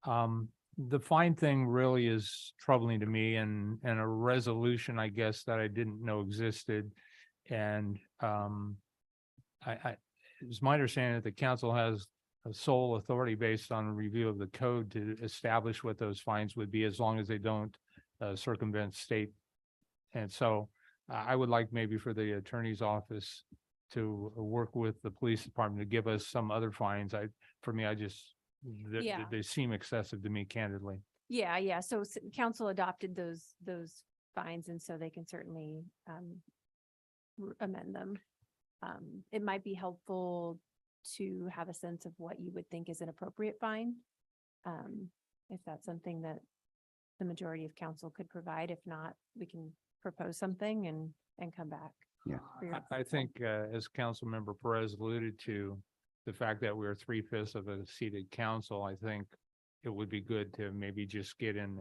the fine thing really is troubling to me and a resolution, I guess, that I didn't know existed. And it's my understanding that the council has a sole authority based on a review of the code to establish what those fines would be as long as they don't circumvent state. And so I would like maybe for the attorney's office to work with the police department to give us some other fines. Yeah. They seem excessive to me, candidly. Yeah. So council adopted those fines, and so they can certainly amend them. It might be helpful to have a sense of what you would think is an appropriate fine. If that's something that the majority of council could provide. If not, we can propose something and come back. Yeah. for your I think, as Councilmember Perez alluded to, the fact that we're 3/5 of a seated council, I think it would be good to maybe just get in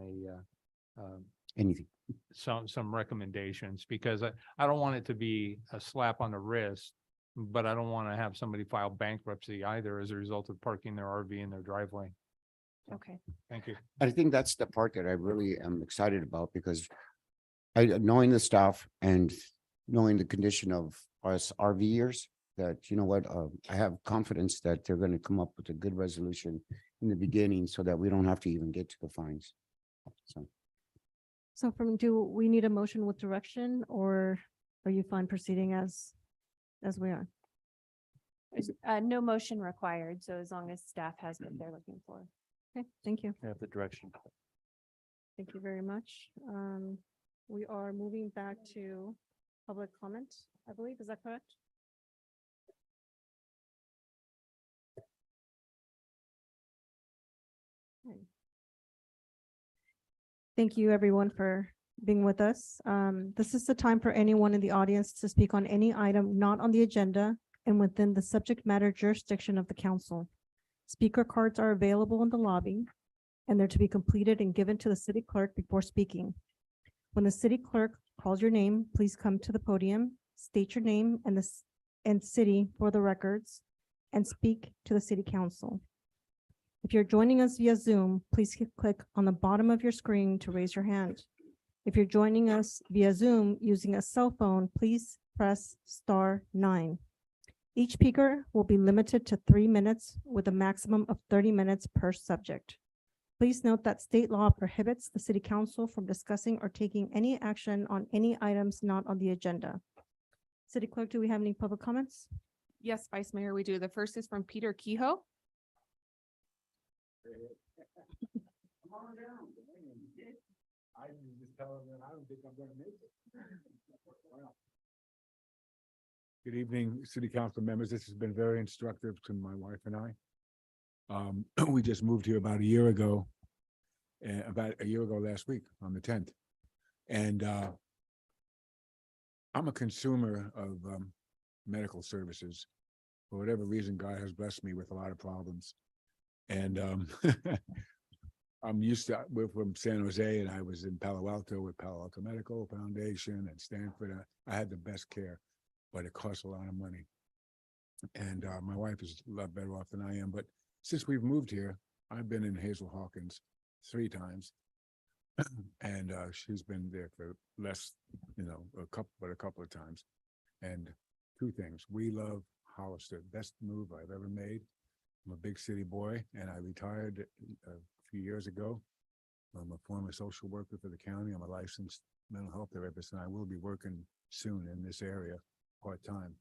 Anything. some recommendations, because I don't want it to be a slap on the wrist, but I don't want to have somebody file bankruptcy either as a result of parking their RV in their driveway. Okay. Thank you. I think that's the part that I really am excited about because knowing the staff and knowing the condition of us RVers, that, you know what, I have confidence that they're going to come up with a good resolution in the beginning so that we don't have to even get to the fines. So do we need a motion with direction, or are you fine proceeding as we are? No motion required. So as long as staff has what they're looking for. Okay, thank you. I have the direction. Thank you very much. We are moving back to public comment, I believe. Is that correct? Okay. Thank you, everyone, for being with us. This is the time for anyone in the audience to speak on any item not on the agenda and within the subject matter jurisdiction of the council. Speaker cards are available in the lobby, and they're to be completed and given to the city clerk before speaking. When the city clerk calls your name, please come to the podium, state your name and city for the records, and speak to the city council. If you're joining us via Zoom, please click on the bottom of your screen to raise your hand. If you're joining us via Zoom using a cell phone, please press *9. Each speaker will be limited to 3 minutes with a maximum of 30 minutes per subject. Please note that state law prohibits the city council from discussing or taking any action on any items not on the agenda. City Clerk, do we have any public comments? Yes, Vice Mayor, we do. The first is from Peter Kehoe. Good evening, city council members. This has been very instructive to my wife and I. We just moved here about a year ago, last week on the 10th. And I'm a consumer of medical services. For whatever reason, God has blessed me with a lot of problems. And I'm used to, we're from San Jose, and I was in Palo Alto with Palo Alto Medical Foundation and Stanford. I had the best care, but it costs a lot of money. And my wife is a lot better off than I am. But since we've moved here, I've been in Hazel Hawkins 3 times. And she's been there for less, a couple of times. And 2 things. We love Hollister, best move I've ever made. I'm a big city boy, and I retired a few years ago. I'm a former social worker for the county. I'm a licensed mental health therapist, and I will be working soon in this area part-time.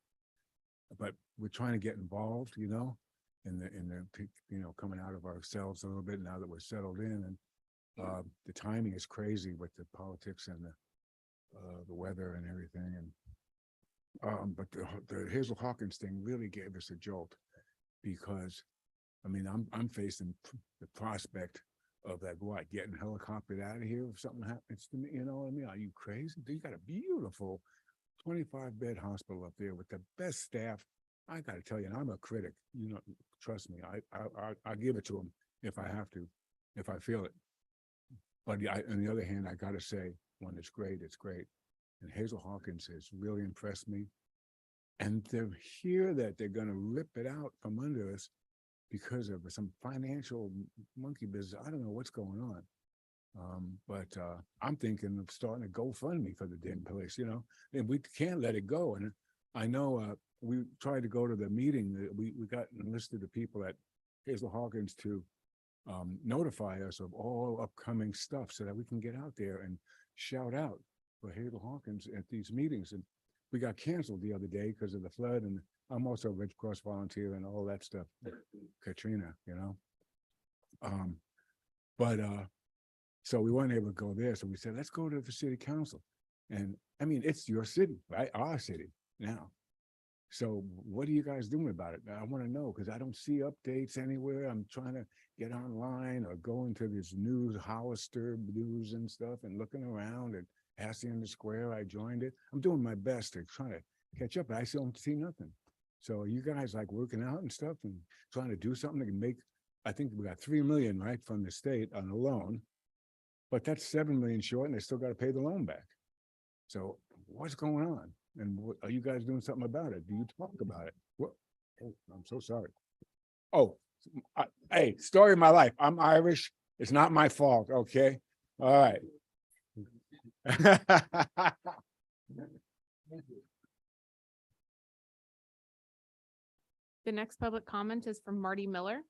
But we're trying to get involved, in the coming out of ourselves a little bit now that we're settled in. And the timing is crazy with the politics and the weather and everything. And but the Hazel Hawkins thing really gave us a jolt, because I'm facing the prospect of getting helicoptered out of here if something happens to me. You know what I mean? Are you crazy? You got a beautiful 25-bed hospital up there with the best staff. I got to tell you, and I'm a critic. Trust me. I give it to them if I have to, if I feel it. But on the other hand, I got to say, when it's great, it's great. And Hazel Hawkins has really impressed me. And to hear that they're going to rip it out from under us because of some financial monkey business, I don't know what's going on. But I'm thinking of starting a GoFundMe for the damn place, and we can't let it go. And I know we tried to go to the meeting. We got enlisted the people at Hazel Hawkins to notify us of all upcoming stuff so that we can get out there and shout out for Hazel Hawkins at these meetings. And we got canceled the other day because of the flood. And I'm also a Red Cross volunteer and all that stuff, Katrina, so we weren't able to go there. So we said, let's go to the city council. And it's your city, right? Our city now. So what are you guys doing about it? I want to know, because I don't see updates anywhere. I'm trying to get online or go into this news, Hollister news and stuff, and looking around at Hacienda Square. I joined it. I'm doing my best to try to catch up, but I still don't see nothing. So are you guys working out and stuff and trying to do something that can make, I think we got 3 million, right, from the state on a loan, but that's 7 million short and they still got to pay the loan back. So what's going on? And are you guys doing something about it? Do you talk about it? What? Oh, I'm so sorry. Oh, hey, story of my life. I'm Irish. It's not my fault. Okay. All right. The next public comment is from Marty Miller.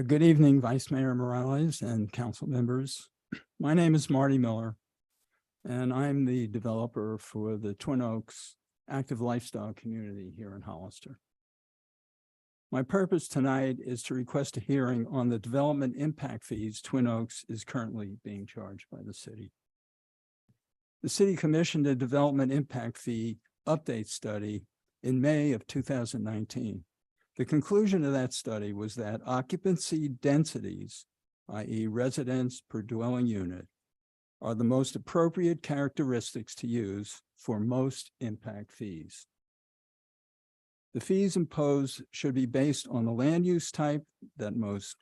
Good evening, Vice Mayor Morales and council members. My name is Marty Miller, and I'm the developer for the Twin Oaks active lifestyle community here in Hollister. My purpose tonight is to request a hearing on the development impact fees Twin Oaks is currently being charged by the city. The city commissioned a development impact fee update study in May of 2019. The conclusion of that study was that occupancy densities, i.e. residents per dwelling unit, are the most appropriate characteristics to use for most impact fees. The fees imposed should be based on the land use type that most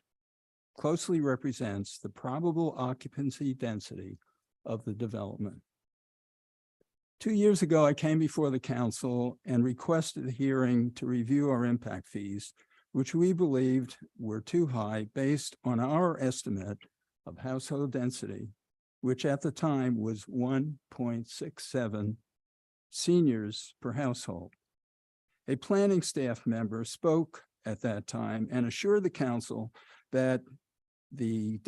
closely represents the probable occupancy density of the development. 2 years ago, I came before the council and requested a hearing to review our impact fees, which we believed were too high based on our estimate of household density, which at the time was 1.67 seniors per household. A planning staff member spoke at that time and assured the council that the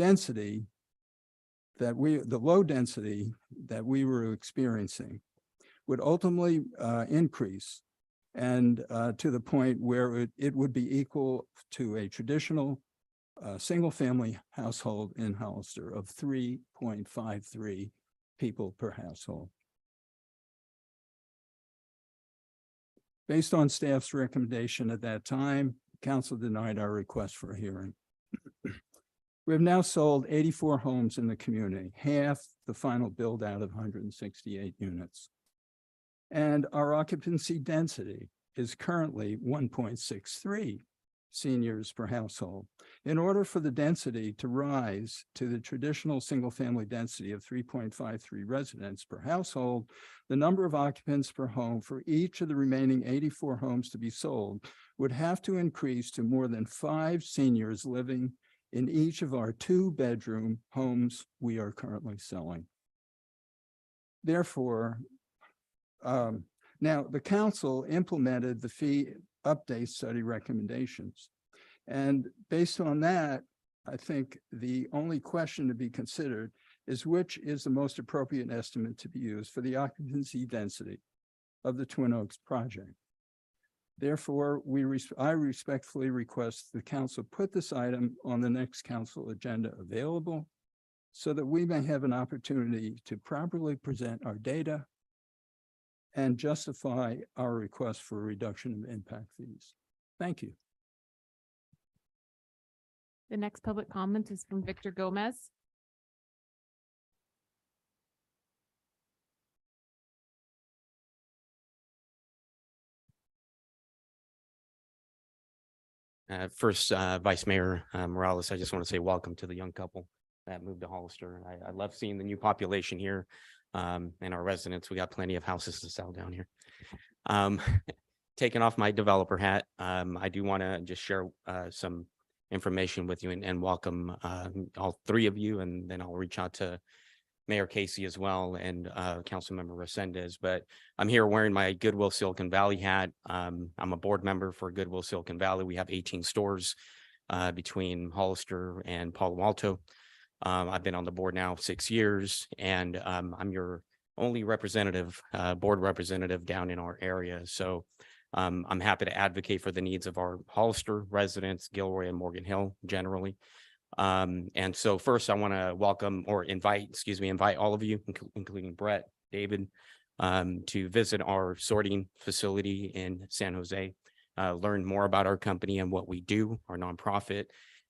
low density that we were experiencing would ultimately increase and to the point where it would be equal to a traditional single-family household in Hollister of 3.53 people per household. Based on staff's recommendation at that time, council denied our request for a hearing. We have now sold 84 homes in the community, half the final build out of 168 units. And our occupancy density is currently 1.63 seniors per household. In order for the density to rise to the traditional single-family density of 3.53 residents per household, the number of occupants per home for each of the remaining 84 homes to be sold would have to increase to more than 5 seniors living in each of our 2-bedroom homes we are currently selling. Therefore, now the council implemented the fee update study recommendations. And based on that, I think the only question to be considered is which is the most appropriate estimate to be used for the occupancy density of the Twin Oaks project. Therefore, I respectfully request the council put this item on the next council agenda available so that we may have an opportunity to properly present our data and justify our request for a reduction of impact fees. Thank you. The next public comment is from Victor Gomez. First, Vice Mayor Morales, I just want to say welcome to the young couple that moved to Hollister. I love seeing the new population here and our residents. We got plenty of houses to sell down here. Taking off my developer hat, I do want to just share some information with you and welcome all 3 of you, and then I'll reach out to Mayor Casey as well and Councilmember Resendez. But I'm here wearing my Goodwill Silicon Valley hat. I'm a board member for Goodwill Silicon Valley. We have 18 stores between Hollister and Palo Alto. I've been on the board now 6 years, and I'm your only representative, board representative down in our area. So I'm happy to advocate for the needs of our Hollister residents, Gilroy and Morgan Hill generally. And so first I want to welcome or invite all of you, including Brett, David, to visit our sorting facility in San Jose, learn more about our company and what we do, our nonprofit,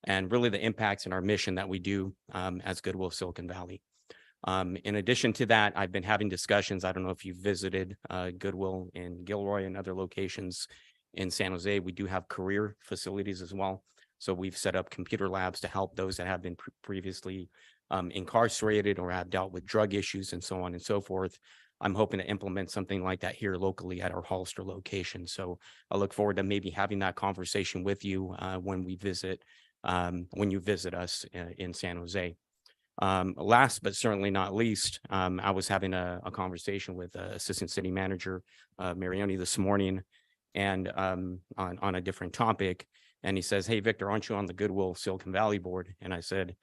and really the impacts and our mission that we do as Goodwill Silicon Valley. In addition to that, I've been having discussions. I don't know if you've visited Goodwill in Gilroy and other locations in San Jose. We do have career facilities as well. So we've set up computer labs to help those that have been previously incarcerated or have dealt with drug issues and so on and so forth. I'm hoping to implement something like that here locally at our Hollister location. So I look forward to maybe having that conversation with you when you visit us in San Jose. Last but certainly not least, I was having a conversation with Assistant City Manager Marioni this morning, and on a different topic. And he says, "Hey, Victor, aren't you on the Goodwill Silicon Valley board?" And I said,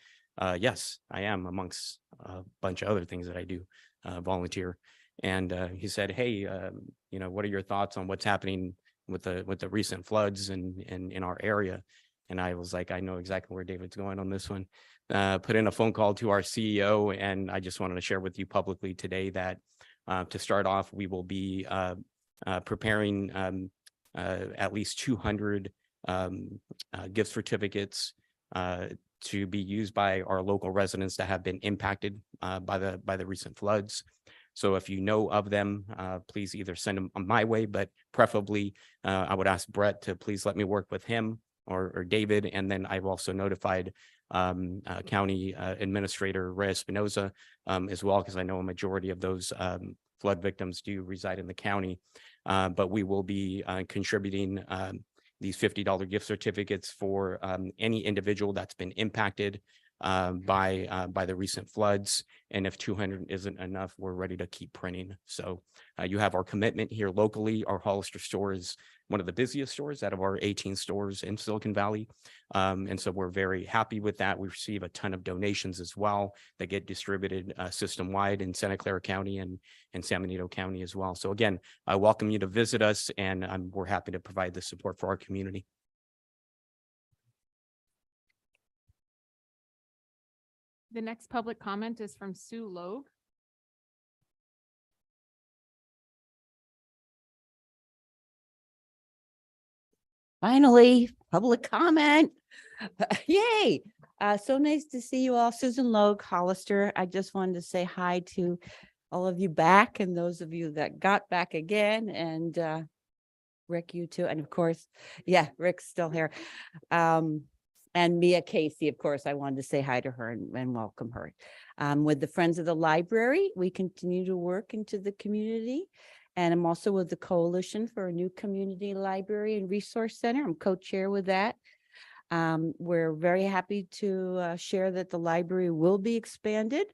"Yes, I am, amongst a bunch of other things that I do, volunteer." And he said, "Hey, what are your thoughts on what's happening with the recent floods in our area?" And I was like, I know exactly where David's going on this one. Put in a phone call to our CEO, and I just wanted to share with you publicly today that to start off, we will be preparing at least 200 gift certificates to be used by our local residents that have been impacted by the recent floods. So if you know of them, please either send them my way, but preferably I would ask Brett to please let me work with him or David. And then I've also notified County Administrator Ray Espinoza as well, because I know a majority of those flood victims do reside in the county. But we will be contributing these $50 gift certificates for any individual that's been impacted by the recent floods. And if 200 isn't enough, we're ready to keep printing. So you have our commitment here locally. Our Hollister store is one of the busiest stores out of our 18 stores in Silicon Valley. And so we're very happy with that. We receive a ton of donations as well that get distributed system-wide in Santa Clara County and San Benito County as well. So again, I welcome you to visit us, and we're happy to provide the support for our community. The next public comment is from Sue Logue. Finally, public comment. Yay. So nice to see you all. Susan Logue, Hollister. I just wanted to say hi to all of you back and those of you that got back again, and Rick, you too. And of course, yeah, Rick's still here. And Mia Casey, of course, I wanted to say hi to her and welcome her. With the Friends of the Library, we continue to work into the community. And I'm also with the Coalition for a New Community Library and Resource Center. I'm co-chair with that. We're very happy to share that the library will be expanded.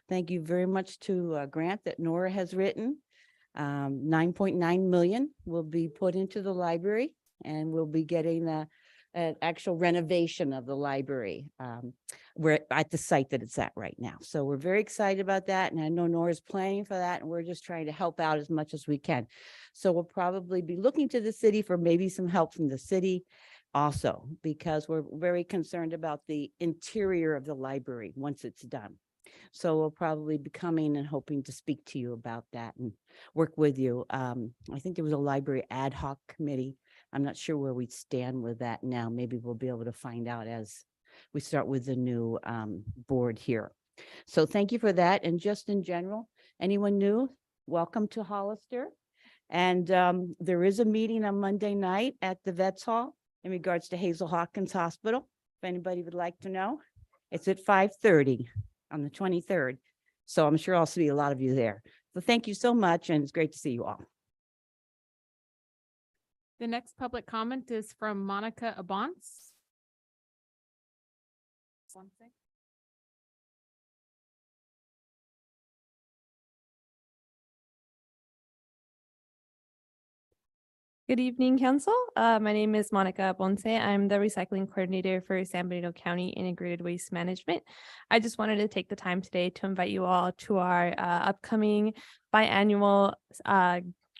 Thank you very much to a grant that Nora has written. 9.9 million will be put into the library, and we'll be getting an actual renovation of the library. We're at the site that it's at right now. So we're very excited about that. And I know Nora's planning for that, and we're just trying to help out as much as we can. So we'll probably be looking to the city for maybe some help from the city also, because we're very concerned about the interior of the library once it's done. So we'll probably be coming and hoping to speak to you about that and work with you. I think there was a library ad hoc committee. I'm not sure where we stand with that now. Maybe we'll be able to find out as we start with the new board here. So thank you for that. And just in general, anyone new, welcome to Hollister. And there is a meeting on Monday night at the Vets Hall in regards to Hazel Hawkins Hospital. If anybody would like to know, it's at 5:30 on the 23rd. So I'm sure I'll see a lot of you there. So thank you so much, and it's great to see you all. The next public comment is from Monica Abonce. Good evening, Council. My name is Monica Ponce. I'm the recycling coordinator for San Benito County Integrated Waste Management. I just wanted to take the time today to invite you all to our upcoming biannual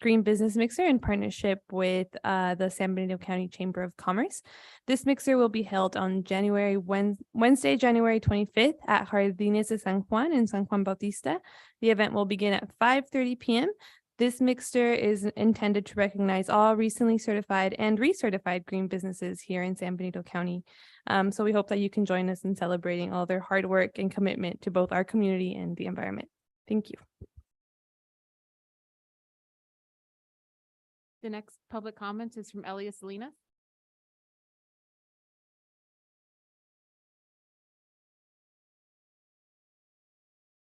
Green Business Mixer in partnership with the San Benito County Chamber of Commerce. This mixer will be held on Wednesday, January 25th at Jardines de San Juan in San Juan Bautista. The event will begin at 5:30 p.m. This mixer is intended to recognize all recently certified and recertified green businesses here in San Benito County. So we hope that you can join us in celebrating all their hard work and commitment to both our community and the environment. Thank you. The next public comment is from Elias Salinas.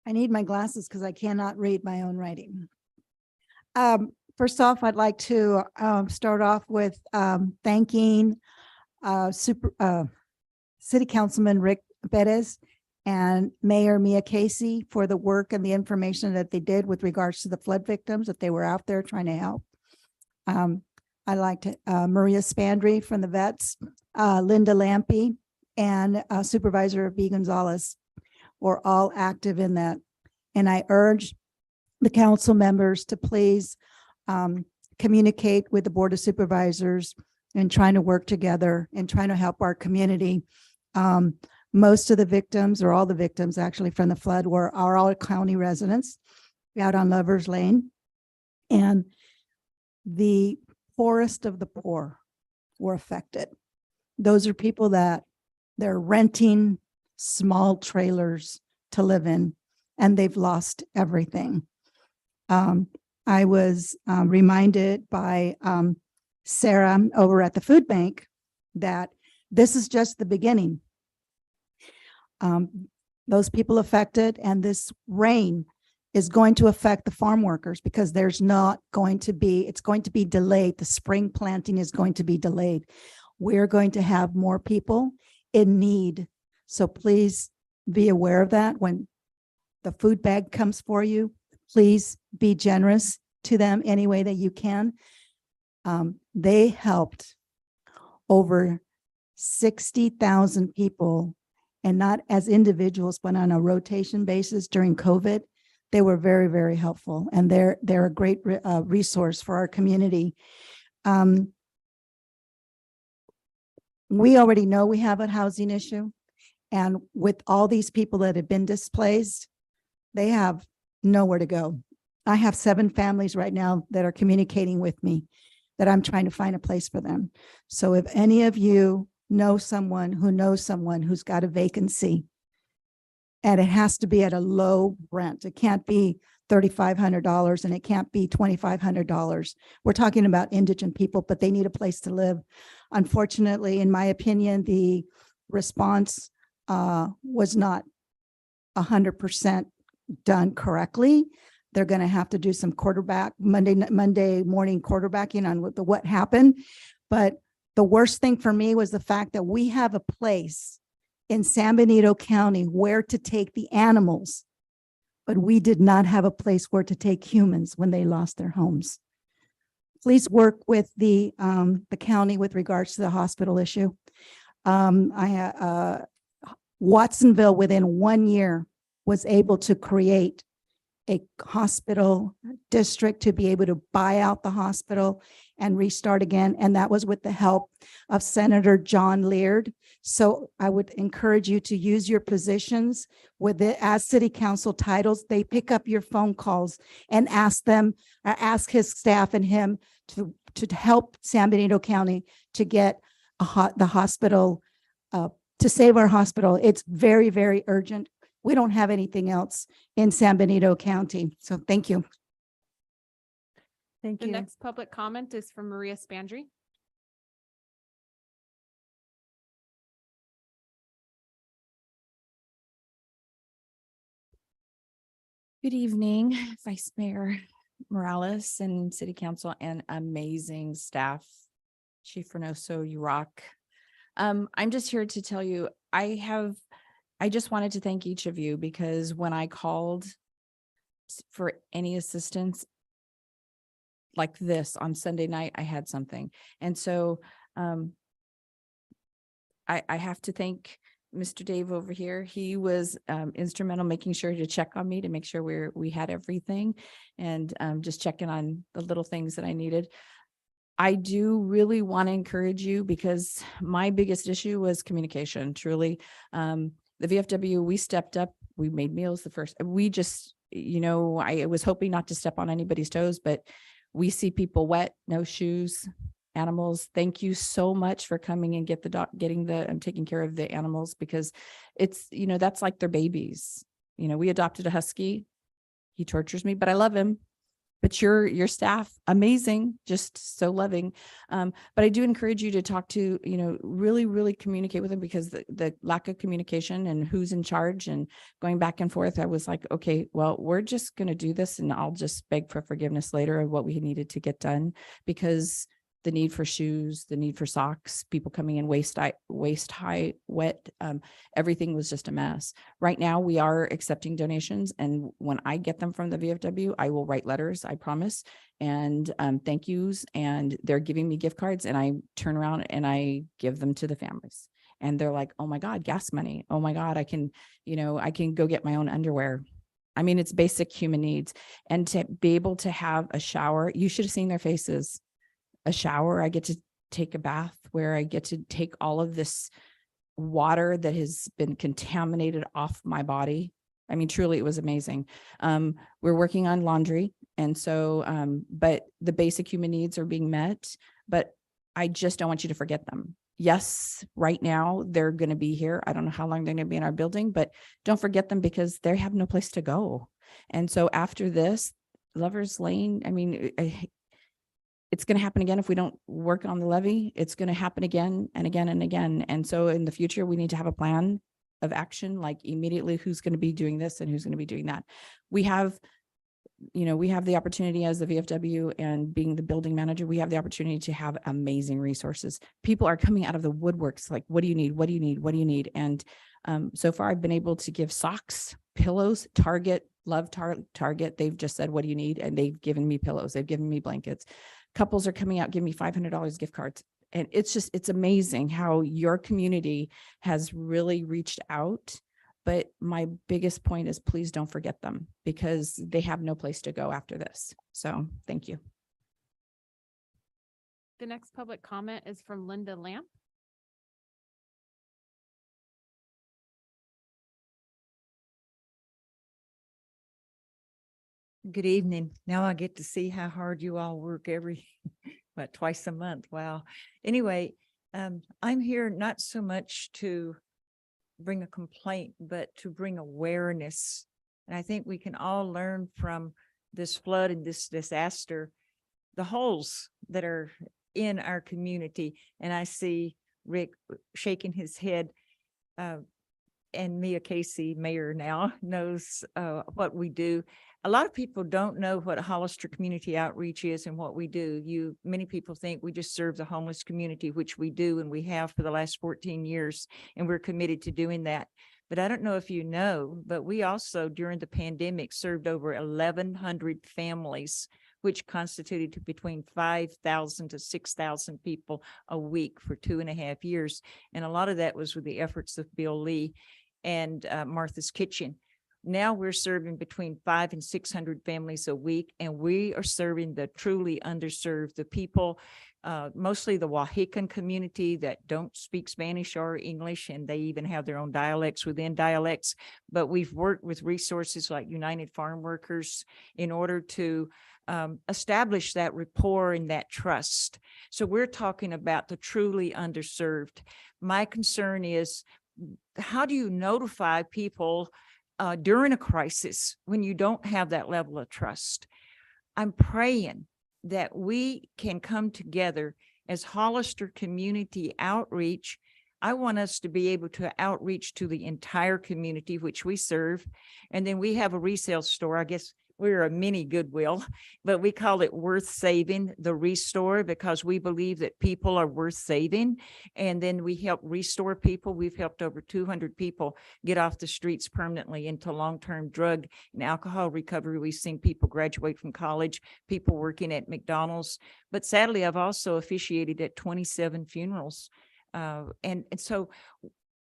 I need my glasses because I cannot read my own writing. First off, I'd like to start off with thanking City Councilman Rick Perez and Mayor Mia Casey for the work and the information that they did with regards to the flood victims that they were out there trying to help. I like to Maria Spandry from the Vets, Linda Lampe, and Supervisor B. Gonzalez were all active in that. And I urge the council members to please communicate with the Board of Supervisors and trying to work together and trying to help our community. Most of the victims, or all the victims actually from the flood, are all county residents out on Lovers Lane. And the poorest of the poor were affected. Those are people that they're renting small trailers to live in, and they've lost everything. I was reminded by Sarah over at the food bank that this is just the beginning. Those people affected, and this rain is going to affect the farm workers because there's not going to be, it's going to be delayed. The spring planting is going to be delayed. We're going to have more people in need. So please be aware of that. When the food bag comes for you, please be generous to them any way that you can. They helped over 60,000 people, and not as individuals, but on a rotation basis during COVID. They were very, very helpful, and they're a great resource for our community. We already know we have a housing issue, and with all these people that have been displaced, they have nowhere to go. I have 7 families right now that are communicating with me that I'm trying to find a place for them. So if any of you know someone who knows someone who's got a vacancy, and it has to be at a low rent, it can't be $3,500 and it can't be $2,500. We're talking about indigent people, but they need a place to live. Unfortunately, in my opinion, the response was not 100% done correctly. They're going to have to do some Monday morning quarterbacking on what happened. But the worst thing for me was the fact that we have a place in San Benito County where to take the animals, but we did not have a place where to take humans when they lost their homes. Please work with the county with regards to the hospital issue. Watsonville within 1 year was able to create a hospital district to be able to buy out the hospital and restart again. And that was with the help of Senator John Leard. So I would encourage you to use your positions with it as city council titles. They pick up your phone calls and ask his staff and him to help San Benito County to get the hospital, to save our hospital. It's very, very urgent. We don't have anything else in San Benito County. So thank you. Thank The you. next public comment is from Maria Spandry. Good evening, Vice Mayor Morales and City Council and amazing staff. Chief Reynoso, you rock. I'm just here to tell you, I just wanted to thank each of you because when I called for any assistance like this on Sunday night, I had something. And so I have to thank Mr. Dave over here. He was instrumental making sure to check on me to make sure we had everything and just checking on the little things that I needed. I do really want to encourage you because my biggest issue was communication, truly. The VFW, we stepped up, we made meals the first, we just, I was hoping not to step on anybody's toes, but we see people wet, no shoes, animals. Thank you so much for coming and taking care of the animals because it's, that's like their babies. We adopted a husky. He tortures me, but I love him. But your staff, amazing, just so loving. But I do encourage you to talk to, really, really communicate with them because the lack of communication and who's in charge and going back and forth, I was like, okay, well, we're just going to do this and I'll just beg for forgiveness later of what we needed to get done because the need for shoes, the need for socks, people coming in waist high, wet, everything was just a mess. Right now, we are accepting donations. And when I get them from the VFW, I will write letters, I promise, and thank yous. And they're giving me gift cards and I turn around and I give them to the families. And they're like, oh my God, gas money. Oh my God, I can go get my own underwear. I mean, it's basic human needs. And to be able to have a shower, you should have seen their faces. A shower, I get to take a bath where I get to take all of this water that has been contaminated off my body. I mean, truly, it was amazing. We're working on laundry. And so, but the basic human needs are being met, but I just don't want you to forget them. Yes, right now they're going to be here. I don't know how long they're going to be in our building, but don't forget them because they have no place to go. And so after this, Lover's Lane, I mean, it's going to happen again if we don't work on the levy. It's going to happen again and again and again. And so in the future, we need to have a plan of action, like immediately who's going to be doing this and who's going to be doing that. We have you know, we have the opportunity as the VFW and being the building manager, we have the opportunity to have amazing resources. People are coming out of the woodworks, like, what do you need? What do you need? What do you need? And so far I've been able to give socks, pillows, Target, love Target. They've just said, what do you need? And they've given me pillows. They've given me blankets. Couples are coming out, giving me $500 gift cards. And it's amazing how your community has really reached out. But my biggest point is, please don't forget them, because they have no place to go after this. So thank you. The next public comment is from Linda Lamp. Good evening. Now I get to see how hard you all work every, twice a month. Wow. Anyway, I'm here not so much to bring a complaint, but to bring awareness. And I think we can all learn from this flood and this disaster, the holes that are in our community. And I see Rick shaking his head, and Mia Casey, mayor now, knows what we do. A lot of people don't know what Hollister Community Outreach is and what we do. Many people think we just serve the homeless community, which we do, and we have for the last 14 years, and we're committed to doing that. But I don't know if you know, but we also, during the pandemic, served over 1,100 families, which constituted between 5,000 to 6,000 people a week for 2.5 years. And a lot of that was with the efforts of Bill Lee and Martha's Kitchen. Now we're serving between 500 and 600 families a week, and we are serving the truly underserved, the people, mostly the Wahican community that don't speak Spanish or English, and they even have their own dialects within dialects. But we've worked with resources like United Farm Workers in order to establish that rapport and that trust. So we're talking about the truly underserved. My concern is, how do you notify people during a crisis when you don't have that level of trust? I'm praying that we can come together as Hollister Community Outreach. I want us to be able to outreach to the entire community, which we serve. And then we have a resale store. I guess we're a mini Goodwill, but we call it Worth Saving, the Restore, because we believe that people are worth saving. And then we help restore people. We've helped over 200 people get off the streets permanently into long-term drug and alcohol recovery. We've seen people graduate from college, people working at McDonald's. But sadly, I've also officiated at 27 funerals. And so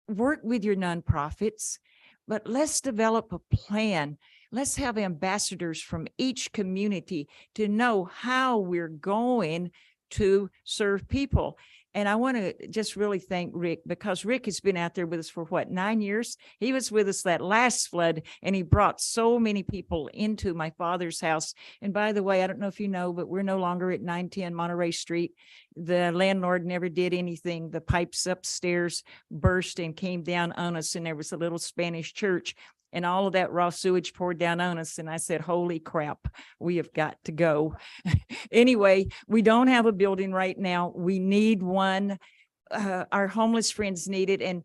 work with your nonprofits, but let's develop a plan. Let's have ambassadors from each community to know how we're going to serve people. And I want to just really thank Rick, because Rick has been out there with us for 9 years? He was with us that last flood, and he brought so many people into my father's house. And by the way, I don't know if you know, but we're no longer at 910 Monterey Street. The landlord never did anything. The pipes upstairs burst and came down on us, and there was a little Spanish church, and all of that raw sewage poured down on us. And I said, holy crap, we have got to go. Anyway, we don't have a building right now. We need one. Our homeless friends need it. And,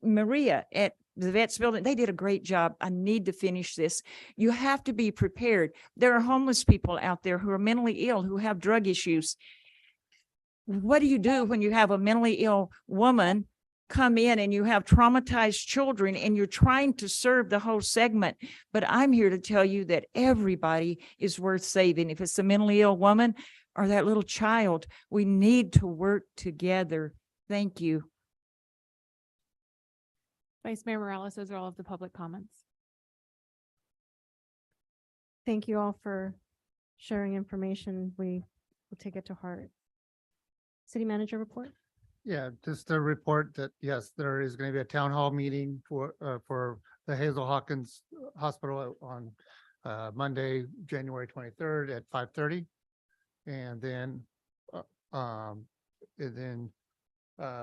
Maria at the Vets building, they did a great job. I need to finish this. You have to be prepared. There are homeless people out there who are mentally ill, who have drug issues. What do you do when you have a mentally ill woman come in and you have traumatized children and you're trying to serve the whole segment? But I'm here to tell you that everybody is worth saving. If it's a mentally ill woman or that little child, we need to work together. Thank you. Vice Mayor Morales, those are all of the public comments. Thank you all for sharing information. We will take it to heart. City manager report. Yeah, just a report that, yes, there is going to be a town hall meeting for the Hazel Hawkins Hospital on Monday, January 23rd at 5:30. And then,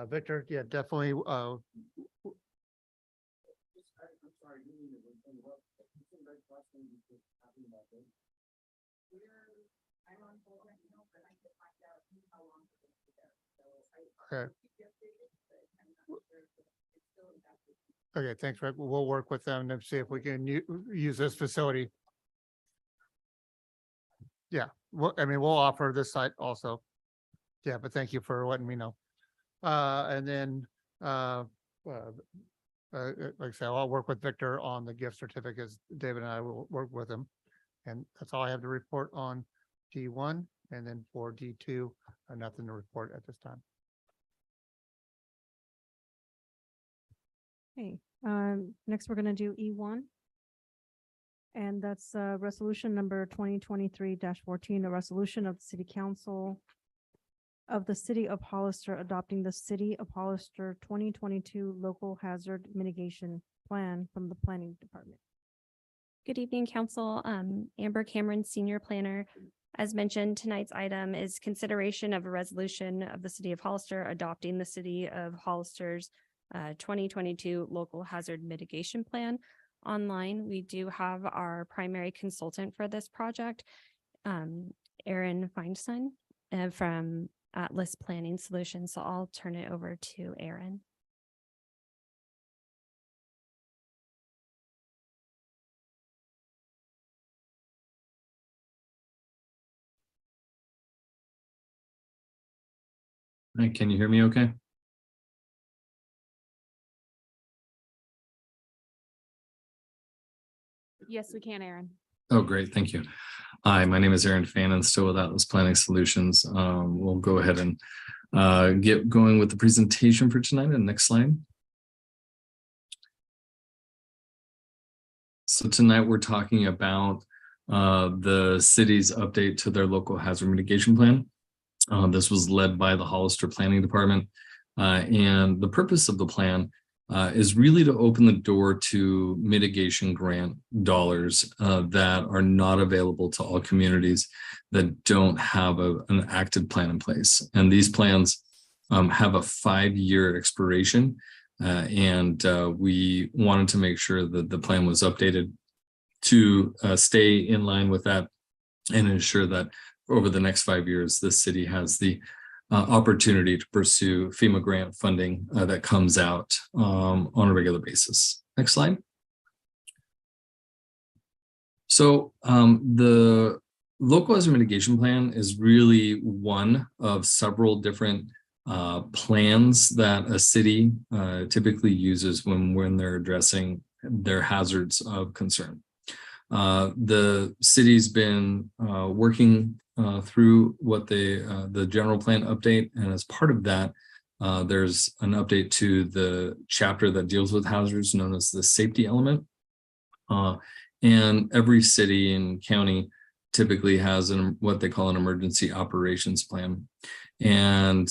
Victor, yeah, definitely. Okay. Okay, thanks, Rick. We'll work with them to see if we can use this facility. Yeah, well, I mean, we'll offer this site also. Yeah, but thank you for letting me know. And then, like I said, I'll work with Victor on the gift certificates. David and I will work with him. And that's all I have to report on D1. And then for D2, nothing to report at this time. Okay, next we're gonna do E1. And that's resolution number 2023-14, a resolution of the City Council of the City of Hollister adopting the City of Hollister 2022 Local Hazard Mitigation Plan from the Planning Department. Good evening, Council. Amber Cameron, Senior Planner. As mentioned, tonight's item is consideration of a resolution of the City of Hollister adopting the City of Hollister's 2022 Local Hazard Mitigation Plan. Online, we do have our primary consultant for this project, Aaron Feinstein from Atlas Planning Solutions. So I'll turn it over to Aaron. Hi, can you hear me okay? Yes, we can, Aaron. Oh, great. Thank you. Hi, my name is Aaron Fannin, still with Atlas Planning Solutions. We'll go ahead and get going with the presentation for tonight. And next slide. So tonight we're talking about the city's update to their local hazard mitigation plan. This was led by the Hollister Planning Department. And the purpose of the plan is really to open the door to mitigation grant dollars that are not available to all communities that don't have an active plan in place. And these plans have a 5-year expiration. And we wanted to make sure that the plan was updated to stay in line with that and ensure that over the next 5 years, the city has the opportunity to pursue FEMA grant funding that comes out on a regular basis. Next slide. So the local hazard mitigation plan is really one of several different plans that a city typically uses when they're addressing their hazards of concern. The city's been working through what the general plan update, and as part of that, there's an update to the chapter that deals with hazards known as the safety element. And every city and county typically has what they call an emergency operations plan. And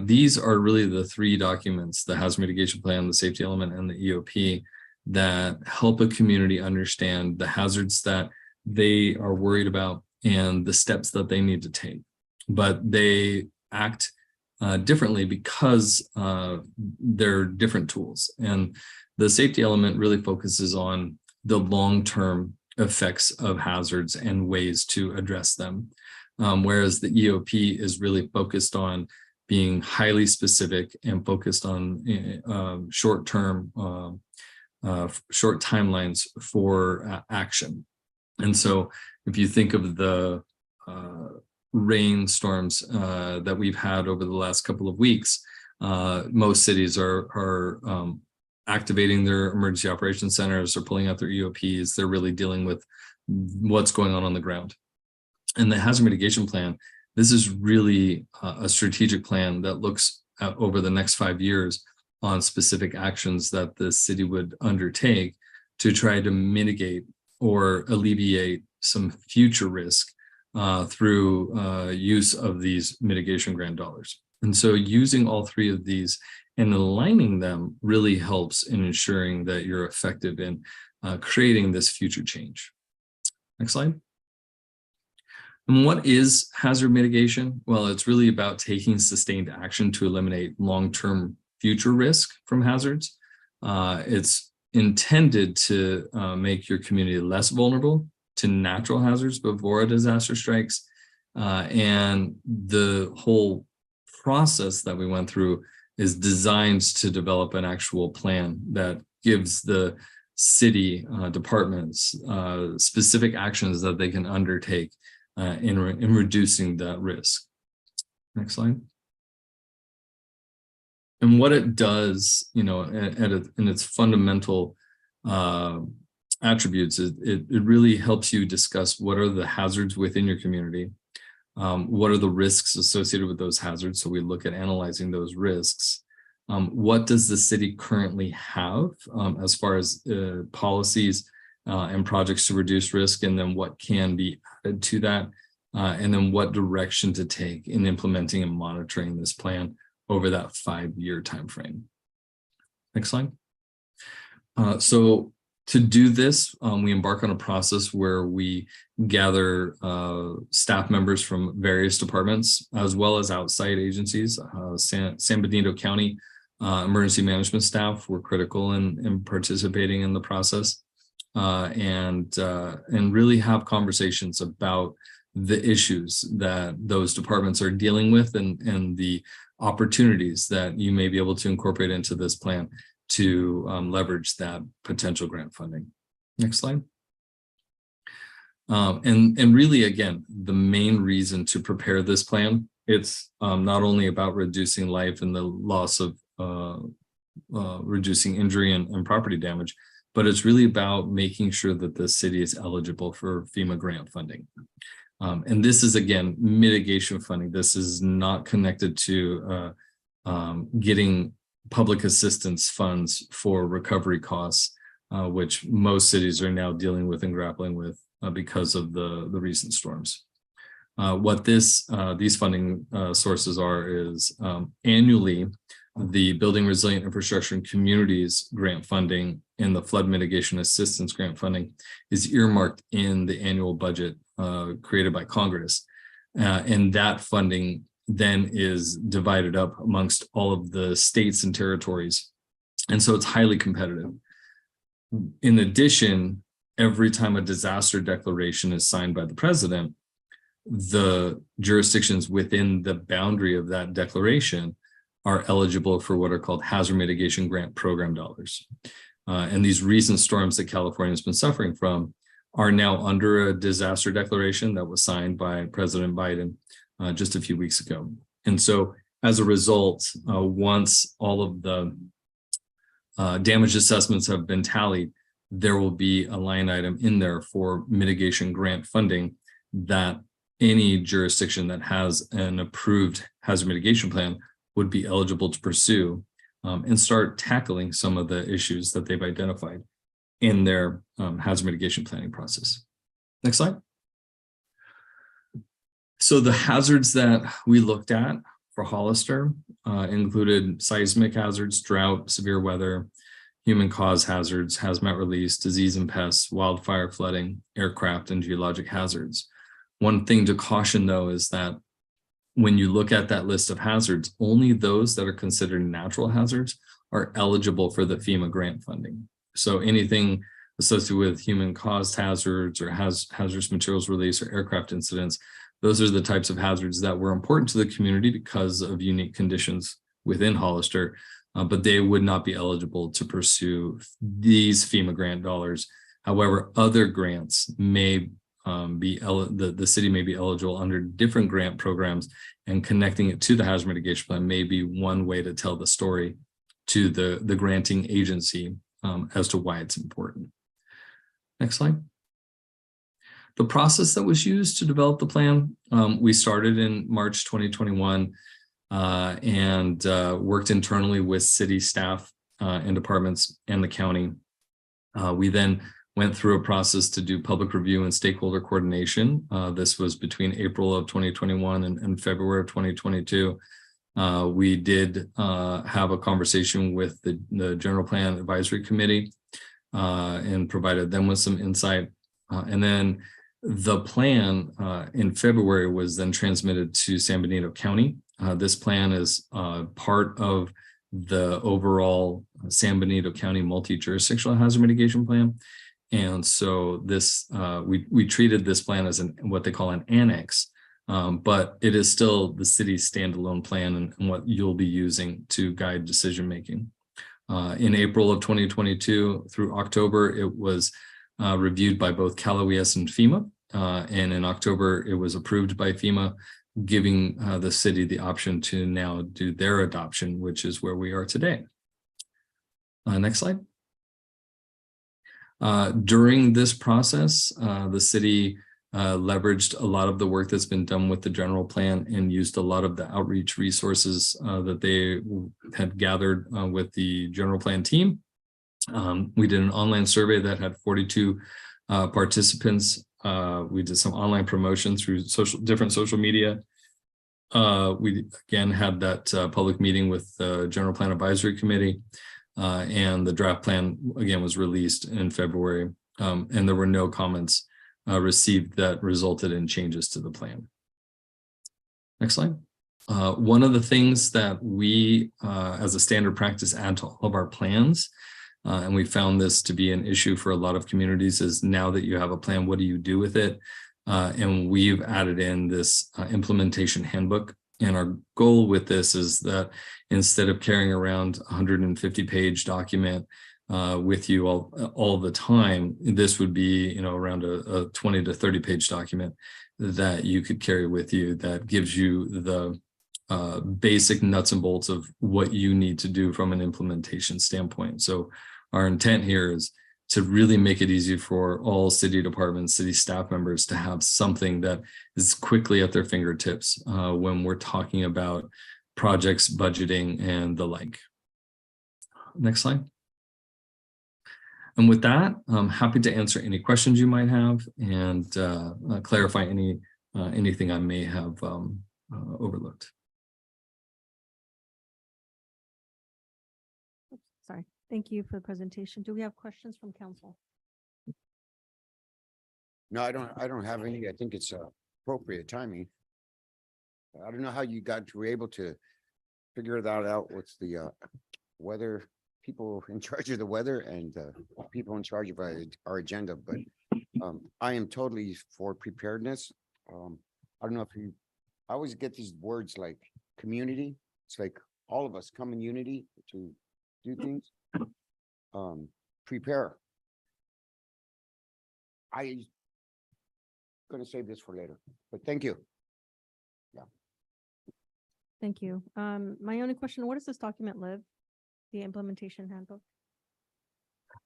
these are really the 3 documents: the hazard mitigation plan, the safety element, and the EOP, that help a community understand the hazards that they are worried about and the steps that they need to take. But they act differently because they're different tools. And the safety element really focuses on the long-term effects of hazards and ways to address them. Whereas the EOP is really focused on being highly specific and focused on short-term short timelines for action. And so if you think of the rainstorms that we've had over the last couple of weeks, most cities are activating their emergency operations centers or pulling out their EOPs. They're really dealing with what's going on the ground. And the hazard mitigation plan, this is really a strategic plan that looks at over the next 5 years on specific actions that the city would undertake to try to mitigate or alleviate some future risk through use of these mitigation grant dollars. And so using all 3 of these and aligning them really helps in ensuring that you're effective in creating this future change. Next slide. And what is hazard mitigation? Well, it's really about taking sustained action to eliminate long-term future risk from hazards. It's intended to make your community less vulnerable to natural hazards before a disaster strikes. And the whole process that we went through is designed to develop an actual plan that gives the city departments specific actions that they can undertake in reducing that risk. Next slide. And what it does, you know, in its fundamental attributes, it really helps you discuss what are the hazards within your community, what are the risks associated with those hazards. So we look at analyzing those risks. What does the city currently have as far as policies and projects to reduce risk, and then what can be added to that, and then what direction to take in implementing and monitoring this plan over that 5-year time frame. Next slide. So to do this, we embark on a process where we gather staff members from various departments, as well as outside agencies. San Benito County emergency management staff were critical in participating in the process, and really have conversations about the issues that those departments are dealing with, and the opportunities that you may be able to incorporate into this plan to leverage that potential grant funding. Next slide. And really, again, the main reason to prepare this plan, it's not only about reducing life and the loss of reducing injury and property damage, but it's really about making sure that the city is eligible for FEMA grant funding. And this is, again, mitigation funding. This is not connected to getting public assistance funds for recovery costs, which most cities are now dealing with and grappling with because of the recent storms. What these funding sources are is annually, the Building Resilient Infrastructure and Communities grant funding and the Flood Mitigation Assistance grant funding is earmarked in the annual budget created by Congress. And that funding then is divided up amongst all of the states and territories. And so it's highly competitive. In addition, every time a disaster declaration is signed by the president, the jurisdictions within the boundary of that declaration are eligible for what are called hazard mitigation grant program dollars. And these recent storms that California has been suffering from are now under a disaster declaration that was signed by President Biden just a few weeks ago. And so as a result, once all of the damage assessments have been tallied, there will be a line item in there for mitigation grant funding that any jurisdiction that has an approved hazard mitigation plan would be eligible to pursue and start tackling some of the issues that they've identified in their hazard mitigation planning process. Next slide. So the hazards that we looked at for Hollister included seismic hazards, drought, severe weather, human cause hazards, hazmat release, disease and pests, wildfire, flooding, aircraft, and geologic hazards. One thing to caution, though, is that when you look at that list of hazards, only those that are considered natural hazards are eligible for the FEMA grant funding. So anything associated with human caused hazards or hazardous materials release or aircraft incidents, those are the types of hazards that were important to the community because of unique conditions within Hollister, but they would not be eligible to pursue these FEMA grant dollars. However, other grants may the city may be eligible under different grant programs, and connecting it to the hazard mitigation plan may be one way to tell the story to the granting agency as to why it's important. Next slide. The process that was used to develop the plan, we started in March 2021 and worked internally with city staff and departments and the county. We then went through a process to do public review and stakeholder coordination. This was between April of 2021 and February of 2022. We did have a conversation with the General Plan Advisory Committee and provided them with some insight. And then the plan in February was then transmitted to San Benito County. This plan is part of the overall San Benito County multi-jurisdictional hazard mitigation plan. And so this we treated this plan as what they call an annex, but it is still the city's standalone plan and what you'll be using to guide decision making. In April of 2022 through October, it was reviewed by both Cal OES and FEMA. And in October, it was approved by FEMA, giving the city the option to now do their adoption, which is where we are today. Next slide. During this process, the city leveraged a lot of the work that's been done with the general plan and used a lot of the outreach resources that they had gathered with the general plan team. We did an online survey that had 42 participants. We did some online promotion through different social media. We again had that public meeting with the General Plan Advisory Committee, and the draft plan again was released in February, and there were no comments received that resulted in changes to the plan. Next slide. One of the things that we, as a standard practice, add to all of our plans, and we found this to be an issue for a lot of communities, is now that you have a plan, what do you do with it? And we've added in this implementation handbook. And our goal with this is that instead of carrying around a 150-page document with you all the time, this would be, around a 20 to 30-page document that you could carry with you that gives you the basic nuts and bolts of what you need to do from an implementation standpoint. So our intent here is to really make it easy for all city departments, city staff members to have something that is quickly at their fingertips when we're talking about projects, budgeting, and the like. Next slide. And with that, I'm happy to answer any questions you might have and clarify anything I may have overlooked. Sorry. Thank you for the presentation. Do we have questions from council? No, I don't have any. I think it's appropriate timing. I don't know how you were able to figure that out. What's the weather, people in charge of the weather and people in charge of our agenda, but I am totally for preparedness. I don't know if I always get these words like community. It's like all of us come in unity to do things. Prepare. I'm going to save this for later, but thank you. Yeah. Thank you. My only question, where does this document live? The implementation handbook?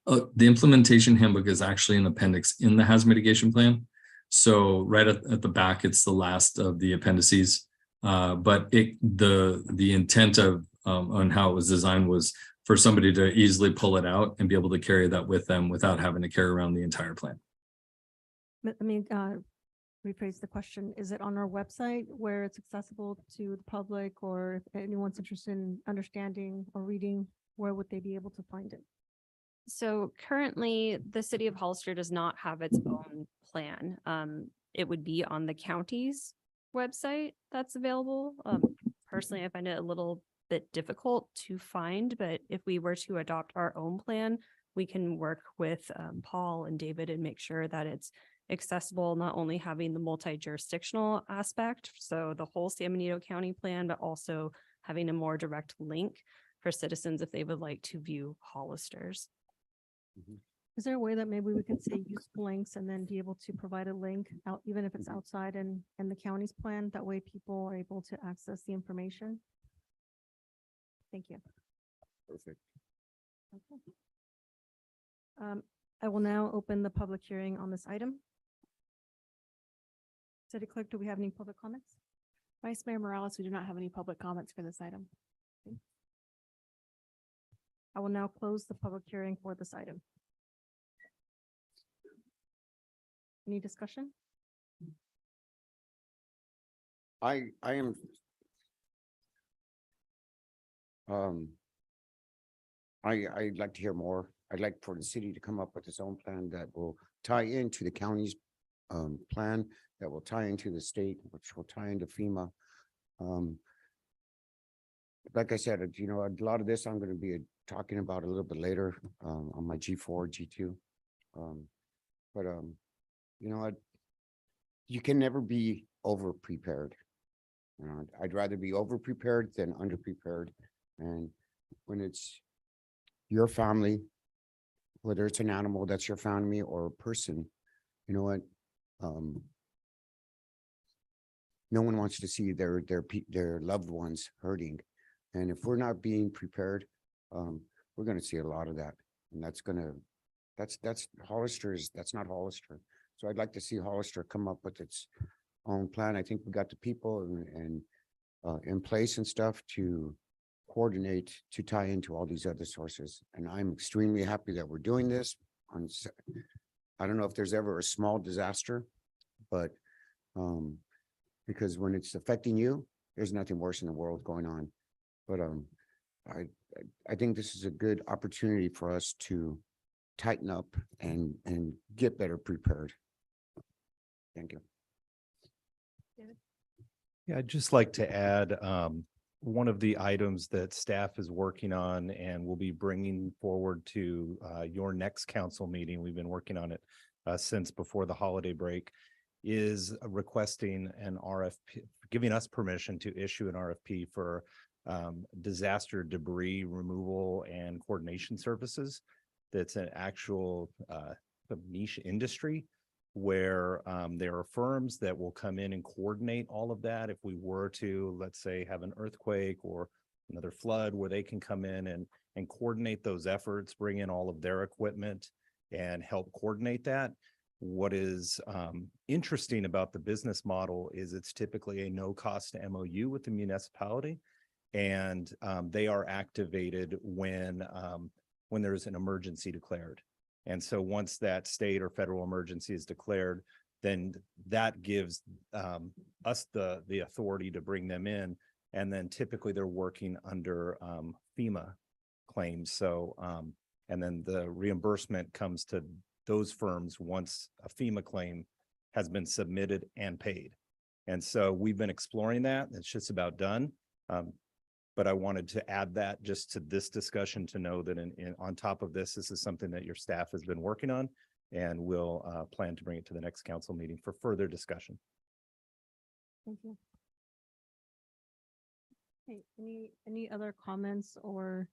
The implementation handbook is actually an appendix in the hazard mitigation plan. So right at the back, it's the last of the appendices. But the intent of on how it was designed was for somebody to easily pull it out and be able to carry that with them without having to carry around the entire plan. Let me rephrase the question. Is it on our website where it's accessible to the public, or if anyone's interested in understanding or reading, where would they be able to find it? So currently, the city of Hollister does not have its own plan. It would be on the county's website that's available. Personally, I find it a little bit difficult to find, but if we were to adopt our own plan, we can work with Paul and David and make sure that it's accessible, not only having the multi-jurisdictional aspect, so the whole San Benito County plan, but also having a more direct link for citizens if they would like to view Hollister's. Is there a way that maybe we could say useful links and then be able to provide a link out, even if it's outside and the county's plan? That way people are able to access the information. Thank you. Perfect. Okay. I will now open the public hearing on this item. City Clerk, do we have any public comments? Vice Mayor Morales, we do not have any public comments for this item. I will now close the public hearing for this item. Any discussion? I'd like to hear more. I'd like for the city to come up with its own plan that will tie into the county's plan, that will tie into the state, which will tie into FEMA. Like I said, a lot of this I'm going to be talking about a little bit later on my G4, G2. You can never be over prepared. I'd rather be over prepared than under prepared. And when it's your family, whether it's an animal that's your family or a person, you know what? no one wants to see their loved ones hurting. And if we're not being prepared, we're gonna see a lot of that. And that's Hollister's, that's not Hollister. So I'd like to see Hollister come up with its own plan. I think we got the people and in place and stuff to coordinate, to tie into all these other sources. And I'm extremely happy that we're doing this I don't know if there's ever a small disaster, but because when it's affecting you, there's nothing worse in the world going on. But I think this is a good opportunity for us to tighten up and get better prepared. Thank you. Yeah, I'd just like to add, one of the items that staff is working on and will be bringing forward to your next council meeting, we've been working on it since before the holiday break, is requesting an RFP, giving us permission to issue an RFP for disaster debris removal and coordination services. That's an actual niche industry where there are firms that will come in and coordinate all of that. If we were to, let's say, have an earthquake or another flood, where they can come in and coordinate those efforts, bring in all of their equipment and help coordinate that. What is interesting about the business model is it's typically a no-cost MOU with the municipality, and they are activated when there's an emergency declared. And so once that state or federal emergency is declared, then that gives us the authority to bring them in. And then typically they're working under FEMA claims. So, and then the reimbursement comes to those firms once a FEMA claim has been submitted and paid. And so we've been exploring that. It's just about done. But I wanted to add that just to this discussion to know that on top of this, this is something that your staff has been working on, and we'll plan to bring it to the next council meeting for further discussion. Thank you. Okay, any other comments or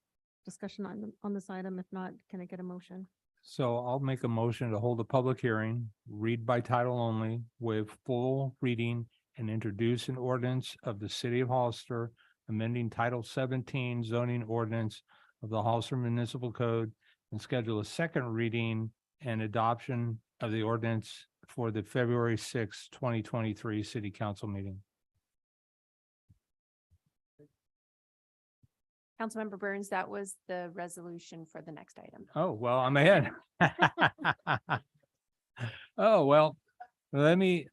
discussion on this item? If not, can I get a motion? So I'll make a motion to hold a public hearing, read by title only, with full reading and introduce an ordinance of the city of Hollister, amending Title 17 zoning ordinance of the Hollister Municipal Code, and schedule a second reading and adoption of the ordinance for the February 6, 2023 City Council meeting. Councilmember Burns, that was the resolution for the next item. Oh, well, I'm ahead. Oh, well, let me,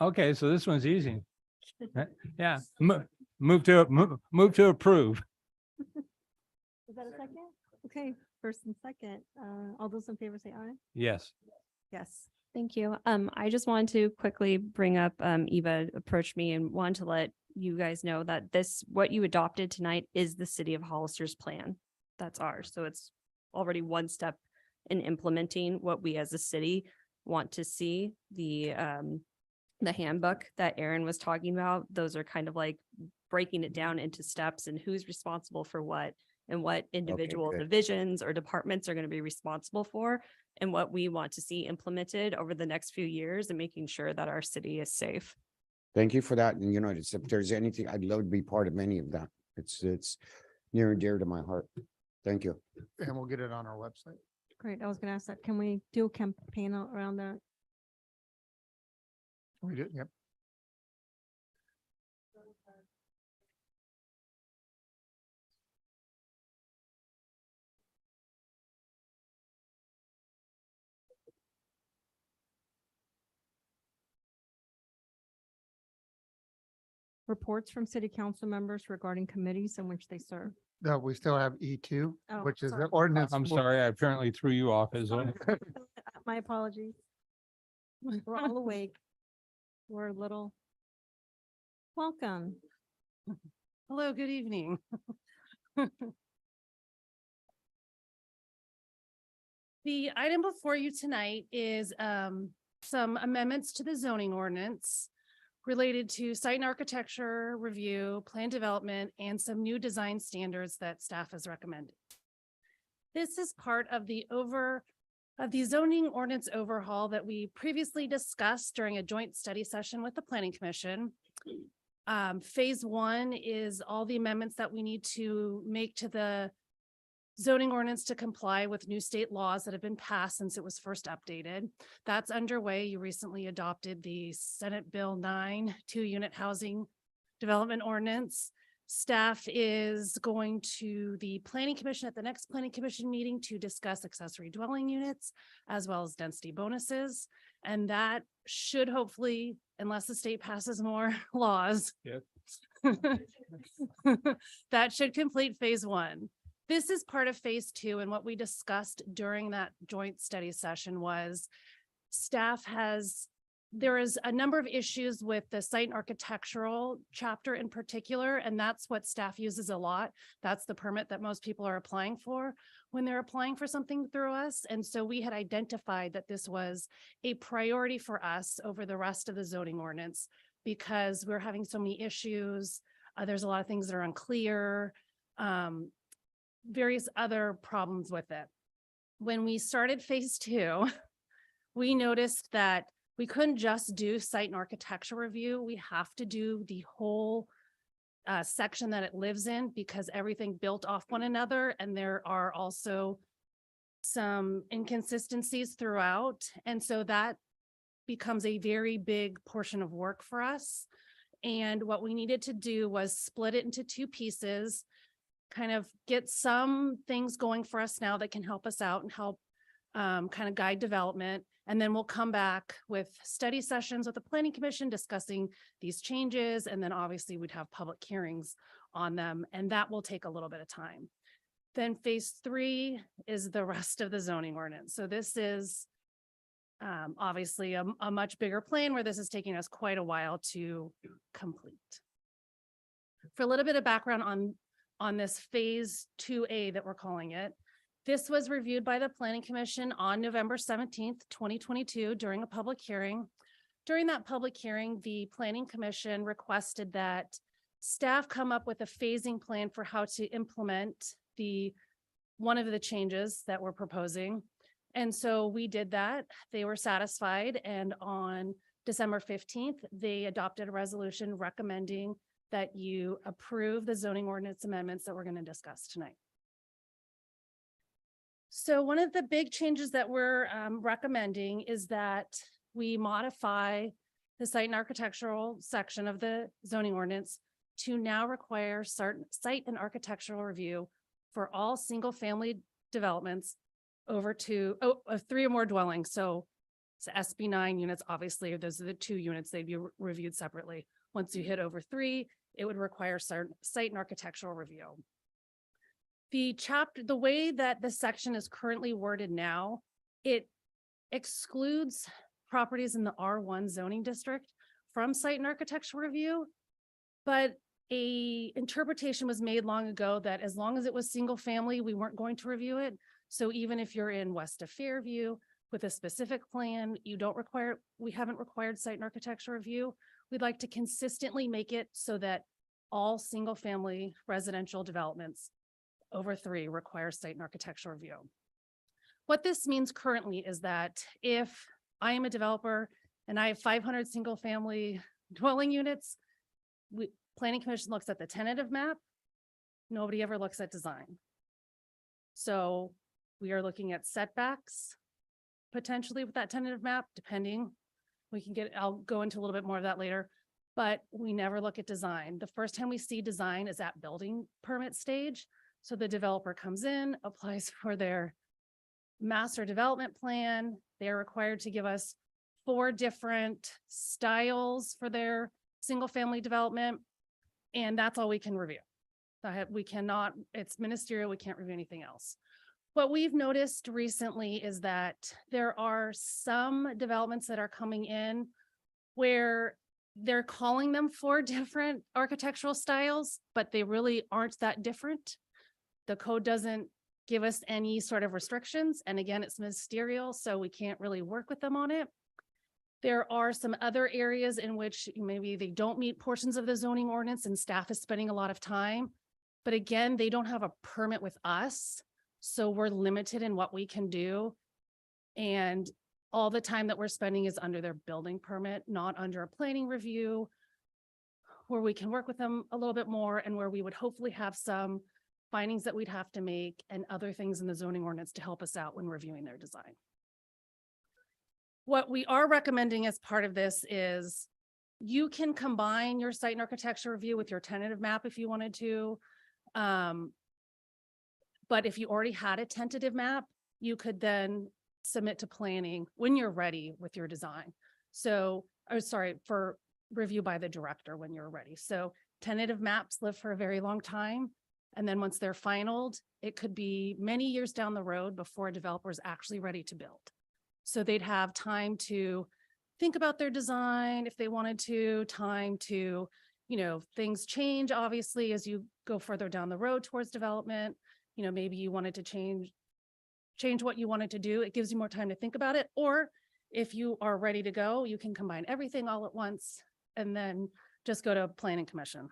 okay, so this one's easy. Yeah, move to approve. Is that a second? Okay, first and second, all those in favor say aye. Yes. Yes. Thank you. I just wanted to quickly bring up, Eva approached me and wanted to let you guys know that what you adopted tonight is the city of Hollister's plan. That's ours. So it's already one step in implementing what we as a city want to see. The handbook that Aaron was talking about, those are kind of like breaking it down into steps and who's responsible for what and what individual good. divisions or departments are going to be responsible for, and what we want to see implemented over the next few years, and making sure that our city is safe. Thank you for that. And you know, if there's anything, I'd love to be part of any of that. It's near and dear to my heart. Thank you. And we'll get it on our website. Great. I was gonna ask that. Can we do a campaign around that? We did, yep. Reports from city council members regarding committees in which they serve. No, we still have E2, Oh, which is the sorry. ordinance. I'm sorry, I apparently threw you off as well. My apologies. We're all awake. We're a little. Welcome. Hello, good evening. The item before you tonight is some amendments to the zoning ordinance related to site and architecture review, plan development, and some new design standards that staff has recommended. This is part of the of the zoning ordinance overhaul that we previously discussed during a joint study session with the Planning Commission. Phase 1 is all the amendments that we need to make to the zoning ordinance to comply with new state laws that have been passed since it was first updated. That's underway. You recently adopted the Senate Bill 9 2-unit housing development ordinance. Staff is going to the Planning Commission at the next Planning Commission meeting to discuss accessory dwelling units as well as density bonuses. And that should hopefully, unless the state passes more laws, that should complete phase 1. This is part of phase 2. And what we discussed during that joint study session was there is a number of issues with the site and architectural chapter in particular, and that's what staff uses a lot. That's the permit that most people are applying for when they're applying for something through us. And so we had identified that this was a priority for us over the rest of the zoning ordinance because we're having so many issues. There's a lot of things that are unclear, various other problems with it. When we started phase 2, we noticed that we couldn't just do site and architectural review. We have to do the whole section that it lives in because everything built off one another. And there are also some inconsistencies throughout. And so that becomes a very big portion of work for us. And what we needed to do was split it into 2 pieces, kind of get some things going for us now that can help us out and help kind of guide development. And then we'll come back with study sessions with the Planning Commission discussing these changes. And then obviously we'd have public hearings on them, and that will take a little bit of time. Then phase 3 is the rest of the zoning ordinance. So this is obviously a much bigger plan where this is taking us quite a while to complete. For a little bit of background on this phase 2A that we're calling it, this was reviewed by the Planning Commission on November 17th, 2022 during a public hearing. During that public hearing, the Planning Commission requested that staff come up with a phasing plan for how to implement one of the changes that we're proposing. And so we did that. They were satisfied. And on December 15th, they adopted a resolution recommending that you approve the zoning ordinance amendments that we're going to discuss tonight. So one of the big changes that we're recommending is that we modify the site and architectural section of the zoning ordinance to now require site and architectural review for all single family developments over 3 or more dwellings. So it's SB 9 units, obviously, those are the 2 units, they'd be reviewed separately. Once you hit over 3, it would require site and architectural review. The way that the section is currently worded now, it excludes properties in the R1 zoning district from site and architectural review. But a interpretation was made long ago that as long as it was single family, we weren't going to review it. So even if you're in west of Fairview with a specific plan, we haven't required site and architectural review. We'd like to consistently make it so that all single family residential developments over 3 require site and architectural review. What this means currently is that if I am a developer and I have 500 single family dwelling units, Planning Commission looks at the tentative map. Nobody ever looks at design. So we are looking at setbacks potentially with that tentative map, depending. I'll go into a little bit more of that later, but we never look at design. The first time we see design is at building permit stage. So the developer comes in, applies for their master development plan. They're required to give us 4 different styles for their single family development. And that's all we can review. We cannot, it's ministerial, we can't review anything else. What we've noticed recently is that there are some developments that are coming in where they're calling them 4 different architectural styles, but they really aren't that different. The code doesn't give us any sort of restrictions. And again, it's ministerial, so we can't really work with them on it. There are some other areas in which maybe they don't meet portions of the zoning ordinance and staff is spending a lot of time. But again, they don't have a permit with us. So we're limited in what we can do. And all the time that we're spending is under their building permit, not under a planning review, where we can work with them a little bit more and where we would hopefully have some findings that we'd have to make and other things in the zoning ordinance to help us out when reviewing their design. What we are recommending as part of this is you can combine your site and architecture review with your tentative map if you wanted to. But if you already had a tentative map, you could then submit to planning when you're ready with your design. So, oh, sorry, for review by the director when you're ready. So tentative maps live for a very long time. And then once they're finalized, it could be many years down the road before a developer is actually ready to build. So they'd have time to think about their design if they wanted to, time to, you know, things change obviously as you go further down the road towards development. You know, maybe you wanted to change what you wanted to do. It gives you more time to think about it. Or if you are ready to go, you can combine everything all at once and then just go to planning commission.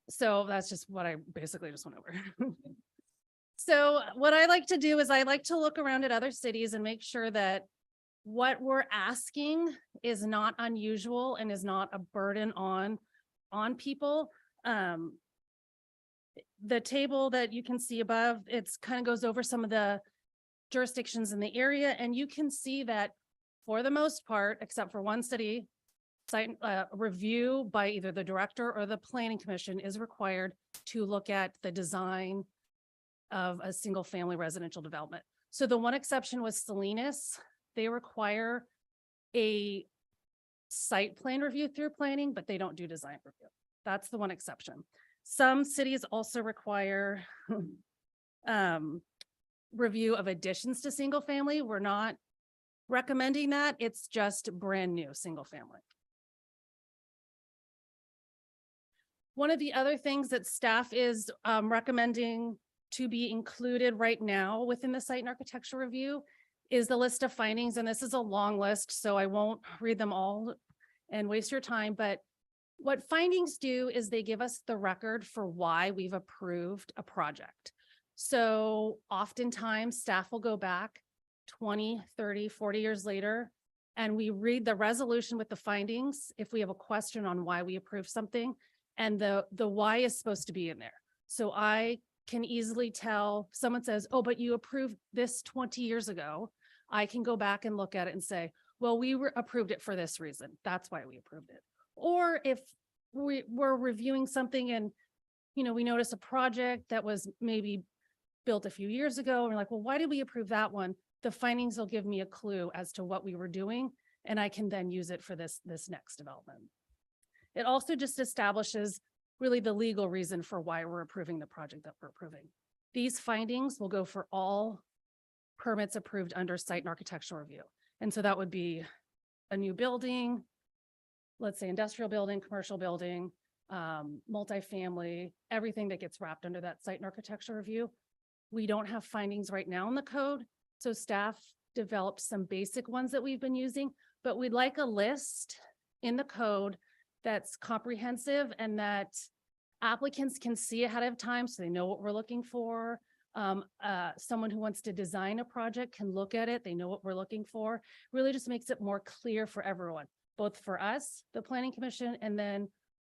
So that's just what I basically just went over. So what I like to do is I like to look around at other cities and make sure that what we're asking is not unusual and is not a burden on people. The table that you can see above, it's kind of goes over some of the jurisdictions in the area, and you can see that for the most part, except for one city, site review by either the director or the planning commission is required to look at the design of a single family residential development. So the one exception was Salinas. They require a site plan review through planning, but they don't do design review. That's the one exception. Some cities also require review of additions to single family. We're not recommending that. It's just brand new single family. One of the other things that staff is recommending to be included right now within the site and architecture review is the list of findings. And this is a long list, so I won't read them all and waste your time. But what findings do is they give us the record for why we've approved a project. So oftentimes staff will go back 20, 30, 40 years later, and we read the resolution with the findings if we have a question on why we approved something, and the why is supposed to be in there. So I can easily tell someone says, oh, but you approved this 20 years ago. I can go back and look at it and say, well, we approved it for this reason. That's why we approved it. Or if we're reviewing something and, you know, we notice a project that was maybe built a few years ago, and we're like, well, why did we approve that one? The findings will give me a clue as to what we were doing, and I can then use it for this next development. It also just establishes really the legal reason for why we're approving the project that we're approving. These findings will go for all permits approved under site and architectural review. And so that would be a new building, let's say industrial building, commercial building, multifamily, everything that gets wrapped under that site and architectural review. We don't have findings right now in the code. So staff developed some basic ones that we've been using, but we'd like a list in the code that's comprehensive and that applicants can see ahead of time so they know what we're looking for. Someone who wants to design a project can look at it. They know what we're looking for. Really just makes it more clear for everyone, both for us, the planning commission, and then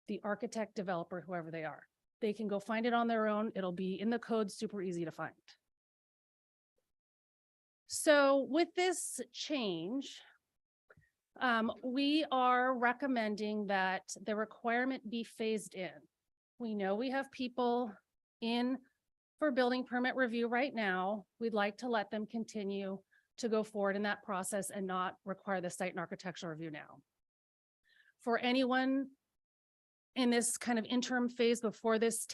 the architect, developer, whoever they are. They can go find it on their own. It'll be in the code, super easy to find. So with this change, we are recommending that the requirement be phased in. We know we have people in for building permit review right now. We'd like to let them continue to go forward in that process and not require the site and architectural review now. For anyone in this kind of interim phase before this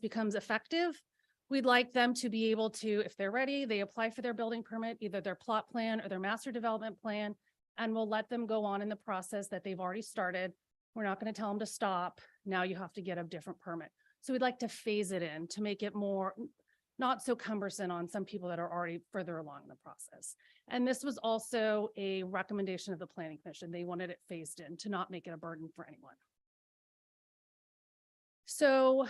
becomes effective, we'd like them to be able to, if they're ready, they apply for their building permit, either their plot plan or their master development plan, and we'll let them go on in the process that they've already started. We're not going to tell them to stop. Now you have to get a different permit. So we'd like to phase it in to make it more, not so cumbersome on some people that are already further along in the process. And this was also a recommendation of the Planning Commission. They wanted it phased in to not make it a burden for anyone. So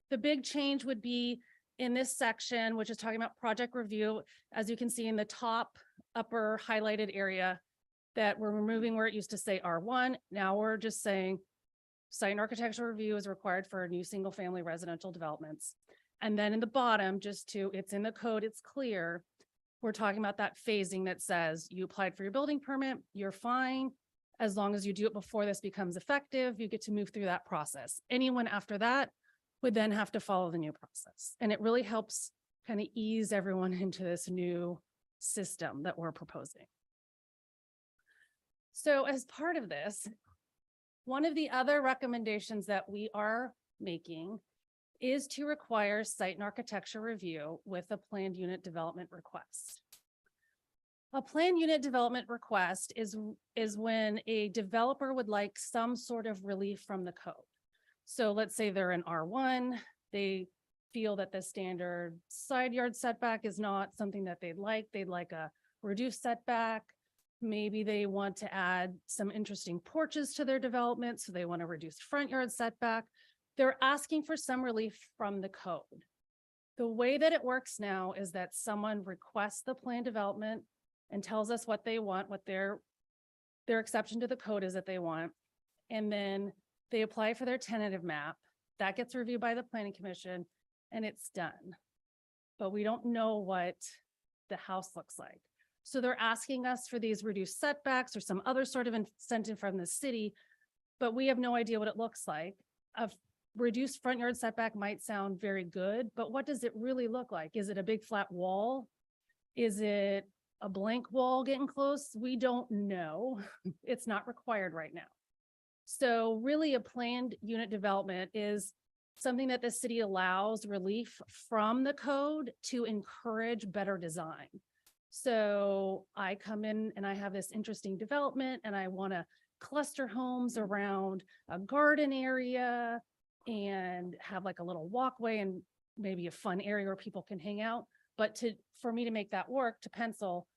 the big change would be in this section, which is talking about project review. As you can see in the top upper highlighted area, that we're removing where it used to say R1. Now we're just saying site and architectural review is required for new single family residential developments. And then in the bottom, it's in the code, it's clear. We're talking about that phasing that says you applied for your building permit, you're fine. As long as you do it before this becomes effective, you get to move through that process. Anyone after that would then have to follow the new process. And it really helps kind of ease everyone into this new system that we're proposing. So as part of this, one of the other recommendations that we are making is to require site and architecture review with a planned unit development request. A planned unit development request is when a developer would like some sort of relief from the code. So let's say they're in R1, they feel that the standard side yard setback is not something that they'd like a reduced setback. Maybe they want to add some interesting porches to their development, so they want a reduced front yard setback. They're asking for some relief from the code. The way that it works now is that someone requests the plan development and tells us what they want, what their exception to the code is that they want. And then they apply for their tentative map. That gets reviewed by the planning commission and it's done. But we don't know what the house looks like. So they're asking us for these reduced setbacks or some other sort of incentive from the city, but we have no idea what it looks like. A reduced front yard setback might sound very good, but what does it really look like? Is it a big flat wall? Is it a blank wall getting close? We don't know. It's not required right now. So really a planned unit development is something that the city allows relief from the code to encourage better design. So I come in and I have this interesting development and I want to cluster homes around a garden area and have like a little walkway and maybe a fun area where people can hang out. But for me to make that work, to pencil,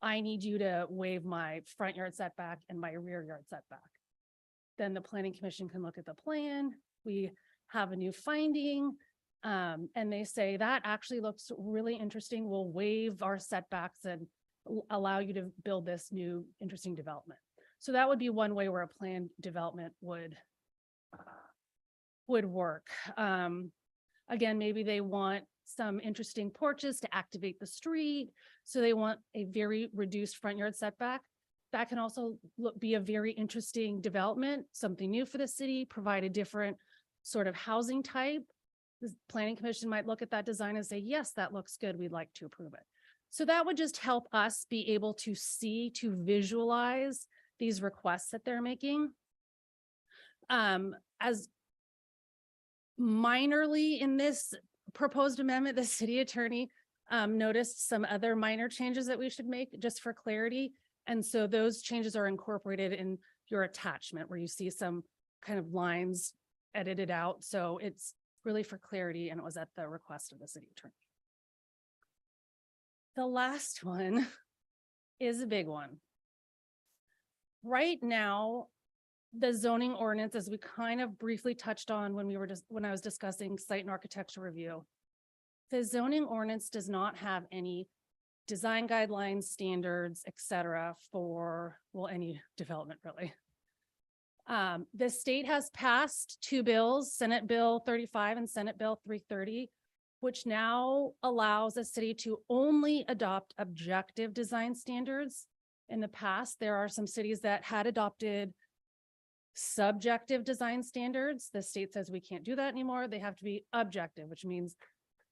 I need you to waive my front yard setback and my rear yard setback. Then the planning commission can look at the plan. We have a new finding. And they say that actually looks really interesting. We'll waive our setbacks and allow you to build this new interesting development. So that would be one way where a planned development would work. Again, maybe they want some interesting porches to activate the street. So they want a very reduced front yard setback. That can also be a very interesting development, something new for the city, provide a different sort of housing type. The planning commission might look at that design and say, yes, that looks good. We'd like to approve it. So that would just help us be able to see, to visualize these requests that they're making. As minorly in this proposed amendment, the city attorney noticed some other minor changes that we should make just for clarity. And so those changes are incorporated in your attachment where you see some kind of lines edited out. So it's really for clarity, and it was at the request of the city attorney. The last one is a big one. Right now, the zoning ordinance, as we kind of briefly touched on when I was discussing site and architecture review, the zoning ordinance does not have any design guidelines, standards, et cetera, for, well, any development really. The state has passed two bills, Senate Bill 35 and Senate Bill 330, which now allows a city to only adopt objective design standards. In the past, there are some cities that had adopted subjective design standards. The state says we can't do that anymore. They have to be objective, which means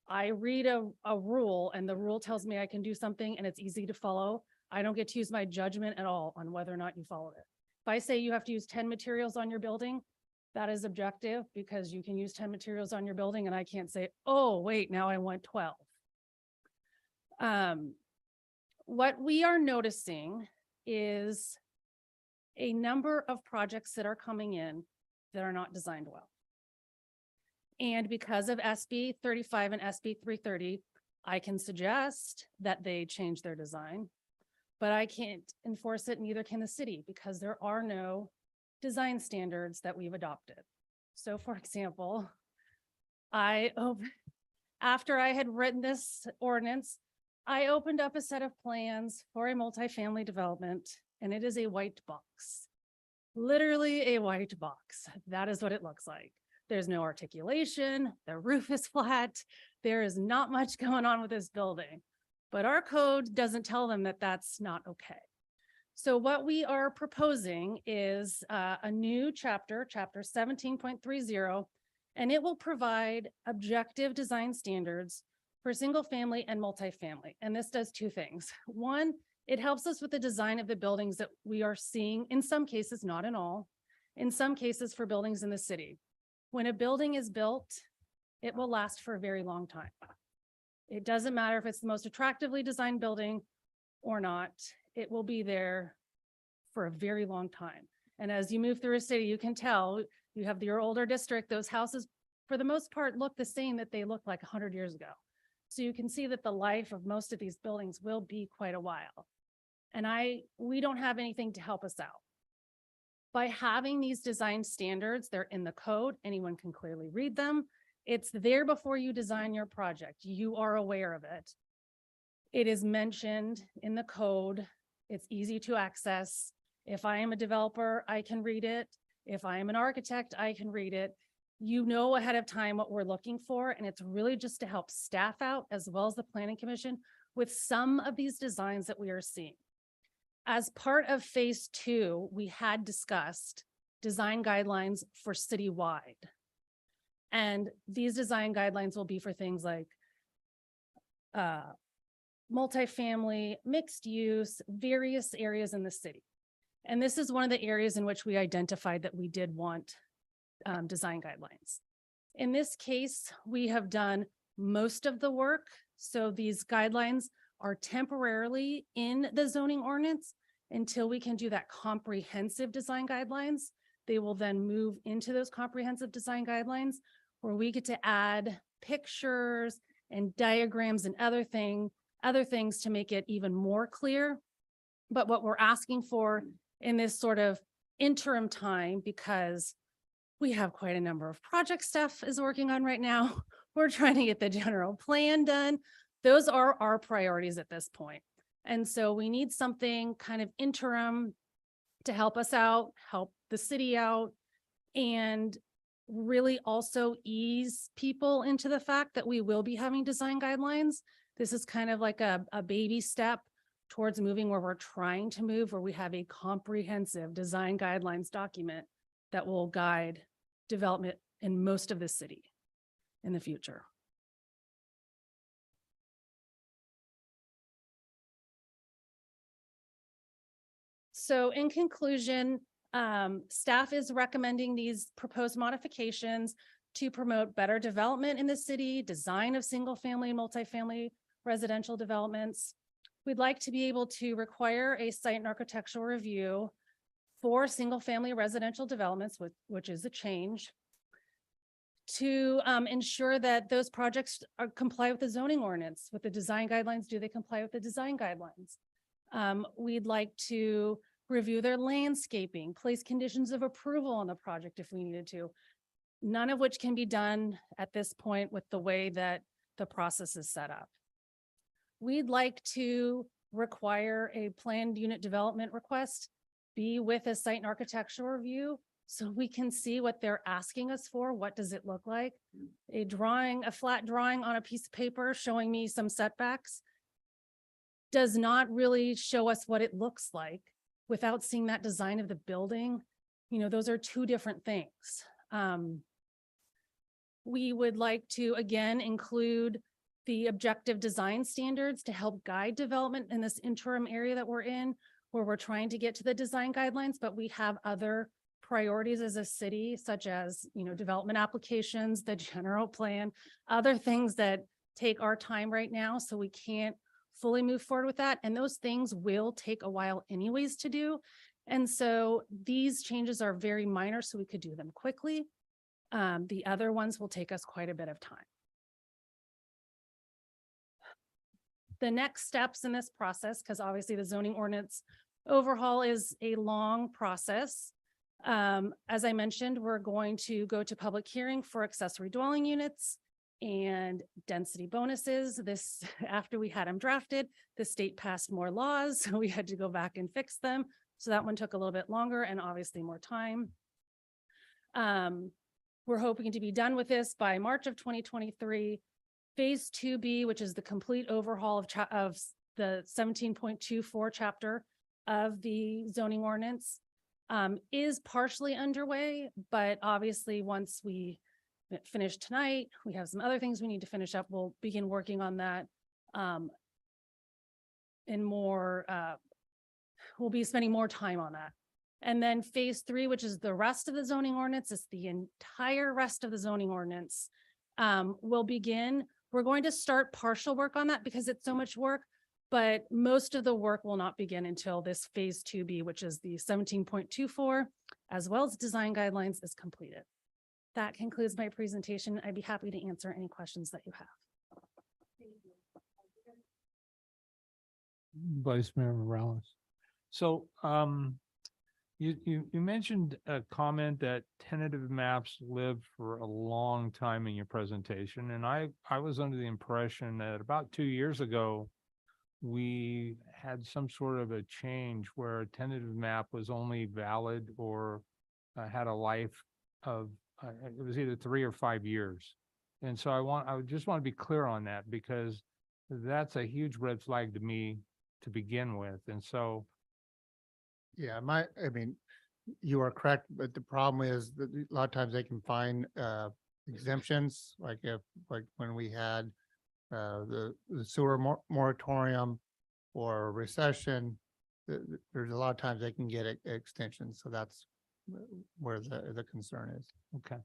I read a rule and the rule tells me I can do something and it's easy to follow. I don't get to use my judgment at all on whether or not you followed it. If I say you have to use 10 materials on your building, that is objective because you can use 10 materials on your building and I can't say, oh, wait, now I want 12. What we are noticing is a number of projects that are coming in that are not designed well. And because of SB 35 and SB 330, I can suggest that they change their design, but I can't enforce it, neither can the city, because there are no design standards that we've adopted. So for example, after I had written this ordinance, I opened up a set of plans for a multifamily development, and it is a white box. Literally a white box. That is what it looks like. There's no articulation, the roof is flat. There is not much going on with this building, but our code doesn't tell them that that's not okay. So what we are proposing is a new chapter 17.30, and it will provide objective design standards for single family and multifamily. And this does two things. One, it helps us with the design of the buildings that we are seeing, in some cases, not in all, in some cases for buildings in the city. When a building is built, it will last for a very long time. It doesn't matter if it's the most attractively designed building or not, it will be there for a very long time. And as you move through a city, you can tell you have your older district, those houses, for the most part, look the same that they looked like 100 years ago. So you can see that the life of most of these buildings will be quite a while. And we don't have anything to help us out. By having these design standards, they're in the code, anyone can clearly read them. It's there before you design your project. You are aware of it. It is mentioned in the code. It's easy to access. If I am a developer, I can read it. If I am an architect, I can read it. You know ahead of time what we're looking for, and it's really just to help staff out as well as the Planning Commission with some of these designs that we are seeing. As part of phase 2, we had discussed design guidelines for citywide. And these design guidelines will be for things like multifamily, mixed use, various areas in the city. And this is one of the areas in which we identified that we did want design guidelines. In this case, we have done most of the work. So these guidelines are temporarily in the zoning ordinance until we can do that comprehensive design guidelines. They will then move into those comprehensive design guidelines where we get to add pictures and diagrams and other things to make it even more clear. But what we're asking for in this sort of interim time, because we have quite a number of project staff is working on right now. We're trying to get the general plan done. Those are our priorities at this point. And so we need something kind of interim to help us out, help the city out, and really also ease people into the fact that we will be having design guidelines. This is kind of like a baby step towards moving where we're trying to move, where we have a comprehensive design guidelines document that will guide development in most of the city in the future. So in conclusion, staff is recommending these proposed modifications to promote better development in the city, design of single family and multifamily residential developments. We'd like to be able to require a site and architectural review for single family residential developments, which is a change, to ensure that those projects comply with the zoning ordinance, with the design guidelines. Do they comply with the design guidelines? We'd like to review their landscaping, place conditions of approval on the project if we needed to, none of which can be done at this point with the way that the process is set up. We'd like to require a planned unit development request be with a site and architectural review so we can see what they're asking us for. What does it look like? A drawing, a flat drawing on a piece of paper showing me some setbacks does not really show us what it looks like without seeing that design of the building. You know, those are two different things. We would like to, again, include the objective design standards to help guide development in this interim area that we're in, where we're trying to get to the design guidelines, but we have other priorities as a city, such as, you know, development applications, the general plan, other things that take our time right now. So we can't fully move forward with that. And those things will take a while anyways to do. And so these changes are very minor, so we could do them quickly. The other ones will take us quite a bit of time. The next steps in this process, because obviously the zoning ordinance overhaul is a long process. As I mentioned, we're going to go to public hearing for accessory dwelling units and density bonuses. This, after we had them drafted, the state passed more laws, so we had to go back and fix them. So that one took a little bit longer and obviously more time. We're hoping to be done with this by March of 2023. Phase 2B, which is the complete overhaul of the 17.24 chapter of the zoning ordinance, is partially underway, but obviously once we finish tonight, we have some other things we need to finish up. We'll begin working on that in more, we'll be spending more time on that. And then phase 3, which is the rest of the zoning ordinance, is the entire rest of the zoning ordinance, will begin. We're going to start partial work on that because it's so much work, but most of the work will not begin until this phase 2B, which is the 17.24, as well as design guidelines, is completed. That concludes my presentation. I'd be happy to answer any questions that you have. Vice Mayor Morales. So you mentioned a comment that tentative maps live for a long time in your presentation, and I was under the impression that about 2 years ago, we had some sort of a change where a tentative map was only valid or had a life of, it was either 3 or 5 years. And so I would just want to be clear on that, because that's a huge red flag to me to begin with. And so, Yeah, I mean, you are correct, but the problem is that a lot of times they can find exemptions, like when we had the sewer moratorium or recession, there's a lot of times they can get extensions. So that's where the concern is. okay.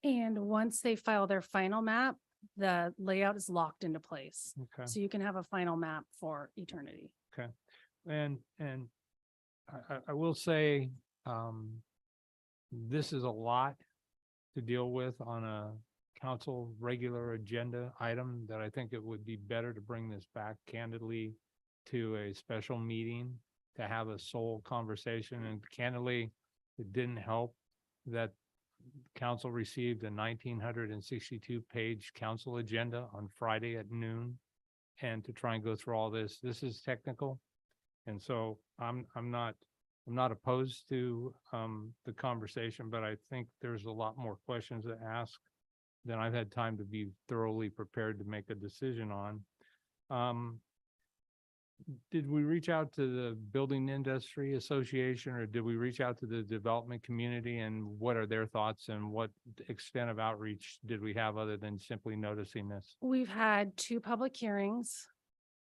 And once they file their final map, the layout is locked into place. Okay. So you can have a final map for eternity. Okay. And I will say, this is a lot to deal with on a council regular agenda item, that I think it would be better to bring this back candidly to a special meeting to have a sole conversation. And candidly, it didn't help that council received a 1,962 page council agenda on Friday at noon. And to try and go through all this is technical. And so I'm not opposed to the conversation, but I think there's a lot more questions to ask than I've had time to be thoroughly prepared to make a decision on. Did we reach out to the Building Industry Association, or did we reach out to the development community, and what are their thoughts, and what extent of outreach did we have other than simply noticing this? We've had 2 public hearings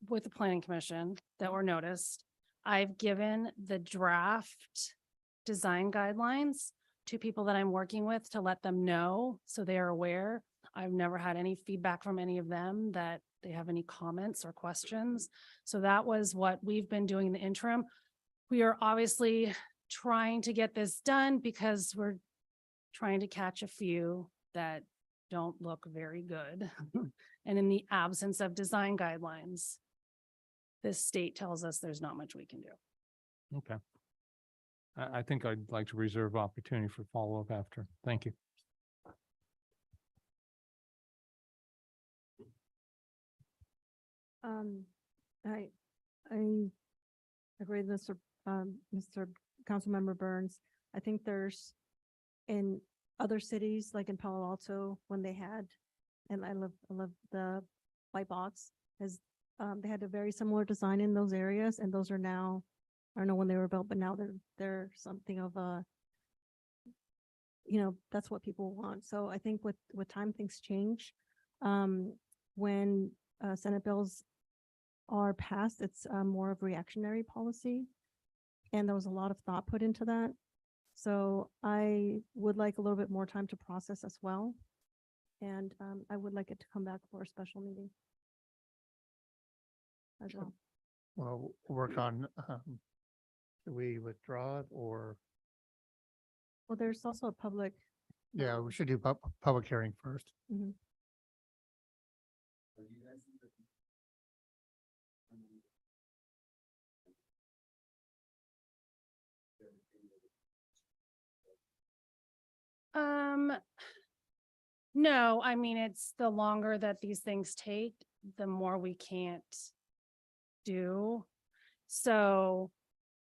with the Planning Commission that were noticed. I've given the draft design guidelines to people that I'm working with to let them know, so they are aware. I've never had any feedback from any of them that they have any comments or questions. So that was what we've been doing in the interim. We are obviously trying to get this done because we're trying to catch a few that don't look very good. And in the absence of design guidelines, this state tells us there's not much we can do. Okay. I think I'd like to reserve opportunity for follow-up after. Thank you. I agree with Mr. Councilmember Burns. I think there's in other cities, like in Palo Alto, when they had, and I love the white box, as they had a very similar design in those areas, and those are now, I don't know when they were built, but now they're something of a, that's what people want. So I think with time, things change. When Senate bills are passed, it's more of reactionary policy. And there was a lot of thought put into that. So I would like a little bit more time to process as well. And I would like it to come back for a special meeting as well. Well, work on, do we withdraw it or? Well, there's also a public. Yeah, we should do public hearing first. Mhm. No, I mean, it's the longer that these things take, the more we can't do. So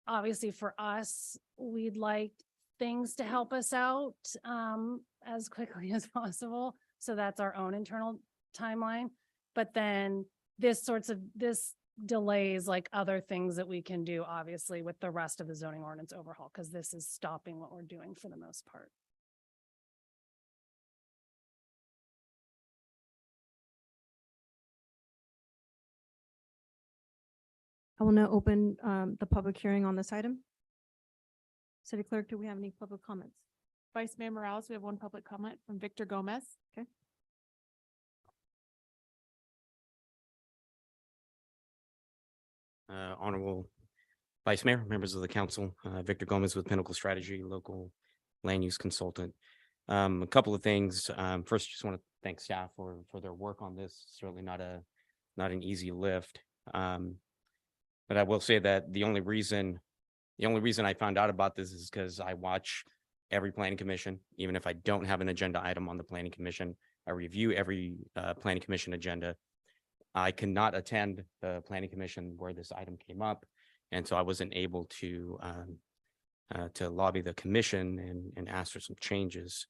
obviously for us, we'd like things to help us out as quickly as possible. So that's our own internal timeline. But then this delays like other things that we can do, obviously, with the rest of the zoning ordinance overhaul, because this is stopping what we're doing for the most part. I will now open the public hearing on this item. City Clerk, do we have any public comments? Vice Mayor Morales, we have one public comment from Victor Gomez. Okay. Honorable Vice Mayor, members of the council, Victor Gomez with Pinnacle Strategy, local land use consultant. A couple of things. First, just want to thank staff for their work on this. Certainly not an easy lift. But I will say that the only reason I found out about this is because I watch every planning commission, even if I don't have an agenda item on the planning commission. I review every planning commission agenda. I cannot attend the planning commission where this item came up, and so I wasn't able to lobby the commission and ask for some changes.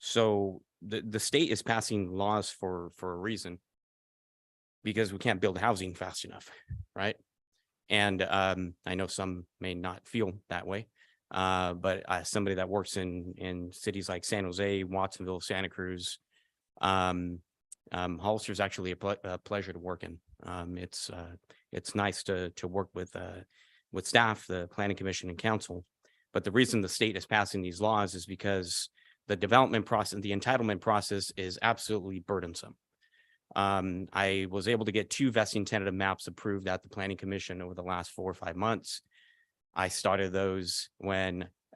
So the state is passing laws for a reason, because we can't build housing fast enough, right? And I know some may not feel that way, but as somebody that works in cities like San Jose, Watsonville, Santa Cruz, Hollister is actually a pleasure to work in. It's nice to work with staff, the planning commission and council. But the reason the state is passing these laws is because the development process, the entitlement process is absolutely burdensome. I was able to get 2 vesting tentative maps approved at the planning commission over the last 4 or 5 months. I started those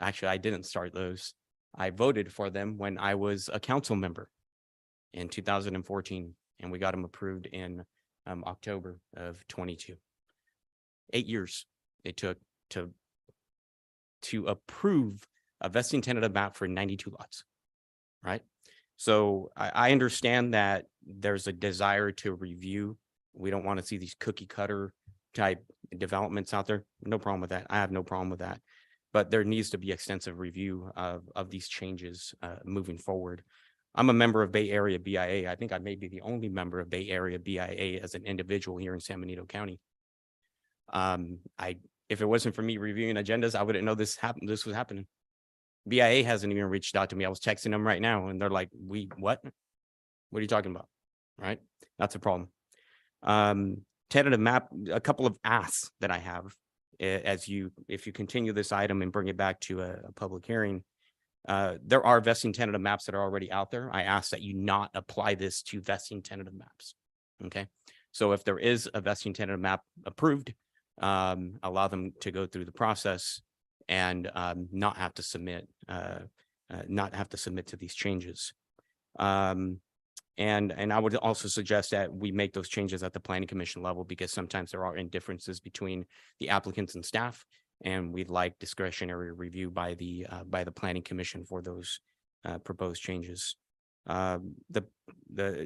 actually I didn't start those. I voted for them when I was a council member in 2014, and we got them approved in October of 22. 8 years it took to approve a vesting tentative map for 92 lots, right? So I understand that there's a desire to review. We don't want to see these cookie cutter type developments out there. No problem with that. I have no problem with that. But there needs to be extensive review of these changes moving forward. I'm a member of Bay Area BIA. I think I may be the only member of Bay Area BIA as an individual here in San Benito County. If it wasn't for me reviewing agendas, I wouldn't know this was happening. BIA hasn't even reached out to me. I was texting them right now and they're like, what are you talking about? Right? That's a problem. Tentative map, a couple of asks that I have if you continue this item and bring it back to a public hearing. There are vesting tentative maps that are already out there. I ask that you not apply this to vesting tentative maps. Okay. So if there is a vesting tentative map approved, allow them to go through the process and not have to submit to these changes. And I would also suggest that we make those changes at the planning commission level, because sometimes there are indifferences between the applicants and staff, and we'd like discretionary review by the planning commission for those proposed changes. The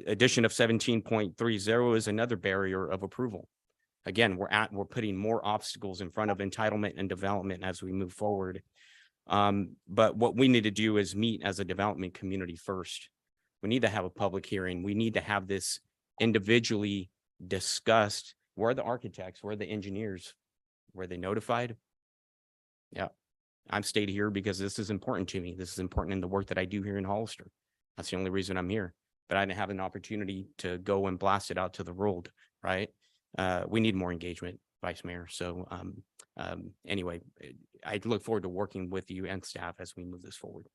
addition of 17.30 is another barrier of approval. Again, we're putting more obstacles in front of entitlement and development as we move forward. But what we need to do is meet as a development community first. We need to have a public hearing. We need to have this individually discussed. Where are the architects? Where are the engineers? Were they notified? Yeah, I'm stayed here because this is important to me. This is important in the work that I do here in Hollister. That's the only reason I'm here. But I didn't have an opportunity to go and blast it out to the world, right? We need more engagement, Vice Mayor. So anyway, I look forward to working with you and staff as we move this forward.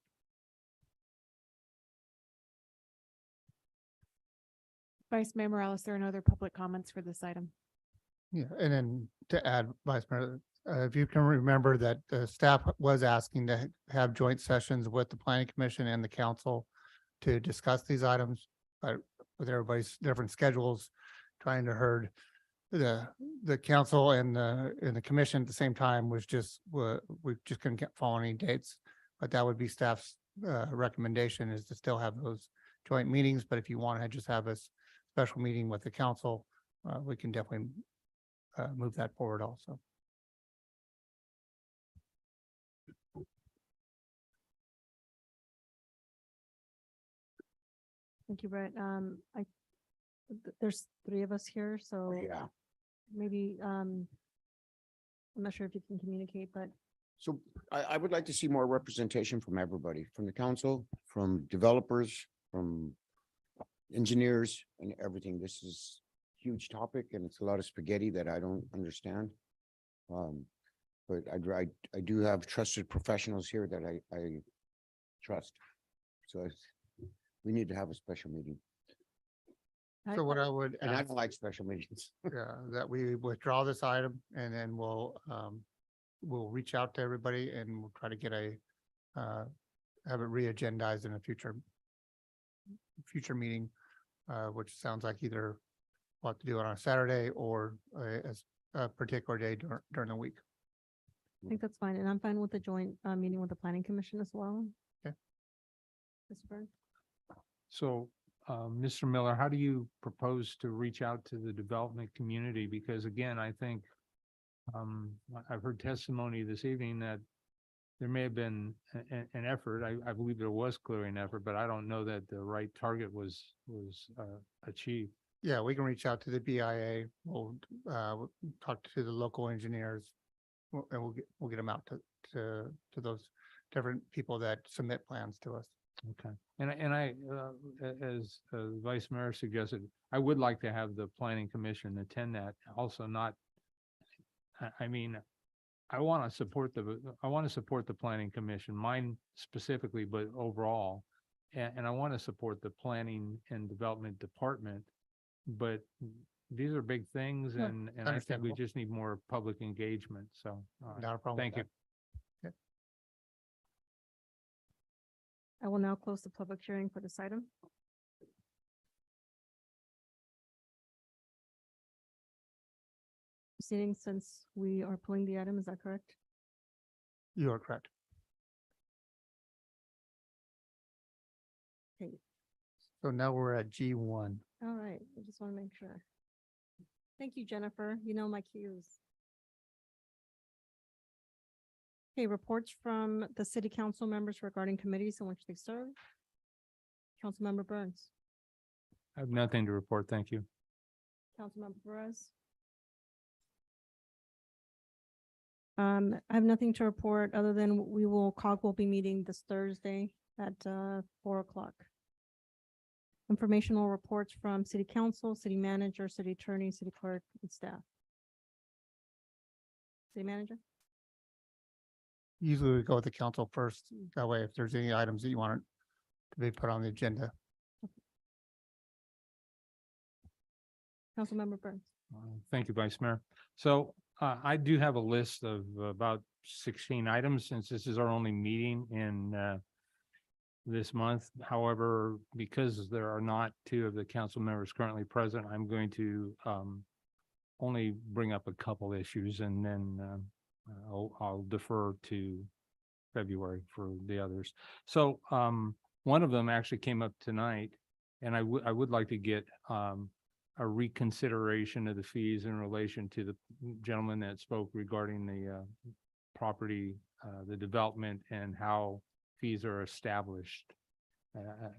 Vice Mayor Morales, there are no other public comments for this item. Yeah, and then to add, Vice Mayor, if you can remember that the staff was asking to have joint sessions with the planning commission and the council to discuss these items, but with everybody's different schedules, trying to herd the council and the commission at the same time was we just couldn't follow any dates. But that would be staff's recommendation is to still have those joint meetings. But if you want to just have a special meeting with the council, we can definitely move that forward also. Thank you, Brett. There's three of us here, so Yeah. maybe, I'm not sure if you can communicate, but So I would like to see more representation from everybody, from the council, from developers, from engineers and everything. This is huge topic and it's a lot of spaghetti that I don't understand. But I do have trusted professionals here that I trust. So we need to have a special meeting. So what I would And I ask, don't like special meetings. yeah, that we withdraw this item and then we'll reach out to everybody and we'll try to get have it re-agendized in a future meeting, which sounds like either we'll have to do it on a Saturday or as a particular day during the week. I think that's fine. And I'm fine with the joint meeting with the planning commission as well. Okay. Mr. Burns? So, Mr. Miller, how do you propose to reach out to the development community? Because again, I think I've heard testimony this evening that there may have been an effort. I believe there was clearly an effort, but I don't know that the right target was achieved. Yeah, we can reach out to the BIA. We'll talk to the local engineers. And we'll get them out to those different people that submit plans to us. Okay. And I, as Vice Mayor suggested, I would like to have the planning commission attend that. Also not, I mean, I want to support the planning commission, mine specifically, but overall. And I want to support the planning and development department, but these are big things Yeah, and I think we understandable. just need more public engagement. So, Not a problem. thank you. with I will now close the public hearing for this item. Proceeding since we are pulling the item, is that correct? that. You are correct. Okay, So now we're at G1. all right, I just want to make sure. Thank you, Jennifer. You know my cues. Okay, reports from the city council members regarding committees in which they serve. Councilmember Burns, I have nothing to report. Thank you. Councilmember Perez. I have nothing to report other than COG will be meeting this Thursday at 4:00. Informational reports from city council, city manager, city attorney, city clerk, and staff. City manager? Usually we go with the council first. That way, if there's any items that you want to be put on the agenda. Councilmember Burns. Thank you, Vice Mayor. So I do have a list of about 16 items since this is our only meeting in this month. However, because there are not two of the council members currently present, I'm going to only bring up a couple issues and then I'll defer to February for the others. So one of them actually came up tonight and I would like to get a reconsideration of the fees in relation to the gentleman that spoke regarding the property, the development and how fees are established. I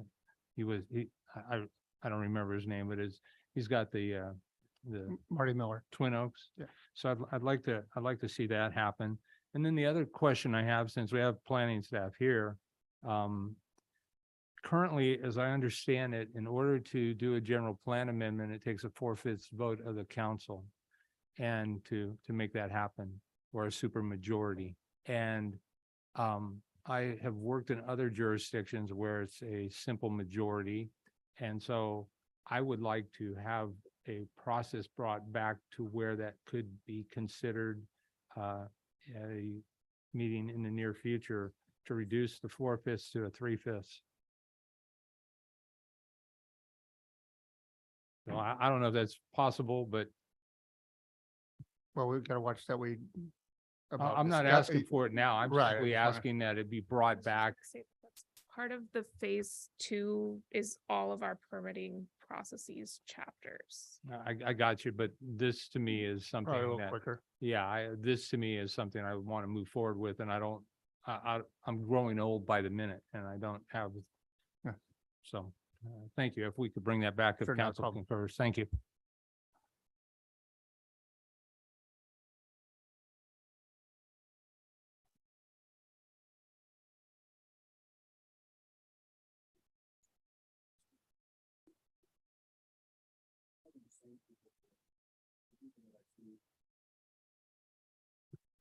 don't remember his name, but he's got the Marty Miller. Twin Oaks. Yeah. So I'd like to see that happen. And then the other question I have, since we have planning staff here, currently, as I understand it, in order to do a general plan amendment, it takes a 4/5 vote of the council and to make that happen, or a super majority. And I have worked in other jurisdictions where it's a simple majority. And so I would like to have a process brought back to where that could be considered a meeting in the near future to reduce the 4/5 to a 3/5. So I don't know if that's possible, but Well, we've got to watch that we I'm not asking for it now. I'm Right, simply fine. asking that it be brought back. Part of the phase two is all of our permitting processes chapters. I got you, but this to me is something Probably a little that, quicker. yeah, this to me is something I want to move forward with, and I don't, I'm growing old by the minute, and I don't have. Yeah. So, thank you. If we could bring that back if Sure, no council problem. concurs, thank you.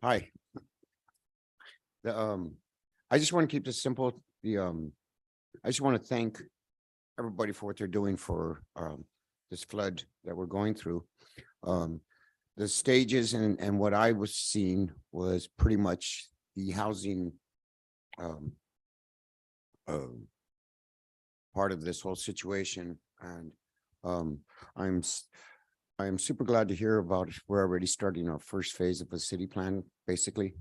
Hi. I just want to keep this simple. I just want to thank everybody for what they're doing for, this flood that we're going through. The stages and what I was seeing was pretty much the housing, part of this whole situation. And, I am super glad to hear about, we're already starting our first phase of a city plan, basically.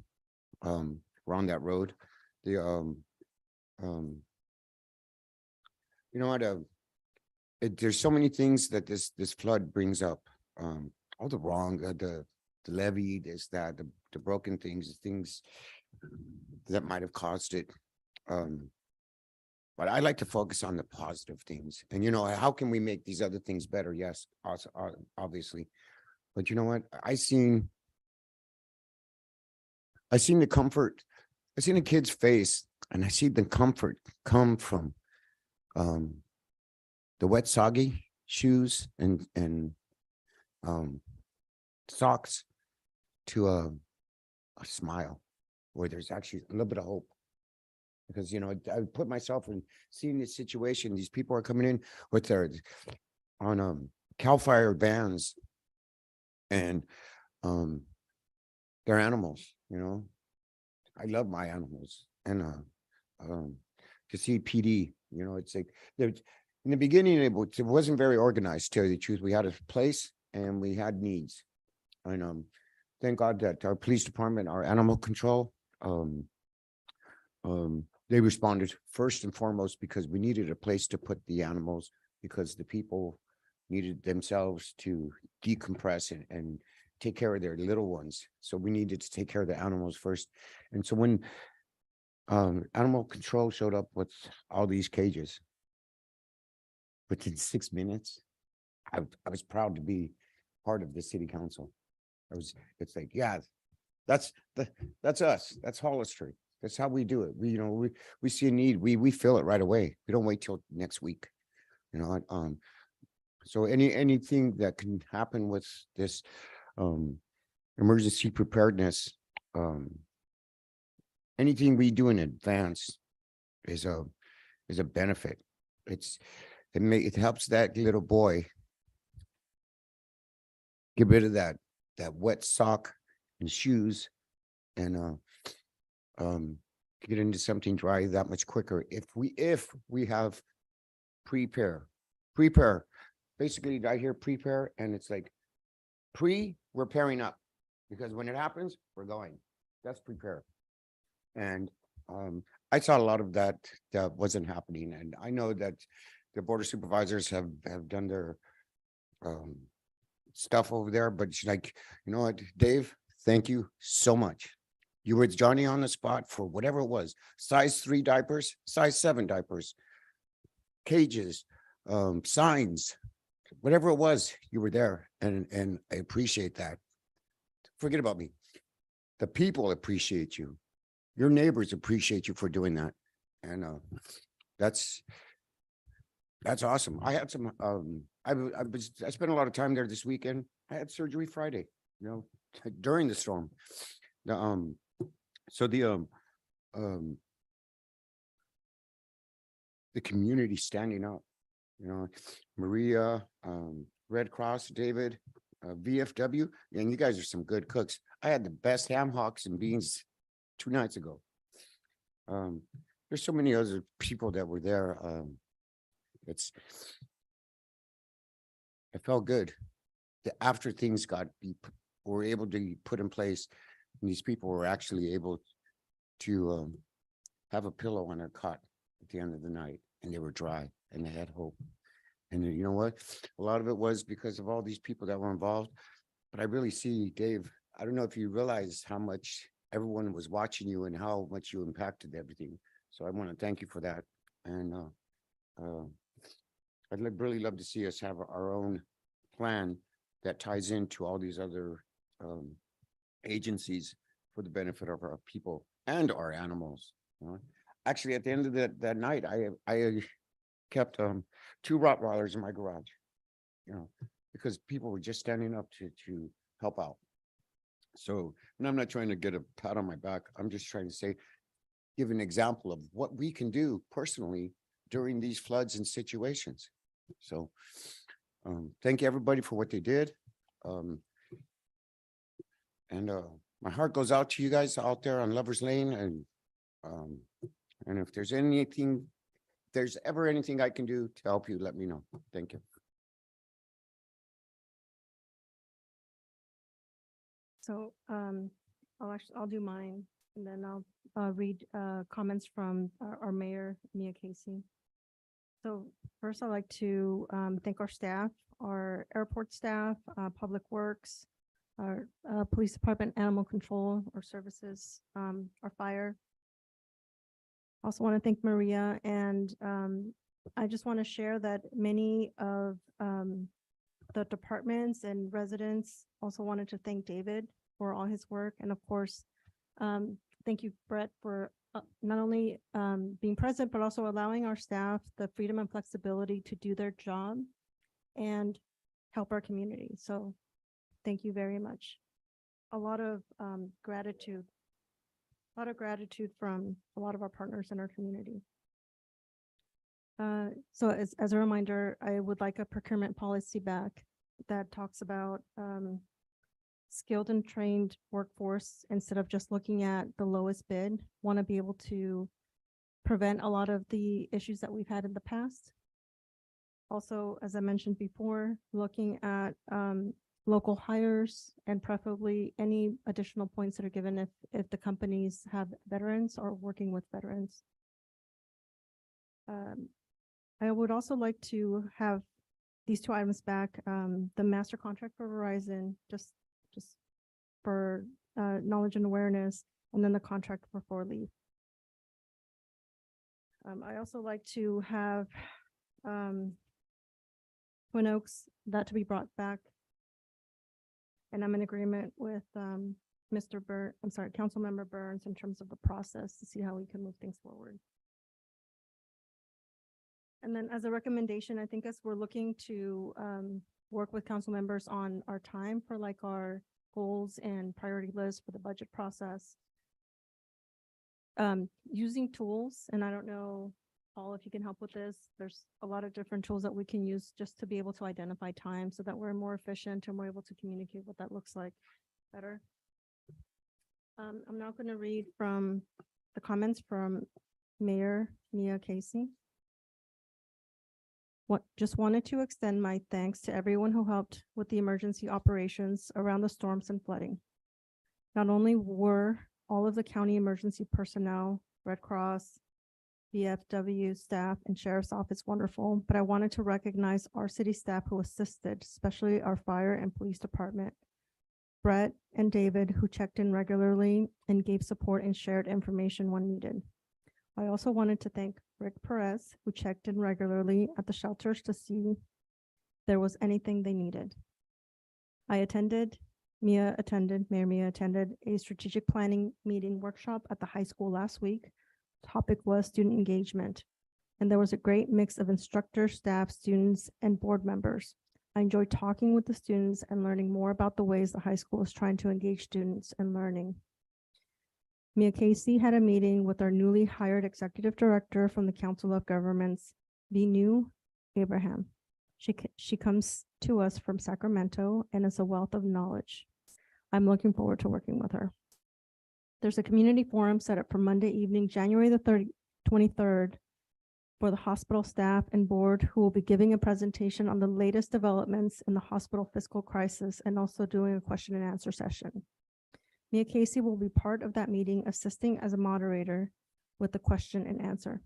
We're on that road. You know what, there's so many things that this flood brings up. All the wrong, the levee, this, that, the broken things that might have caused it. But I like to focus on the positive things. And you know, how can we make these other things better? Yes, also, obviously. But you know what? I seen the comfort. I seen a kid's face, and I see the comfort come from the wet, soggy shoes and socks to a smile where there's actually a little bit of hope. Because, you know, I put myself in seeing this situation. These people are coming in with their CAL FIRE vans and they're animals, you know. I love my animals. And to see PD, you know, it's like in the beginning it wasn't very organized, to tell you the truth. We had a place and we had needs. And thank God that our police department, our animal control, they responded first and foremost because we needed a place to put the animals, because the people needed themselves to decompress and take care of their little ones. So we needed to take care of the animals first. And so when animal control showed up with all these cages, within 6 minutes, I was proud to be part of the city council. It's like, yeah, that's us. That's Hollister. That's how we do it. We see a need, we fill it right away. We don't wait till next week. You know, so anything that can happen with this emergency preparedness, anything we do in advance is a benefit. It helps that little boy get rid of that wet sock and shoes and get into something dry that much quicker if we have prepare. Basically, I hear prepare and it's like we're pairing up, because when it happens, we're going. That's prepare. And I saw a lot of that wasn't happening. And I know that the board of supervisors have done their stuff over there, but it's like, you know what, Dave, thank you so much. You were Johnny on the spot for whatever it was, size 3 diapers, size 7 diapers, cages, signs, whatever it was, you were there. And I appreciate that. Forget about me. The people appreciate you. Your neighbors appreciate you for doing that. And that's awesome. I had some, I spent a lot of time there this weekend. I had surgery Friday, you know, during the storm. So the community standing up, you know, Maria, Red Cross, David, VFW, and you guys are some good cooks. I had the best ham hocks and beans 2 nights ago. There's so many other people that were there. It felt good that after things were able to be put in place, And these people were actually able to have a pillow on their cot at the end of the night, and they were dry and they had hope. And you know what? A lot of it was because of all these people that were involved. But I really see, Dave, I don't know if you realize how much everyone was watching you and how much you impacted everything. So I want to thank you for that. And really love to see us have our own plan that ties into all these other agencies for the benefit of our people and our animals. You know? Actually, at the end of that night, I kept 2 Rottweilers in my garage, you know, because people were just standing up to help out. So, and I'm not trying to get a pat on my back. I'm just trying to say, give an example of what we can do personally during these floods and situations. So, thank you everybody for what they did. My heart goes out to you guys out there on Lover's Lane, and if there's anything, if there's ever anything I can do to help you, let me know. Thank you. So I'll do mine, and then I'll read comments from our mayor, Mia Casey. So first, I'd like to thank our staff, our airport staff, Public Works, our police department, animal control, our services, our fire. Also want to thank Maria, and I just want to share that many of the departments and residents also wanted to thank David for all his work. And of course, thank you, Brett, for not only being present, but also allowing our staff the freedom and flexibility to do their job and help our community. So thank you very much. A lot of gratitude from a lot of our partners in our community. So as a reminder, I would like a procurement policy back that talks about skilled and trained workforce instead of just looking at the lowest bid. Want to be able to prevent a lot of the issues that we've had in the past. Also, as I mentioned before, looking at local hires and preferably any additional points that are given if the companies have veterans or working with veterans. I would also like to have these 2 items back, the master contract for Verizon, just for knowledge and awareness, and then the contract for 4 leave. I also like to have Twin Oaks, that to be brought back. And I'm in agreement with Councilmember Burns in terms of the process to see how we can move things forward. And then as a recommendation, I think as we're looking to work with council members on our time for like our goals and priority lists for the budget process, using tools, and I don't know, Paul, if you can help with this, there's a lot of different tools that we can use just to be able to identify time so that we're more efficient and we're able to communicate what that looks like better. I'm now going to read from the comments from Mayor Mia Casey. Just wanted to extend my thanks to everyone who helped with the emergency operations around the storms and flooding. Not only were all of the county emergency personnel, Red Cross, VFW staff, and Sheriff's Office wonderful, but I wanted to recognize our city staff who assisted, especially our fire and police department. Brett and David, who checked in regularly and gave support and shared information when needed. I also wanted to thank Rick Perez, who checked in regularly at the shelters to see if there was anything they needed. Mayor Mia attended a strategic planning meeting workshop at the high school last week. Topic was student engagement, and there was a great mix of instructors, staff, students, and board members. I enjoyed talking with the students and learning more about the ways the high school is trying to engage students in learning. Mia Casey had a meeting with our newly hired executive director from the Council of Governments, Vinu Abraham. She comes to us from Sacramento and is a wealth of knowledge. I'm looking forward to working with her. There's a community forum set up for Monday evening, January the 23rd, for the hospital staff and board, who will be giving a presentation on the latest developments in the hospital fiscal crisis and also doing a question and answer session. Mia Casey will be part of that meeting, assisting as a moderator with the question and answer.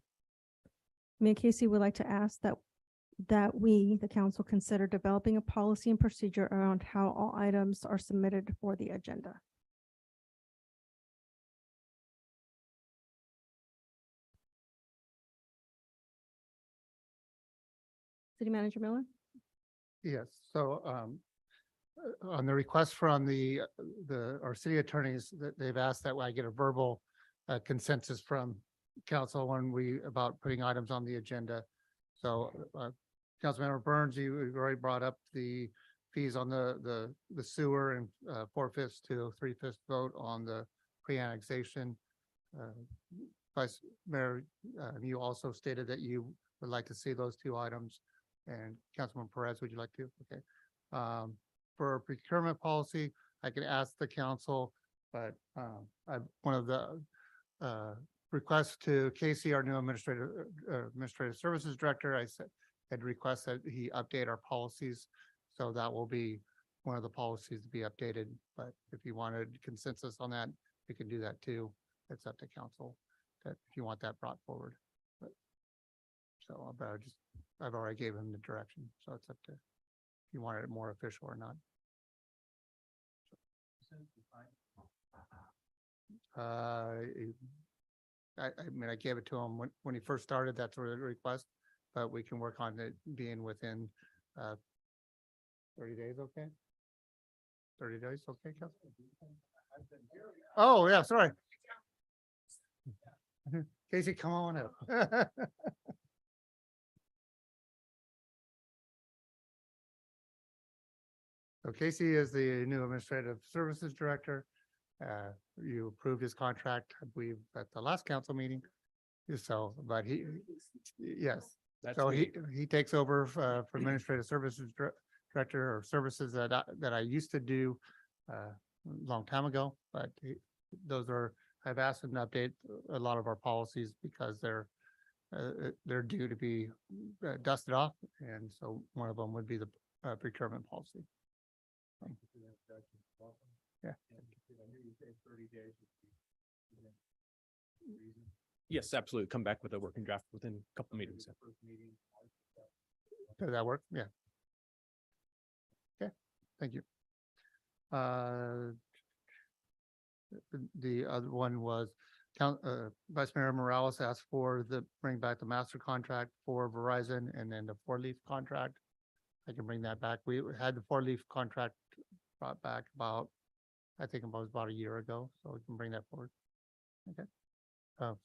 Mia Casey would like to ask that we, the council, consider developing a policy and procedure around how all items are submitted for the agenda. City Manager Miller? Yes, so on the request from our city attorneys, that they've asked that I get a verbal consensus from council about putting items on the agenda. So Councilmember Burns, you've already brought up the fees on the sewer and 4/5 to 3/5 vote on the pre-annexation. Vice Mayor, you also stated that you would like to see those two items. And Councilman Perez, would you like to? Okay. For procurement policy, I can ask the council, but one of the requests to Casey, our new administrative services director, I said, had requested that he update our policies. So that will be one of the policies to be updated. But if you wanted consensus on that, we can do that too. It's up to council that if you want that brought forward. But so I've already gave him the direction, so it's up to if you wanted it more official or not. I mean, I gave it to him when he first started, that's the request, but we can work on it being within 30 days, okay? 30 days, okay, Council? Oh, yeah, sorry. Casey, come on up. So Casey is the new administrative services director. You approved his contract, I believe, at the last council meeting. So, but yes. So he takes over for administrative services director or services that I used to do a long time ago, but I've asked him to update a lot of our policies because they're due to be dusted off. And so one of them would be the procurement policy. Yeah. Yes, absolutely. Come back with a working draft within a couple of meetings. Does that work? Yeah. Okay, thank you. The other one was Vice Mayor Morales asked for bring back the master contract for Verizon and then the 4-leaf contract. I can bring that back. We had the 4-leaf contract brought back I think it was about a year ago, so we can bring that forward. Okay.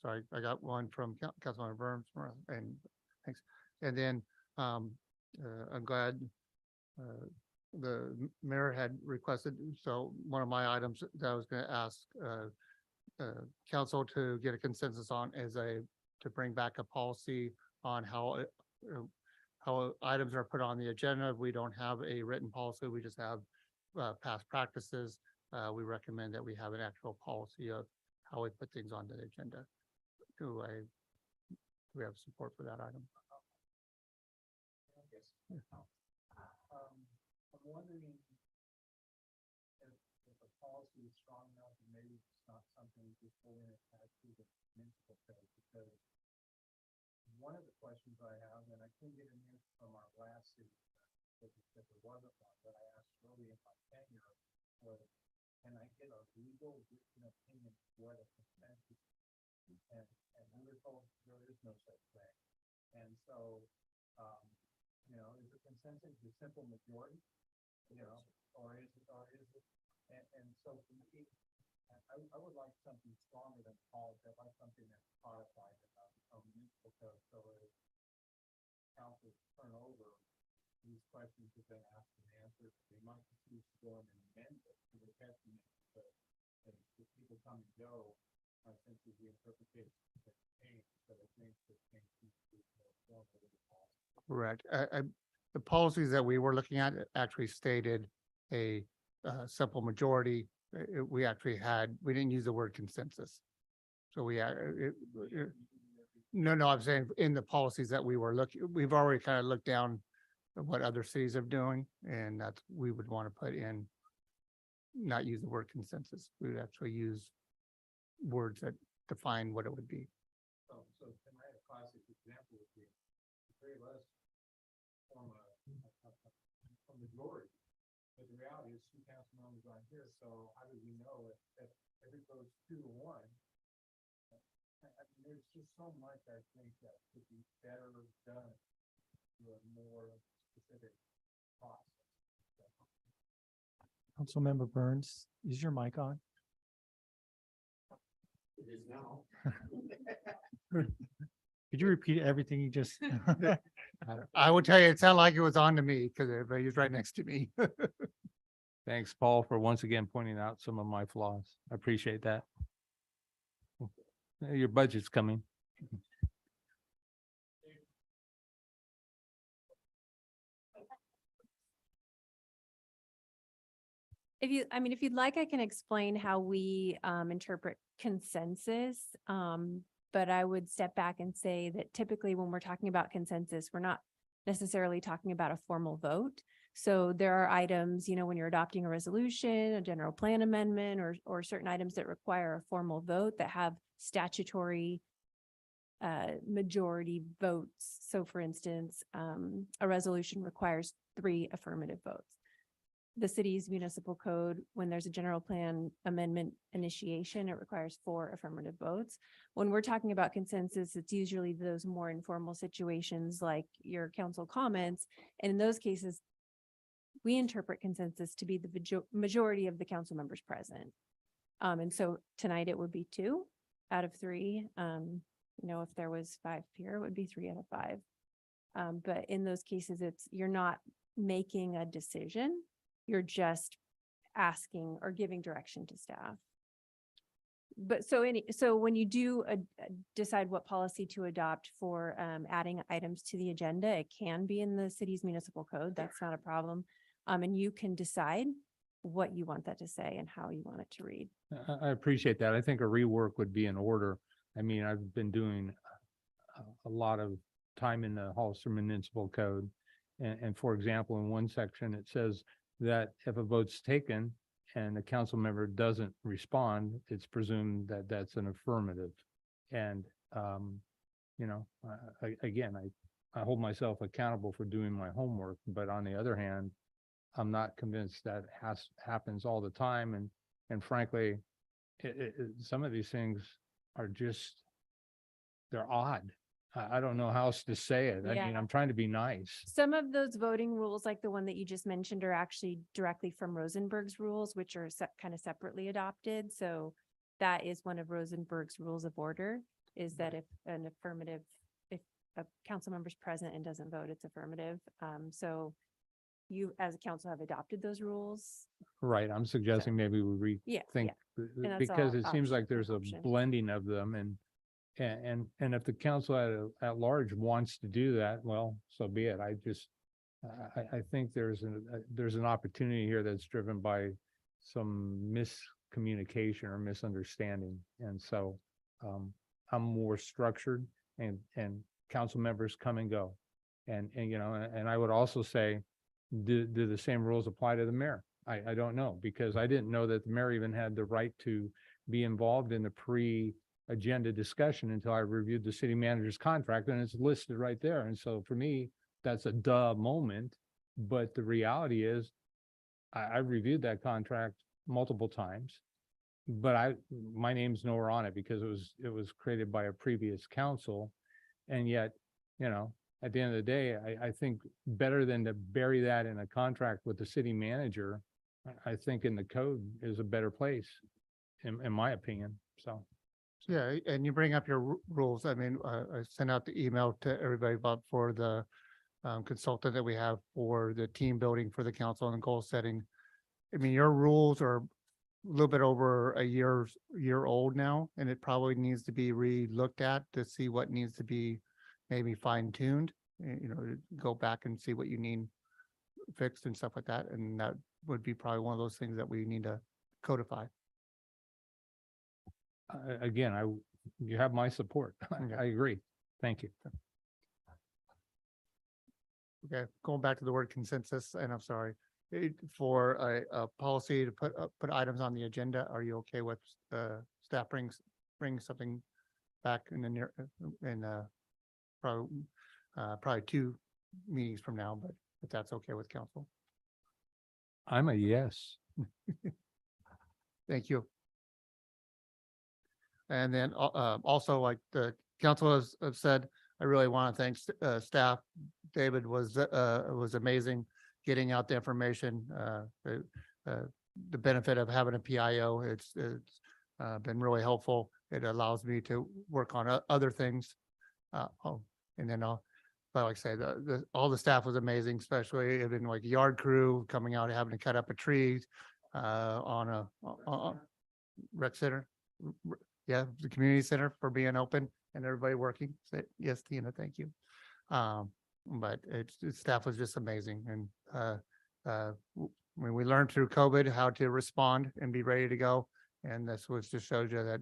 Sorry, I got one from Councilman Burns, and thanks. And then I'm glad the mayor had requested, so one of my items that I was going to ask council to get a consensus on is to bring back a policy on how items are put on the agenda. We don't have a written policy, we just have past practices. We recommend that we have an actual policy of how we put things on the agenda. Do we have support for that item? I'm wondering if the policy is strong enough, and maybe it's not something before we attach to the municipal code, because one of the questions I have, and I couldn't get an answer from our last city, because there wasn't one, but I asked early in my tenure, was, can I get a legal written opinion of what a consent is? And we were told there is no such thing. And so, is the consensus the simple majority? Or is it, and so for me, I would like something stronger than policy. I'd like something that's codified in a municipal code, so as councils turn over, these questions have been asked and answered. They might choose to go in and amend it to the testament, but if people come and go, I think the interpretation has changed, so I think the change needs to be more formal than the policy. Correct. The policies that we were looking at actually stated a simple majority. We didn't use the word consensus. So no, I'm saying in the policies that we were we've already kind of looked down at what other cities are doing, and we would want to put in not use the word consensus. We would actually use words that define what it would be. So tonight, a classic example would be the three of us form a majority. But the reality is two council members aren't here, so how do we know if it goes 2-1? I mean, there's just so much I think that could be better done through a more specific process. Councilmember Burns, is your mic on? It is now. Could you repeat everything you just? I will tell you, it sounded like it was on to me because everybody was right next to me. Thanks, Paul, for once again pointing out some of my flaws. I appreciate that. Your budget's coming. If you'd like, I can explain how we interpret consensus. But I would step back and say that typically when we're talking about consensus, we're not necessarily talking about a formal vote. So there are items, when you're adopting a resolution, a general plan amendment, or certain items that require a formal vote that have statutory majority votes. So for instance, a resolution requires 3 affirmative votes. The city's municipal code, when there's a general plan amendment initiation, it requires 4 affirmative votes. When we're talking about consensus, it's usually those more informal situations like your council comments. And in those cases, we interpret consensus to be the majority of the council members present. And so tonight it would be 2 out of 3. If there was 5 here, it would be 3 out of 5. But in those cases, you're not making a decision. You're just asking or giving direction to staff. But so when you do decide what policy to adopt for adding items to the agenda, it can be in the city's municipal code. That's not a problem. And you can decide what you want that to say and how you want it to read. I appreciate that. I think a rework would be in order. I mean, I've been doing a lot of time in the Hollister Municipal Code. And for example, in one section, it says that if a vote's taken and the council member doesn't respond, it's presumed that that's an affirmative. And, I hold myself accountable for doing my homework, but on the other hand, I'm not convinced that happens all the time. And frankly, some of these things are just, they're odd. I don't know how else to say it. I mean, I'm trying to be nice. Some of those voting rules, like the one that you just mentioned, are actually directly from Rosenberg's rules, which are kind of separately adopted. So that is one of Rosenberg's rules of order, is that if a council member's present and doesn't vote, it's affirmative. So you as a council have adopted those rules. Right. I'm suggesting maybe we rethink because it seems like there's a blending of them and if the council at large wants to do that, well, so be it. I think there's an opportunity here that's driven by some miscommunication or misunderstanding. And so I'm more structured and council members come and go. And I would also say, do the same rules apply to the mayor? I don't know, because I didn't know that the mayor even had the right to be involved in the pre-agenda discussion until I reviewed the city manager's contract, and it's listed right there. And so for me, that's a duh moment. But the reality is I reviewed that contract multiple times, but my name's nowhere on it because it was created by a previous council. And yet, at the end of the day, I think better than to bury that in a contract with the city manager, I think in the code is a better place, in my opinion. So. Yeah, and you bring up your rules. I mean, I sent out the email to everybody about for the consultant that we have for the team building for the council and goal setting. I mean, your rules are a little bit over a year old now, and it probably needs to be re-looked at to see what needs to be maybe fine-tuned, go back and see what you need fixed and stuff like that. And that would be probably one of those things that we need to codify. Again, you have my support. I agree. Thank you. Okay, going back to the word consensus, and I'm sorry, for a policy to put items on the agenda, are you okay with staff bring something back in the near, probably 2 meetings from now, but if that's okay with council? I'm a yes. Thank you. And then also, like the council has said, I really want to thank staff. David was amazing getting out the information. The benefit of having a PIO, it's been really helpful. It allows me to work on other things. And then but like I say, all the staff was amazing, especially even like yard crew coming out, having to cut up a tree on a rec center. Yeah, the community center for being open and everybody working. So, yes, Tina, thank you. But staff was just amazing. And when we learned through COVID how to respond and be ready to go. And this was just shows you that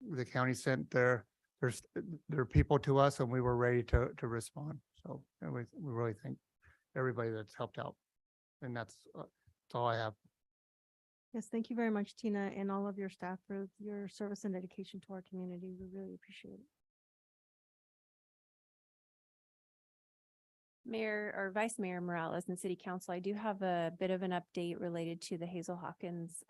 the county sent their people to us and we were ready to respond. So we really thank everybody that's helped out. And that's all I have. Yes, thank you very much, Tina, and all of your staff for your service and dedication to our community. We really appreciate it. Mayor or Vice Mayor Morales and City Council, I do have a bit of an update related to the Hazel Hawkins,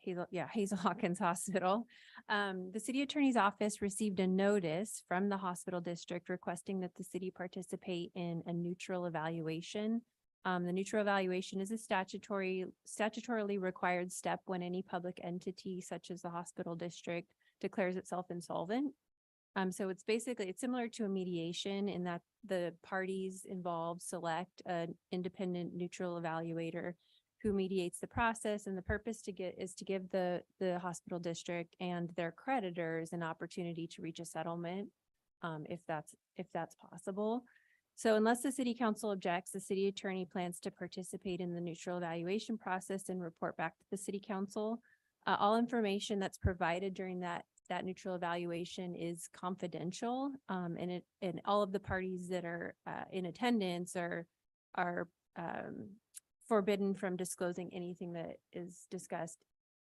Hazel Hawkins Hospital. The City Attorney's Office received a notice from the hospital district requesting that the city participate in a neutral evaluation. The neutral evaluation is a statutorily required step when any public entity such as the hospital district declares itself insolvent. So it's similar to a mediation in that the parties involved select an independent neutral evaluator who mediates the process, and the purpose is to give the hospital district and their creditors an opportunity to reach a settlement, if that's possible. So unless the city council objects, the city attorney plans to participate in the neutral evaluation process and report back to the city council. All information that's provided during that neutral evaluation is confidential, and all of the parties that are in attendance are forbidden from disclosing anything that is discussed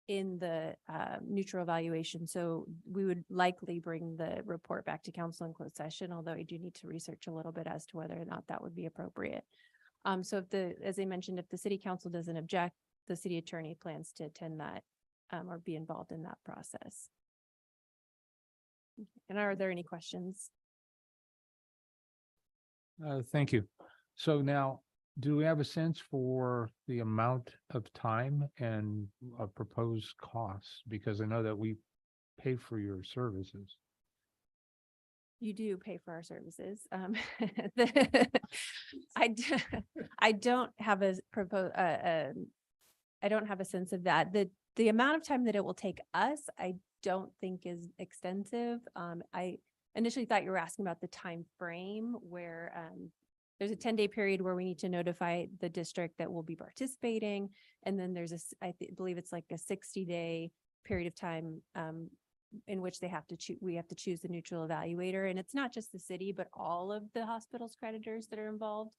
in the neutral evaluation. So we would likely bring the report back to council in closed session, although I do need to research a little bit as to whether or not that would be appropriate. So as I mentioned, if the city council doesn't object, the city attorney plans to attend that or be involved in that process. And are there any questions? Thank you. So now, do we have a sense for the amount of time and proposed costs? Because I know that we pay for your services. You do pay for our services. I don't have a sense of that. The amount of time that it will take us, I don't think is extensive. I initially thought you were asking about the time frame where there's a 10-day period where we need to notify the district that we'll be participating. And then there's I believe it's like a 60-day period of time in which we have to choose the neutral evaluator. And it's not just the city, but all of the hospital's creditors that are involved.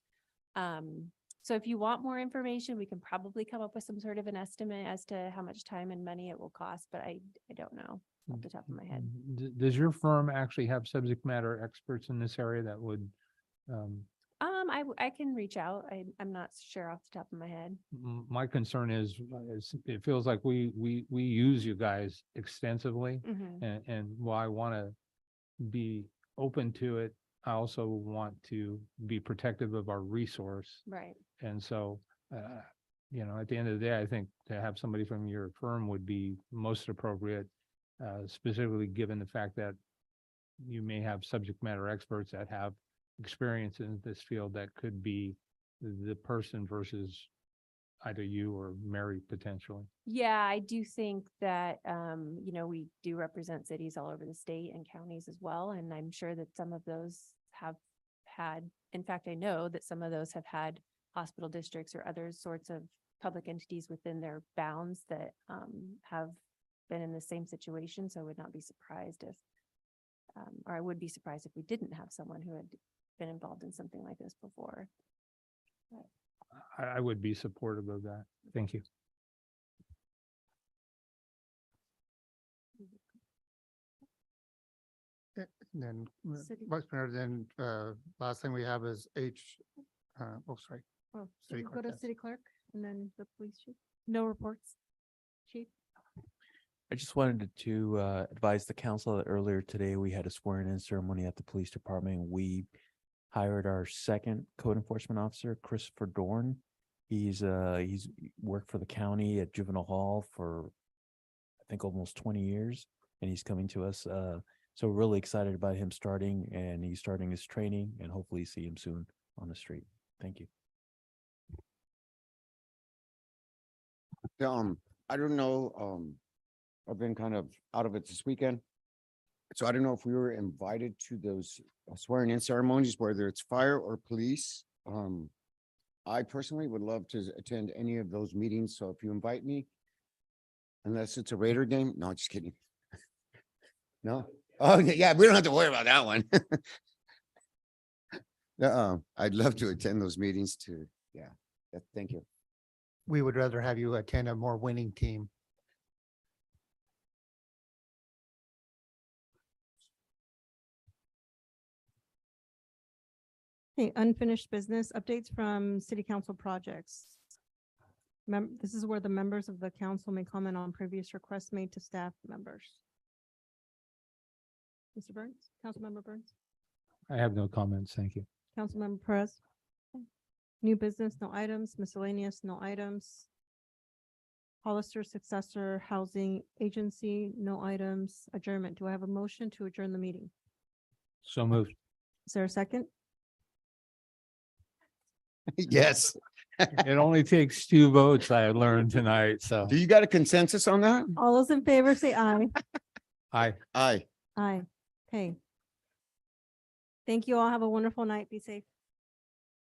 So if you want more information, we can probably come up with some sort of an estimate as to how much time and money it will cost, but I don't know off the top of my head. Does your firm actually have subject matter experts in this area that would? I can reach out. I'm not sure off the top of my head. My concern is it feels like we use you guys extensively, and while I want to be open to it, I also want to be protective of our resource. Right. And so, at the end of the day, I think to have somebody from your firm would be most appropriate, specifically given the fact that you may have subject matter experts that have experience in this field that could be the person versus either you or Mary potentially. Yeah, I do think that, we do represent cities all over the state and counties as well. And I'm sure that some of those have had, in fact, I know that some of those have had hospital districts or other sorts of public entities within their bounds that have been in the same situation. So I would not be surprised if, or I would be surprised if we didn't have someone who had been involved in something like this before. I would be supportive of that. Thank you. Then, City- Vice Mayor, then, last thing we have is sorry. Oh, City Go clerk, to yes. city clerk and then the police chief. No reports. Chief? I just wanted to advise the council that earlier today we had a swearing in ceremony at the police department. We hired our second code enforcement officer, Christopher Dorn. He's worked for the county at juvenile hall for I think almost 20 years, and he's coming to us. So we're really excited about him starting, and he's starting his training, and hopefully see him soon on the street. Thank you. I don't know, I've been kind of out of it this weekend. So I don't know if we were invited to those swearing in ceremonies, whether it's fire or police. I personally would love to attend any of those meetings. So if you invite me, unless it's a Raider game, no, just kidding. No? Oh, yeah, we don't have to worry about that one. I'd love to attend those meetings too. Yeah, thank you. We would rather have you attend a more winning team. Okay, unfinished business updates from city council projects. This is where the members of the council may comment on previous requests made to staff members. Mr. Burns, Councilmember Burns, I have no comments. Thank you. Councilmember Perez. New business, no items, miscellaneous, no items. Hollister Successor Housing Agency, no items, adjournment. Do I have a motion to adjourn the meeting? So moved. Is there a second? Yes. It only takes 2 votes, I learned tonight, so. Do you got a consensus on that? All those in favor say aye. Aye. Aye. Aye. Okay. Thank you all. Have a wonderful night. Be safe.